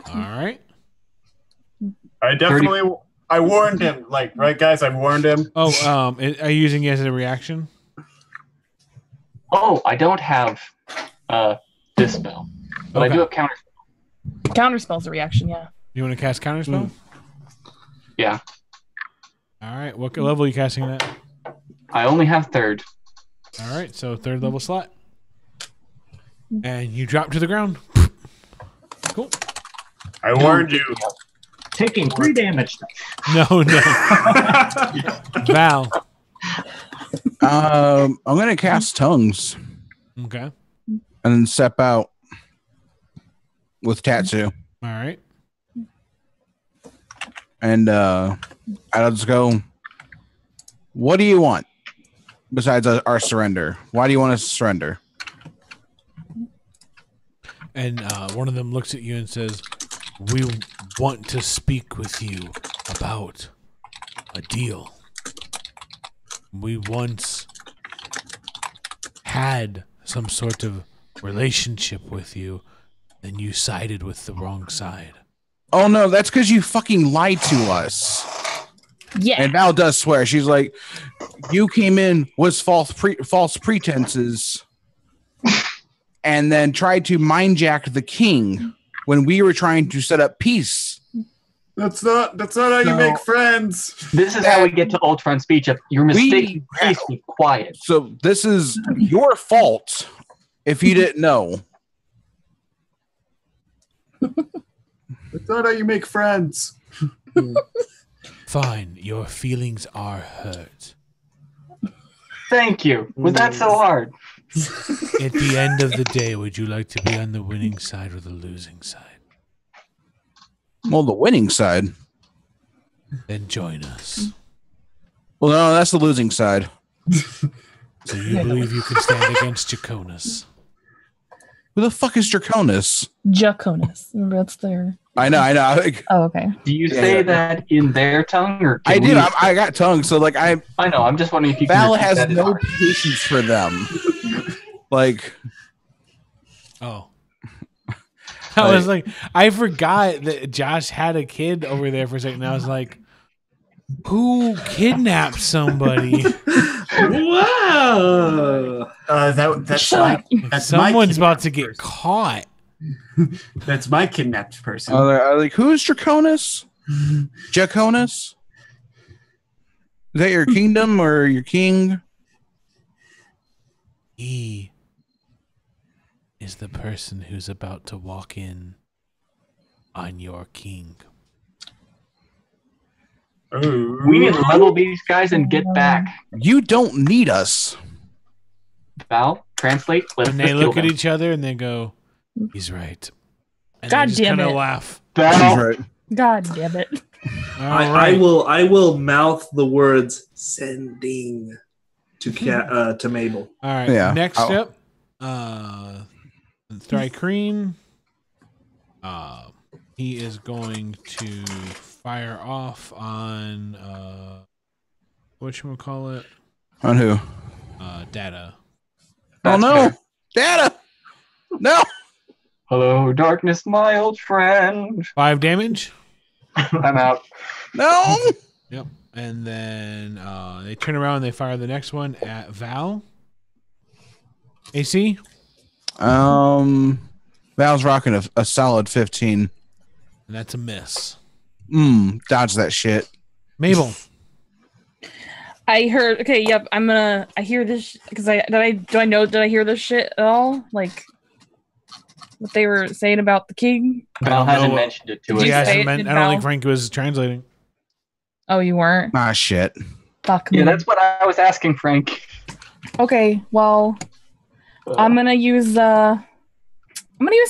All right. I warned him. Right, guys? I warned him. Oh, are you using it as a reaction? Oh, I don't have Dispel. But I Okay. do have Counter. Counterspell's a reaction, yeah. You want to cast Counterspell? Yeah. All right. What level are you casting that? I only have 3rd. All right. So 3rd level slot. And you drop to the ground. Cool. I warned you. Taking 3 damage. No. Val. I'm gonna cast tongues Okay. and then step out with Tatsu, All right. and I'll just go. What do you want besides our surrender? Why do you want us to surrender? And one of them looks at you and says, "We want to speak with you about a deal. We once had some sort of relationship with you, and you sided with the wrong side." Oh no, that's because you fucking lied to us. Yeah. And Val does swear. She's like, you came in was false pretenses, and then tried to mindjack the king when we were trying to set up peace. That's not how you make friends. This is how we get to Ultron speech of your mistake. Please be quiet. So this is your fault if you didn't know. That's not how you make friends. Fine, your feelings are hurt. Thank you. Was that so hard? At the end of the day, would you like to be on the winning side or the losing side? Well, the winning side. Then join us. Well, no, that's the losing side. So you believe you can stand against Jaconus? Who the fuck is Draconis? Jaconus. Remember, that's their. I know. Oh, okay. Do you say that in their tongue, or I can do. we- I got tongue, so I know. I'm just wondering if you can. Val repeat has that in no our- patience for them. Oh. I was like, I forgot that Josh had a kid over there for a second. And I was like, who kidnapped somebody? Wow. That's Shut my up. that's Someone's my about to get caught. that's my kidnapped person. I was like, who's Draconis? Jaconus? Is that your kingdom or your king? He is the person who's about to walk in on your king. We need to level these guys and get back. You don't need us. Val, translate. Let's And just they kill look at them. each other and they go, "He's right." And God they just damn kind of it. laugh. Val, Right. God damn it. All I right. will mouth the words "sending" to Mabel. All right. Yeah. Next Oh. up, Thrycreen. He is going to fire off on whatchamacallit? On who? Data. Oh no, Data! No. hello, darkness, my old friend. 5 damage. I'm out. No. Yep. And then they turn around and they fire the next one at Val. AC? Val's rocking a solid 15. And that's a miss. Dodge that shit. Mabel. I heard. Okay, yep. I hear this because did I hear this shit at all? Like what they were saying about the king? Val don't hasn't know. mentioned it to Did us. you Yeah, say it, I did don't think Val? Frank was translating. Oh, you weren't. Ah, shit. Fuck me. Yeah, that's what I was asking, Frank. Okay. Well, I'm gonna use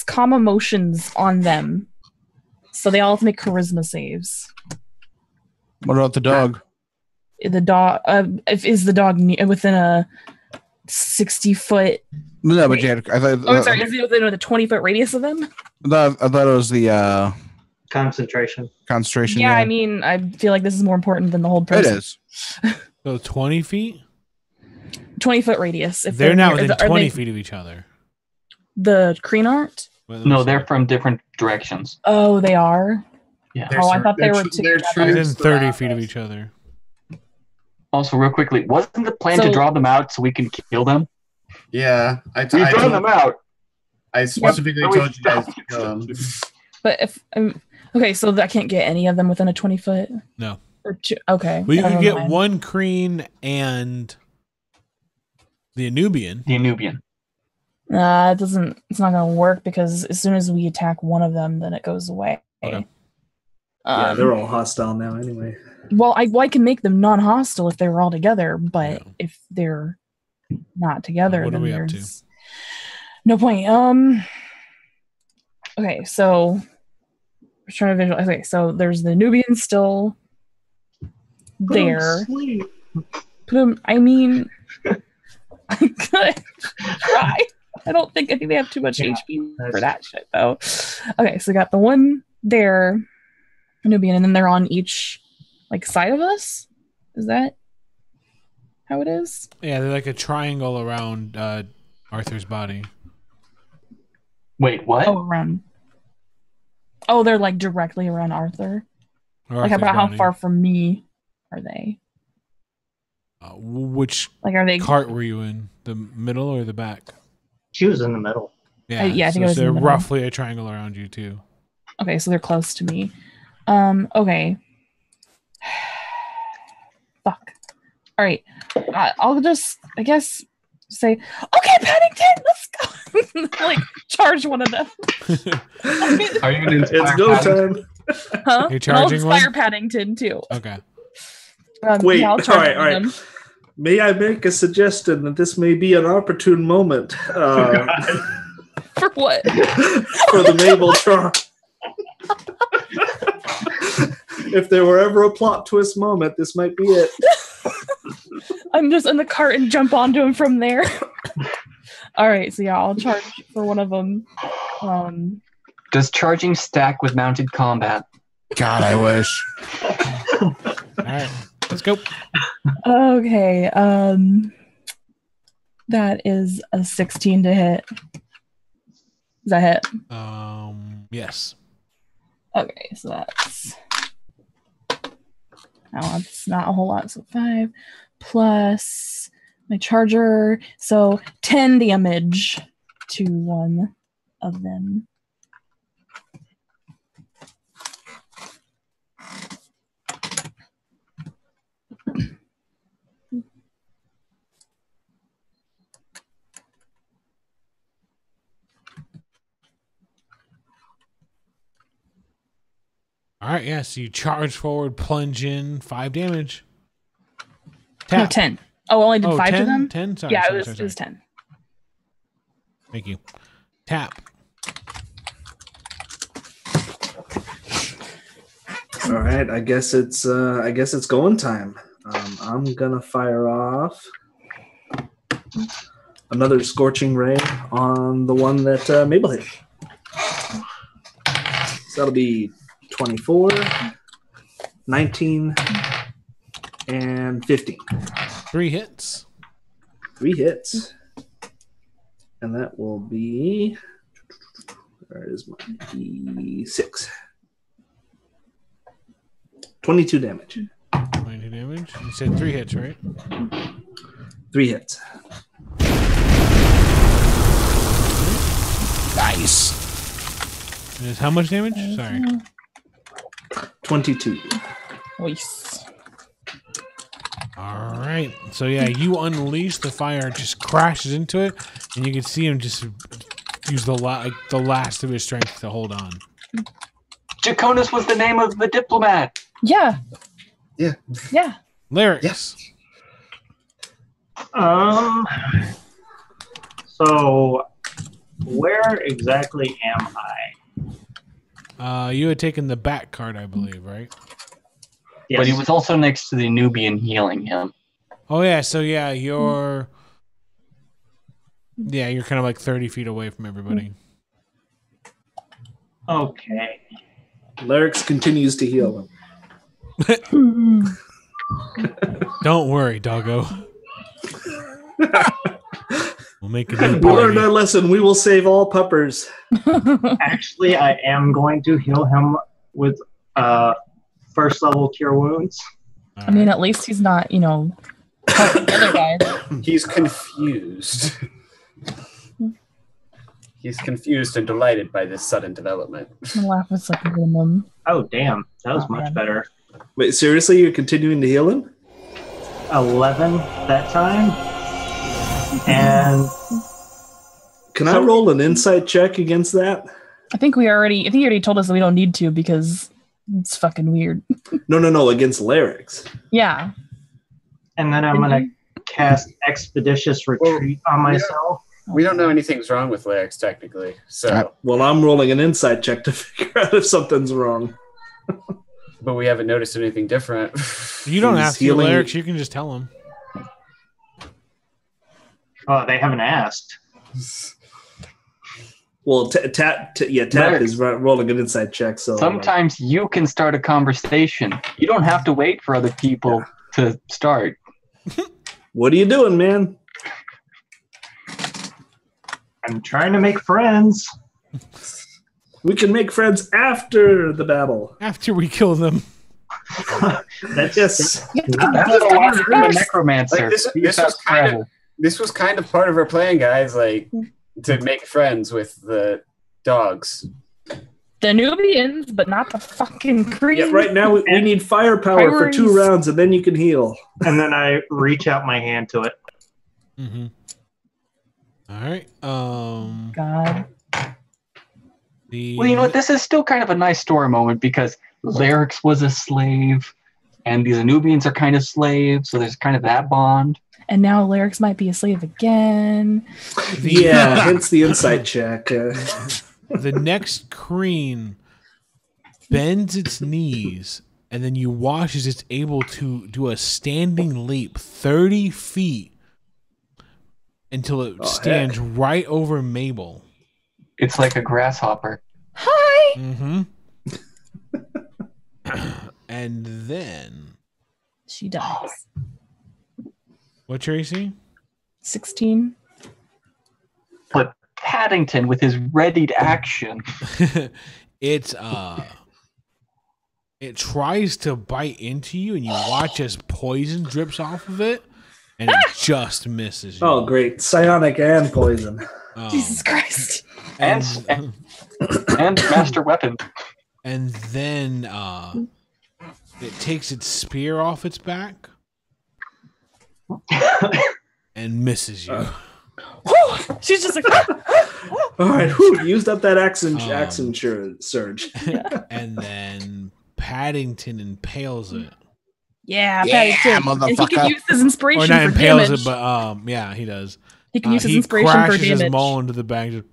calm emotions on them, so they all have to make charisma saves. What about the dog? The dog. Is the dog within a 60-foot? No, but I thought. Oh, sorry. Is it within a 20-foot radius of them? I thought it was the Concentration. concentration. Yeah, I mean, I feel like this is more important than the whole it person. is. So 20 feet? 20-foot radius. If They're not near- within are 20 they- feet of each other. The Kreen aren't? No, they're from different directions. Oh, they are. Yeah. Oh, I thought they were together. Within 30 feet of each other. Also, real quickly, wasn't the plan to So- draw them out so we can kill them? Yeah, We've drawn them out. I specifically Yep. told you guys to kill them. But if okay, so I can't get any of them within a 20-foot. No. Or okay. Well, you never can get mind. one Kreen and the Anubian. The Anubian. It doesn't. It's not gonna work because as soon as we attack one of them, then it goes away. Okay. Yeah, they're all hostile now anyway. Well, I can make them non-hostile if they were all together, but Yeah. if they're not together, What are then we up to? there's no point. Okay, so we're trying to visualize. Okay, so there's the Nubian still there. Put him. I mean, I'm gonna try. I think they have too much HP for that shit though. Okay, so we got the one there, Nubian, and then they're on each like side of us. Is that how it is? Yeah, they're like a triangle around Arthur's body. Wait, what? Oh, around. Oh, they're like directly around Arthur. Or Like Arthur's about how body. far from me are they? Which Like are they? cart were you in? The middle or the back? She was in the middle. Yeah, I think it was in they're the middle. roughly a triangle around you too. Okay, so they're close to me. Okay. Fuck. All right. I'll just, I guess, say, okay, Paddington, let's go. Like, charge one of them. Are you going to It's go time. Huh? You're And I'll charging inspire one? Paddington too. Okay. Wait, yeah, I'll all charge right, all one of right. them. May I make a suggestion that this may be an opportune moment For what? for the Mabeltron? If there were ever a plot twist moment, this might be it. I'm just in the cart and jump onto him from there. All right, so yeah, I'll charge for one of them. Does charging stack with mounted combat? God, I wish. All right. Let's go. Okay, that is a 16 to hit. Does that hit? Yes. Okay, so that's not a whole lot. So 5 plus my charger, so 10 damage to one of them. All right, yeah. So you charge forward, plunge in, 5 damage. No, Tap. 10. Oh, I only did 5 to 10? them? 10? Sorry, Yeah, sorry, it was 10. Thank you. Tap. All right, I guess it's going time. I'm gonna fire off another scorching ray on the one that Mabel hit. So that'll be 24, 19, and 15. 3 hits. 3 hits. And that will be, where is my D6? 22 damage. 22 damage. You said 3 hits, right? 3 hits. Nice. And it's how much damage? Sorry. 22. Nice. All right. So yeah, you unleash the fire, just crashes into it, and you can see him just use the last of his strength to hold on. Jaconus was the name of the diplomat. Yeah. Yeah. Yeah. Lyrics. Yes. So, where exactly am I? You had taken the back card, I believe, right? Yes. But he was also next to the Nubian healing him. Oh yeah. So yeah, you're kind of like 30 feet away from everybody. Okay. Lyrics continues to heal him. Don't worry, doggo. We'll make a new We learned our party. lesson. We will save all puppers. Actually, I am going to heal him with first level cure wounds. I mean, at least he's not, helping the other guys. He's confused. He's confused and delighted by this sudden development. My laugh is like a minimum. Oh, damn. That was Oh, much man. better. Wait, seriously? You're continuing to heal him? 11 that time. And Can I roll an insight check against that? I think he already told us that we don't need to because it's fucking weird. No, against Lyrics. Yeah. and then I'm going to cast Expeditious Retreat on myself. We don't know anything's wrong with Lyrics, technically. So, Well, I'm rolling an insight check to figure out if something's wrong. but we haven't noticed anything different. You don't He's have to heal healing- Lyrics. You can just tell him. Oh, they haven't asked. Well, Tap is rolling an insight check. So Sometimes you can start a conversation. You don't have to wait for other people to start. what are you doing, man? I'm trying to make friends. We can make friends after the battle. After we kill them. That's Yes. That's a lot from a necromancer. Like, this Use was that kind of- travel. This was kind of part of our plan, guys, like to make friends with the dogs. The Nubians, but not the fucking Kree. Yeah, right now we need firepower for 2 Priorities. rounds, and then you can heal. And then I reach out my hand to it. Mm-hmm. All right. God. Well, you know what? This is still kind of a nice story moment because Lyrics was a slave, and these Anubians are kind of slaves, so there's kind of that bond. And now Lyrics might be a slave again. Yeah, hence the insight check. The next Kreen bends its knees, and then you watch as it's able to do a standing leap 30 feet until it stands right over Mabel. It's like a grasshopper. Hi. Mm-hmm. And then, She dies. what's your AC? 16. But Paddington, with his readied action, It tries to bite into you, and you watch as poison drips off of it, and it just misses you. Oh, great. Psionic and poison. Oh. Jesus Christ. and master weapon. And then it takes its spear off its back and misses you. She's just like, All right, whew, used up that action surge. And then Paddington impales it. Yeah, Yeah, Paddington. And he motherfucker. can use his inspiration Or not for impales damage. it, but yeah, he does. He can use his He inspiration for crashes his damage. maul into the bag. Just,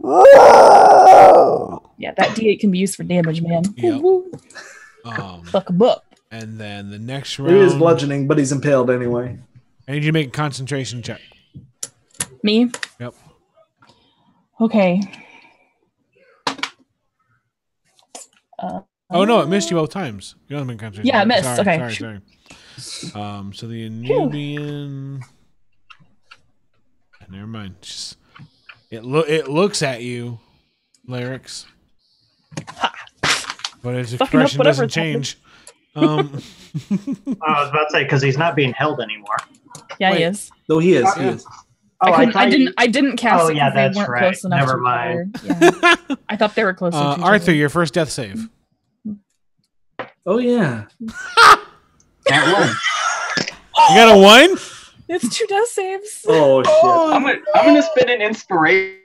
Yeah, that D8 can be used for damage, man. Yep. Woo, woo. Fuck a book. and then the next It is round, bludgeoning, but he's impaled anyway. I need you to make a concentration check. Me? Yep. Okay. Oh no, it missed you both times. You don't make a concentration. Yeah, it missed. Sorry, Okay. sorry. So the Nubian. Never mind. Just, it looks at you, Lyrics, but its Fucking up expression whatever doesn't it's happening. change. I was about to say because he's not being held anymore. Yeah, Wait. he is. No, he is. He Yeah. is. Oh, I didn't cast Oh, it yeah, because they that's weren't right. close enough Never to mind. each other. Yeah. I thought they were close to each Arthur, other. your first death save. Oh yeah. That one. You got a 1? It's 2 death saves. Oh shit. I'm gonna spend an inspiration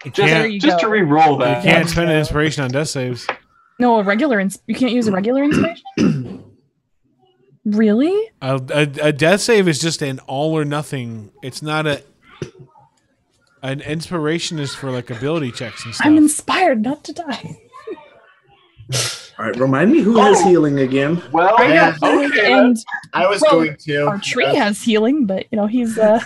You just, can't, go. to re-roll you that. can't spend an inspiration on death saves. No, you can't use a regular inspiration? Really? A death save is just an all or nothing. It's not an inspiration is for like ability checks and stuff. I'm inspired not to die. All right, remind me who has healing again. Well, Yeah. okay. And I was Well, going to. our tree has healing, but he's I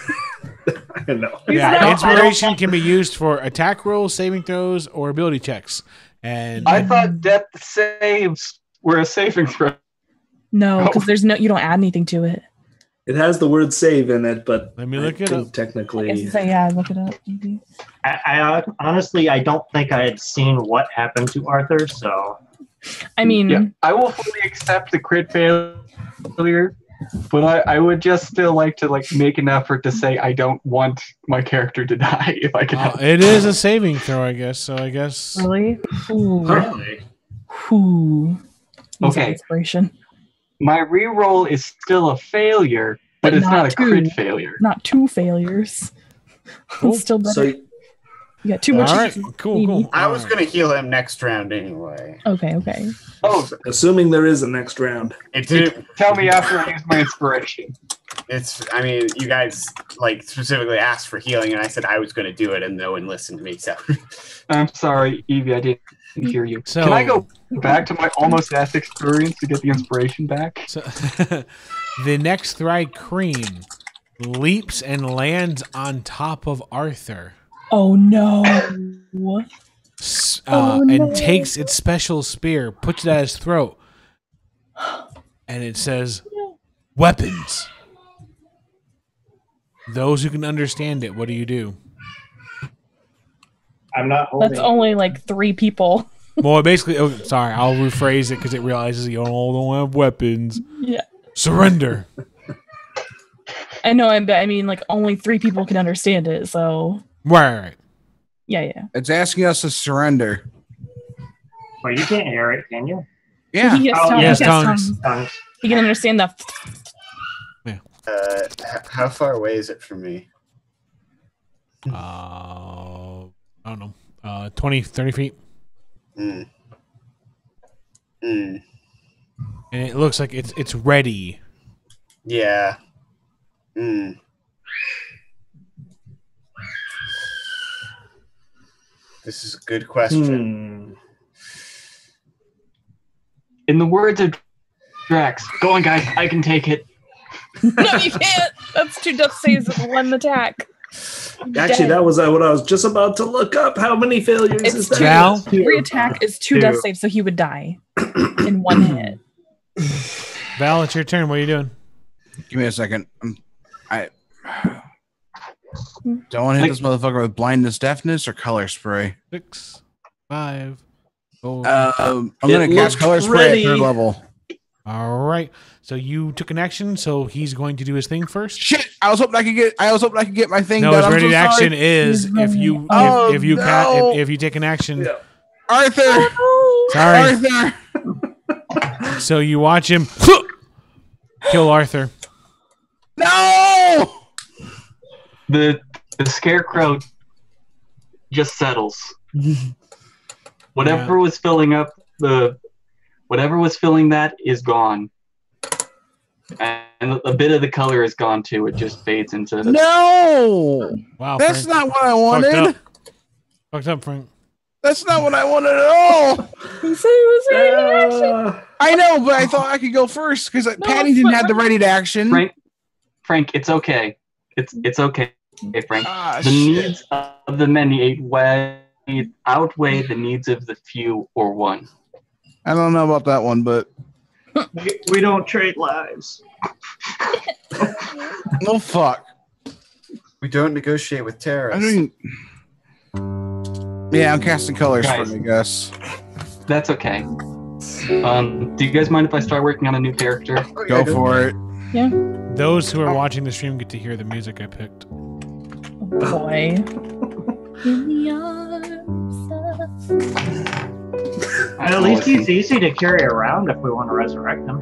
know. Yeah, not- inspiration can be used for attack rolls, saving throws, or ability checks. And I thought death saves were a saving throw. no, because you don't add anything to it. It has the word save in it, but Let me I look it think up. technically. Yeah, look it up. Maybe. I honestly, I don't think I had seen what happened to Arthur, so I mean, Yeah, I will fully accept the crit failure, but I would just still like to make an effort to say I don't want my character to die if I can help. it is a saving throw, I guess. So I guess really? Ooh. Really? Ooh. Use that Okay. Inspiration. My reroll is still a failure, but it's not a crit two. failure. Not 2 failures. Cool. It's still better. So You got too much. all right, cool, cool. I was All right. going to heal him next round anyway. Okay. Oh, assuming there is a next round. It didn't. tell me after I use my inspiration. I mean, you guys specifically asked for healing, and I said I was going to do it, and no one listened to me. So I'm sorry, Evie, I didn't hear you. So- Can I go back to my almost death experience to get the inspiration back? So, the next Thri-kreen leaps and lands on top of Arthur. Oh no. And takes its special spear, puts it at his throat, and it says, "Weapons." Those who can understand it, what do you do? I'm not holding. That's only like 3 people. Well, basically, sorry, I'll rephrase it because it realizes you don't have weapons. Yeah. Surrender. I know, I mean, like, only 3 people can understand it, so... Right. Yeah. It's asking us to surrender. Well, you can't hear it, can you? Yeah. He has Oh, tongues. yes, He has tongues. tongues. He can understand that. how far away is it from me? I don't know. 20, 30 feet. Mm. And it looks like it's ready. Yeah. This is a good question. In the words of Drax, go on, guys, I can take it. No, you can't. That's 2 death saves with 1 attack. Actually, that was what I was just about to look up. How many failures It's is that? Val? Every attack is 2 death saves, so he would die in 1 hit. Val, it's your turn. What are you doing? Give me a second. I don't want to hit this motherfucker with blindness, deafness, or color spray. 6, 5, 4. I'm gonna cast color spray at 3rd level. All right. So you took an action. So he's going to do his thing first. Shit! I was hoping I could get my thing No, done. his I'm ready so action sorry. is if you Oh, if you no. if you take an action. Yeah. Arthur. Sorry. Arthur. So you watch him kill Arthur. No. The scarecrow just settles. Whatever was filling up the Whatever was filling that is gone. And a bit of the color is gone too. It just fades into No! Wow, That's Frank. not what I wanted. Fucked up, Frank. That's not what I wanted at all. He said he was ready to action. I know, but I thought I could go first because Paddington it's had the ready to action. Frank, it's okay. It's okay, Frank. Ah, the shit. needs of the many outweigh the needs of the few or one. I don't know about that one, but We don't trade lives. no fuck. We don't negotiate with I terrorists. mean, yeah, I'm casting colors Guys. for me, I guess. That's okay. Do you guys mind if I start working on a new character? Go for it. Those who are watching the stream get to hear the music I picked. Boy. In the arms of- At least he's easy to carry around if we want to resurrect him.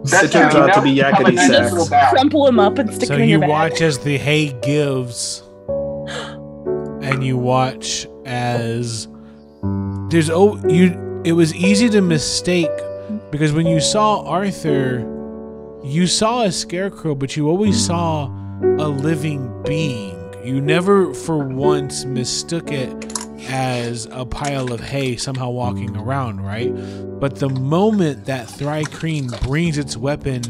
It turns out to be yakety sax. Crumple him up and stick So him in you your bag. watch as the hay gives, and you watch as there's it was easy to mistake because when you saw Arthur, you saw a scarecrow, but you always saw a living being. You never for once mistook it as a pile of hay somehow walking around, right? But the moment that Thri-Kreen brings its weapon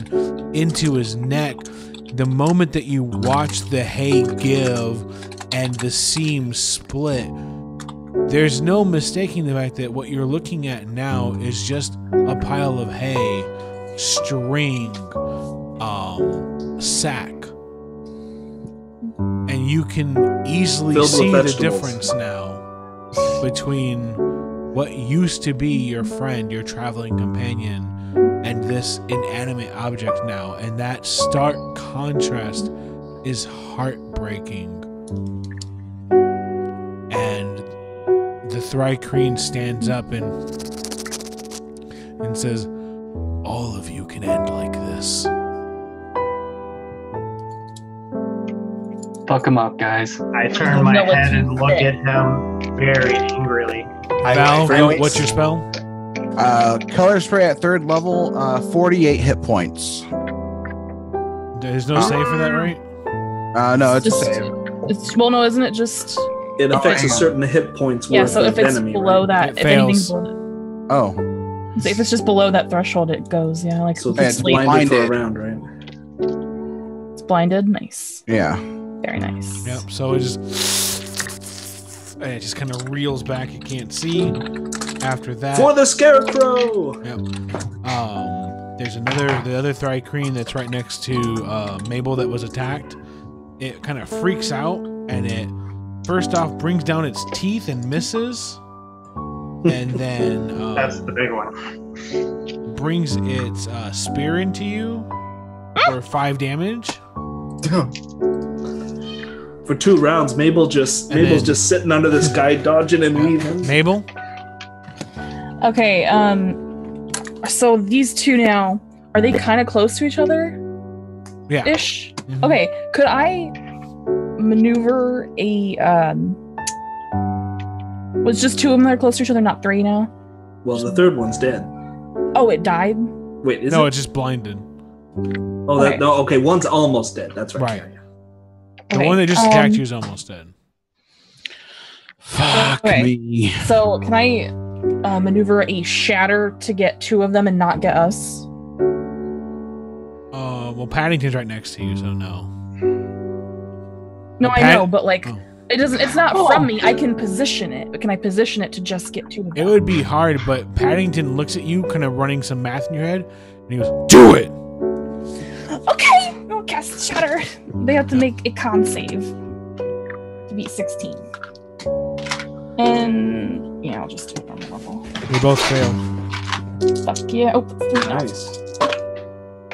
into his neck, the moment that you watch the hay give and the seam split, there's no mistaking the fact that what you're looking at now is just a pile of hay, string, sack. And you can easily Filled with see the vegetables. difference now between what used to be your friend, your traveling companion, and this inanimate object now. And that stark contrast is heartbreaking. And the Thri-Kreen stands up and says, "All of you can end like this." Fuck him up, guys. I turn my know what head to and look say. at him very angrily. Val, Frank- what's your spell? Color spray at 3rd level, 48 hit points. There's no save for that, right? No, it's Just- a save. It's, well, no, isn't it just... It affects a hang on. certain hit points Yeah, worth so of if it's enemy, below right? that, It if anything's fails. below Oh, that, so if it's just below that threshold, it goes, yeah, like So Yeah, it's it's sleep. blinded for a blinded. round, right? It's blinded, nice. yeah. Very nice. Yep. So it just kind of reels back. You can't see. After that, For the scarecrow! there's the other Thri-Kreen that's right next to Mabel that was attacked. It kind of freaks out and it first off brings down its teeth and misses, and then That's the big one. brings its spear into you for 5 damage. For 2 rounds, Mabel's then- just sitting under this guy, dodging and weaving. Mabel, Okay, so these two now, are they kind of close to each other? yeah. Ish? Mhm. Okay, could I maneuver a, was just 2 of them that are close to each other, not 3 now? Well, the 3rd one's dead. Oh, it died? Wait, is No, it? it's just blinded. Oh, okay. okay, one's almost dead. That's right. Right. Yeah, yeah. The Okay, one that just attacked you is almost dead. Fuck Okay. me. So, can I maneuver a shatter to get 2 of them and not get us? Well, Paddington's right next to you, so no. No, A I pad- know, but like, Oh. it's not from me. I can position it, but can I position it to just get 2 of them? It would be hard, but Paddington looks at you, kind of running some math in your head, and he goes, "Do it!" Okay, I'll cast shatter. They have to make a con save to beat 16. And yeah, I'll just do it on the level. We both failed. Fuck yeah. Oh, that's 3 now. Nice.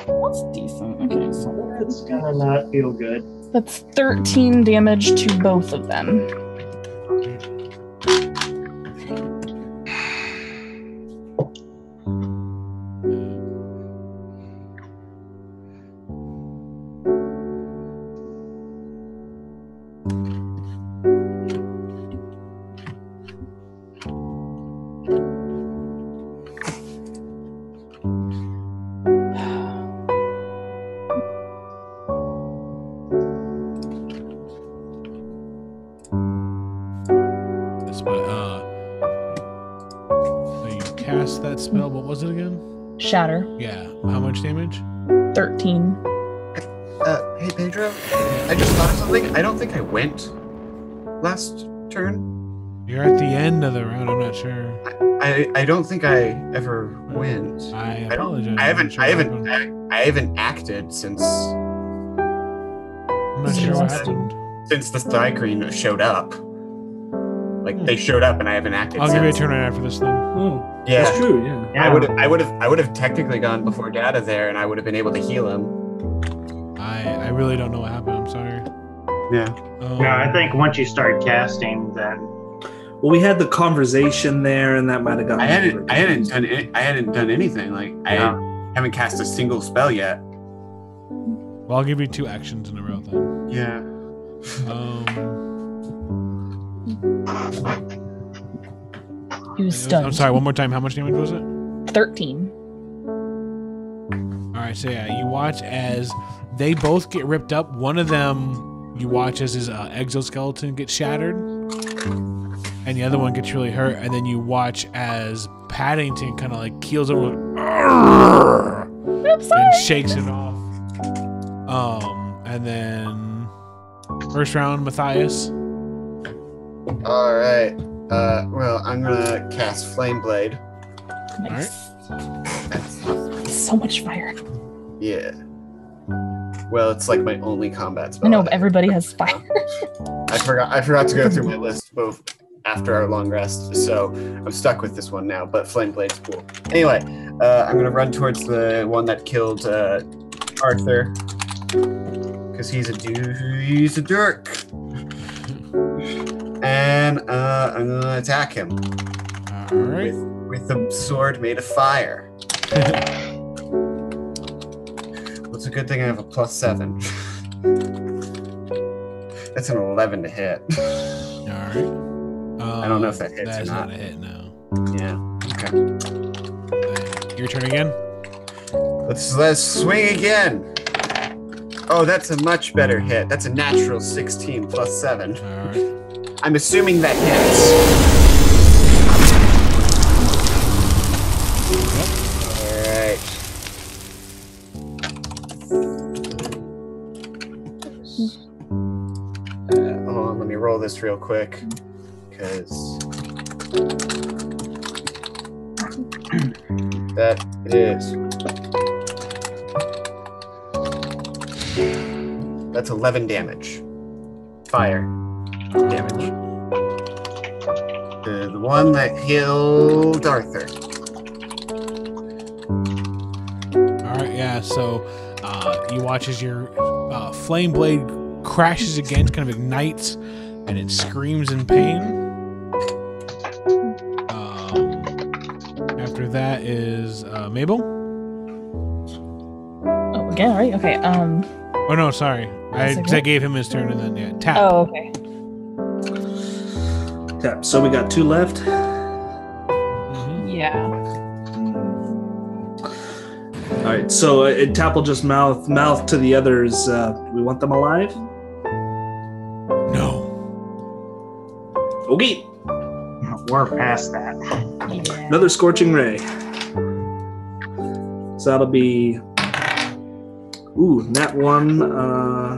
That's decent. Okay, so It's gonna not feel good. that's 13 damage to both of them. cast that spell. What was it again? Shatter. Yeah. How much damage? 13. Hey Pedro, I just thought of something. I don't think I went last turn. You're at the end of the round. I'm not sure. I don't think I ever went. I apologize. I I'm not sure what happened. haven't acted since I'm not sure what happened. since the Thigh-Queen showed up. Like they showed up and I haven't acted. I'll give you a since. turn right after this then. Oh, Yeah, that's true. Yeah. I would have technically gone before Data there, and I would have been able to heal him. I really don't know what happened. I'm sorry. Yeah. No, I think once you start casting, then Well, we had the conversation there, and that might have gotten. I hadn't done anything. Like I haven't cast a single spell yet. Well, I'll give you 2 actions in a row then. Yeah. He was stunned. I'm sorry. One more time. How much damage was it? 13. All right. So yeah, you watch as they both get ripped up. One of them, you watch as his exoskeleton gets shattered, and the other one gets really hurt. And then you watch as Paddington kind of like keels over and shakes it off. And then first round, Matthias. All right. Well, I'm gonna cast Flame Blade. Nice. So much fire. Yeah. Well, it's like my only combat spell. I know, but everybody has fire. I forgot to go through my list both after our long rest, so I'm stuck with this one now. But Flame Blade's cool. Anyway, I'm gonna run towards the one that killed Arthur, because he's a jerk. And I'm gonna attack him. All right. With a sword made of fire. Well, it's a good thing I have a +7. That's an 11 to hit. All right. I don't know if that hits That's or not. not a hit, no. Yeah. Okay. Your turn again. Let's swing again. Oh, that's a much better hit. That's a natural 16 +7. All right. I'm assuming that hits. Hold on, let me roll this real quick, because that is. That's 11 damage. Fire damage. The one that killed Arthur. All right, yeah. So you watch as your flame blade crashes against, kind of ignites, and it screams in pain. After that is Mabel. Oh, again, right? Okay. Oh no, sorry. I gave him his turn and then tap. Oh, okay. Tap. So we got 2 left. Mhm. Yeah. All right. So Tap will just mouth to the others. We want them alive. No. Okay. we're past that. Yeah. Another scorching ray. So that'll be. Ooh, nat 1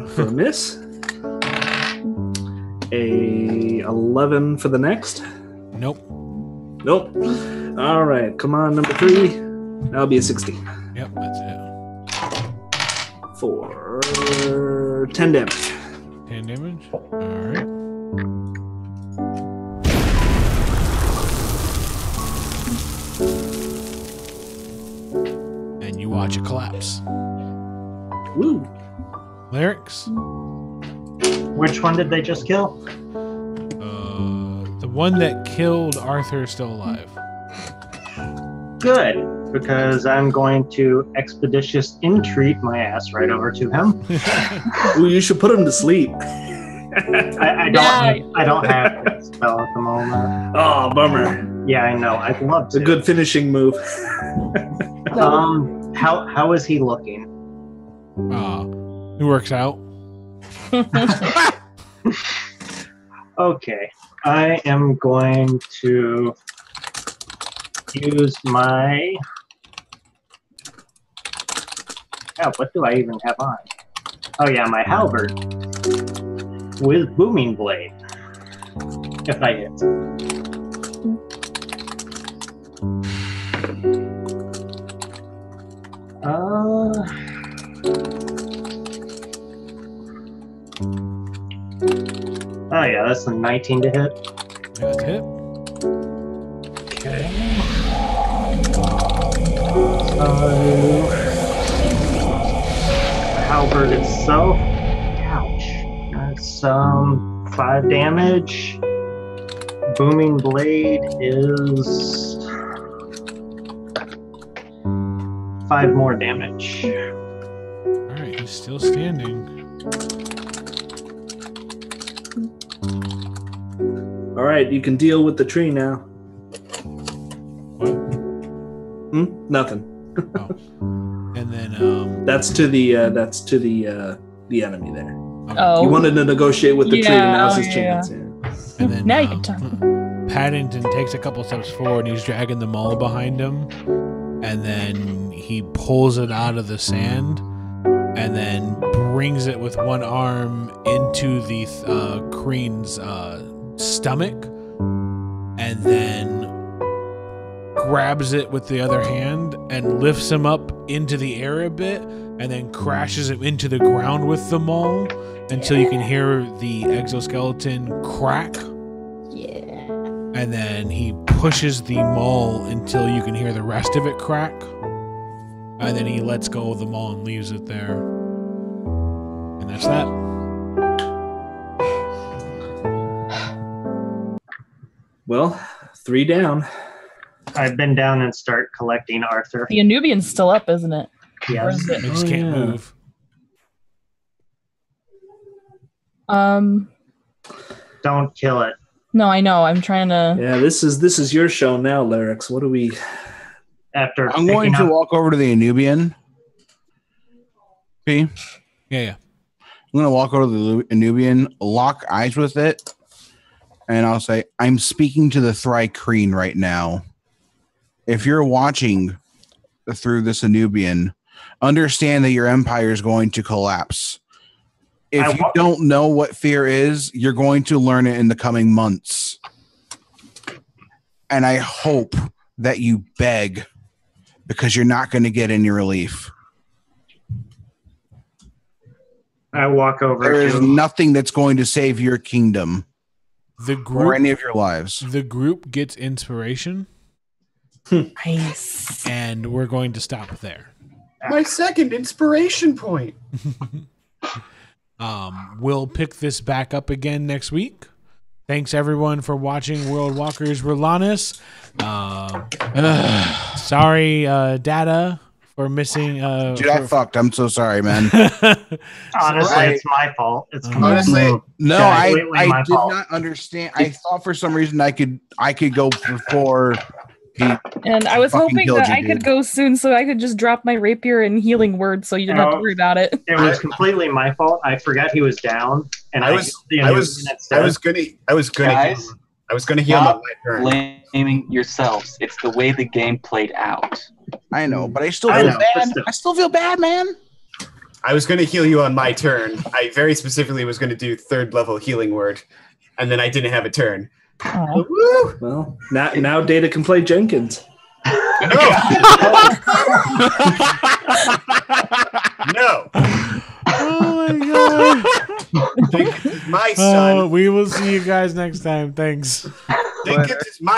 for a miss. A 11 for the next. Nope. Nope. All right, come on, number 3. That'll be a 16. Yep, that's it. For 10 damage. 10 damage. All right. And you watch it collapse. Woo. Lyrics. Which one did they just kill? The one that killed Arthur is still alive. Good, because I'm going to expeditious entreat my ass right over to him. Ooh, you should put him to sleep. I don't have that spell at the moment. Oh, bummer. Yeah, I know. I'd love It's to. a good finishing move. How is he looking? It works out. Okay, I am going to use my... Oh, what do I even have on? Oh yeah, my halberd with booming blade. If I hit. Oh yeah, that's a 19 to hit. That's hit. Okay. So, halberd itself. Ouch. That's 5 damage. Booming blade is 5 more damage. Alright, he's still standing. All right, you can deal with the tree now. What? Nothing. Oh. And then That's to the enemy there. Oh. You wanted to negotiate with the tree. Yeah, Now's oh, his yeah. chance. and then Now you can talk. Paddington takes a couple steps forward and he's dragging the maul behind him. And then he pulls it out of the sand and then brings it with one arm into the Kreen's stomach and then grabs it with the other hand and lifts him up into the air a bit and then crashes him into the ground with the maul until you can hear the exoskeleton crack. Yeah. And then he pushes the maul until you can hear the rest of it crack. And then he lets go of the maul and leaves it there. And that's that. Well, 3 down. I've been down and start collecting Arthur. The Anubian's still up, isn't it? Or Yes. is it? They just can't move. Don't kill it. No, I know. I'm trying to. Yeah, this is your show now, Lyrics. What do we? After I'm going to picking up- walk over to the Anubian. P. Yeah. I'm going to walk over to the Anubian, lock eyes with it, and I'll say, I'm speaking to the Thrycreen right now. If you're watching through this Anubian, understand that your empire is going to collapse. If you don't know what fear is, you're going to learn it in the coming months. And I hope that you beg, because you're not going to get any relief. I walk over There is to nothing that's going to save your kingdom The or group any of your lives. the group gets inspiration Nice. and we're going to stop there. My second inspiration point. We'll pick this back up again next week. Thanks everyone for watching World Walkers Rhalanas. Sorry, Data, for missing. Dude, I fucked. I'm so sorry, man. honestly, it's my fault. It's Honestly, No, completely I my did fault. not understand. I thought for some reason I could go before he. And I was Fucking hoping killed that you, I could dude. go soon so I could just drop my rapier and healing word so you didn't have to No. worry about it. It was completely my fault. I forgot he was down, and I was gonna heal him on Stop my turn. blaming yourselves. It's the way the game played out. I know, but I still I feel know, but bad. still. I still feel bad, man. I was going to heal you on my turn. I very specifically was going to do 3rd level healing word, and then I didn't have a turn. Aw. Woo! Well, now Data can play Jenkins. No. No. Oh my god. Jenkins is my son. We will see you guys next time. Thanks. Jenkins is my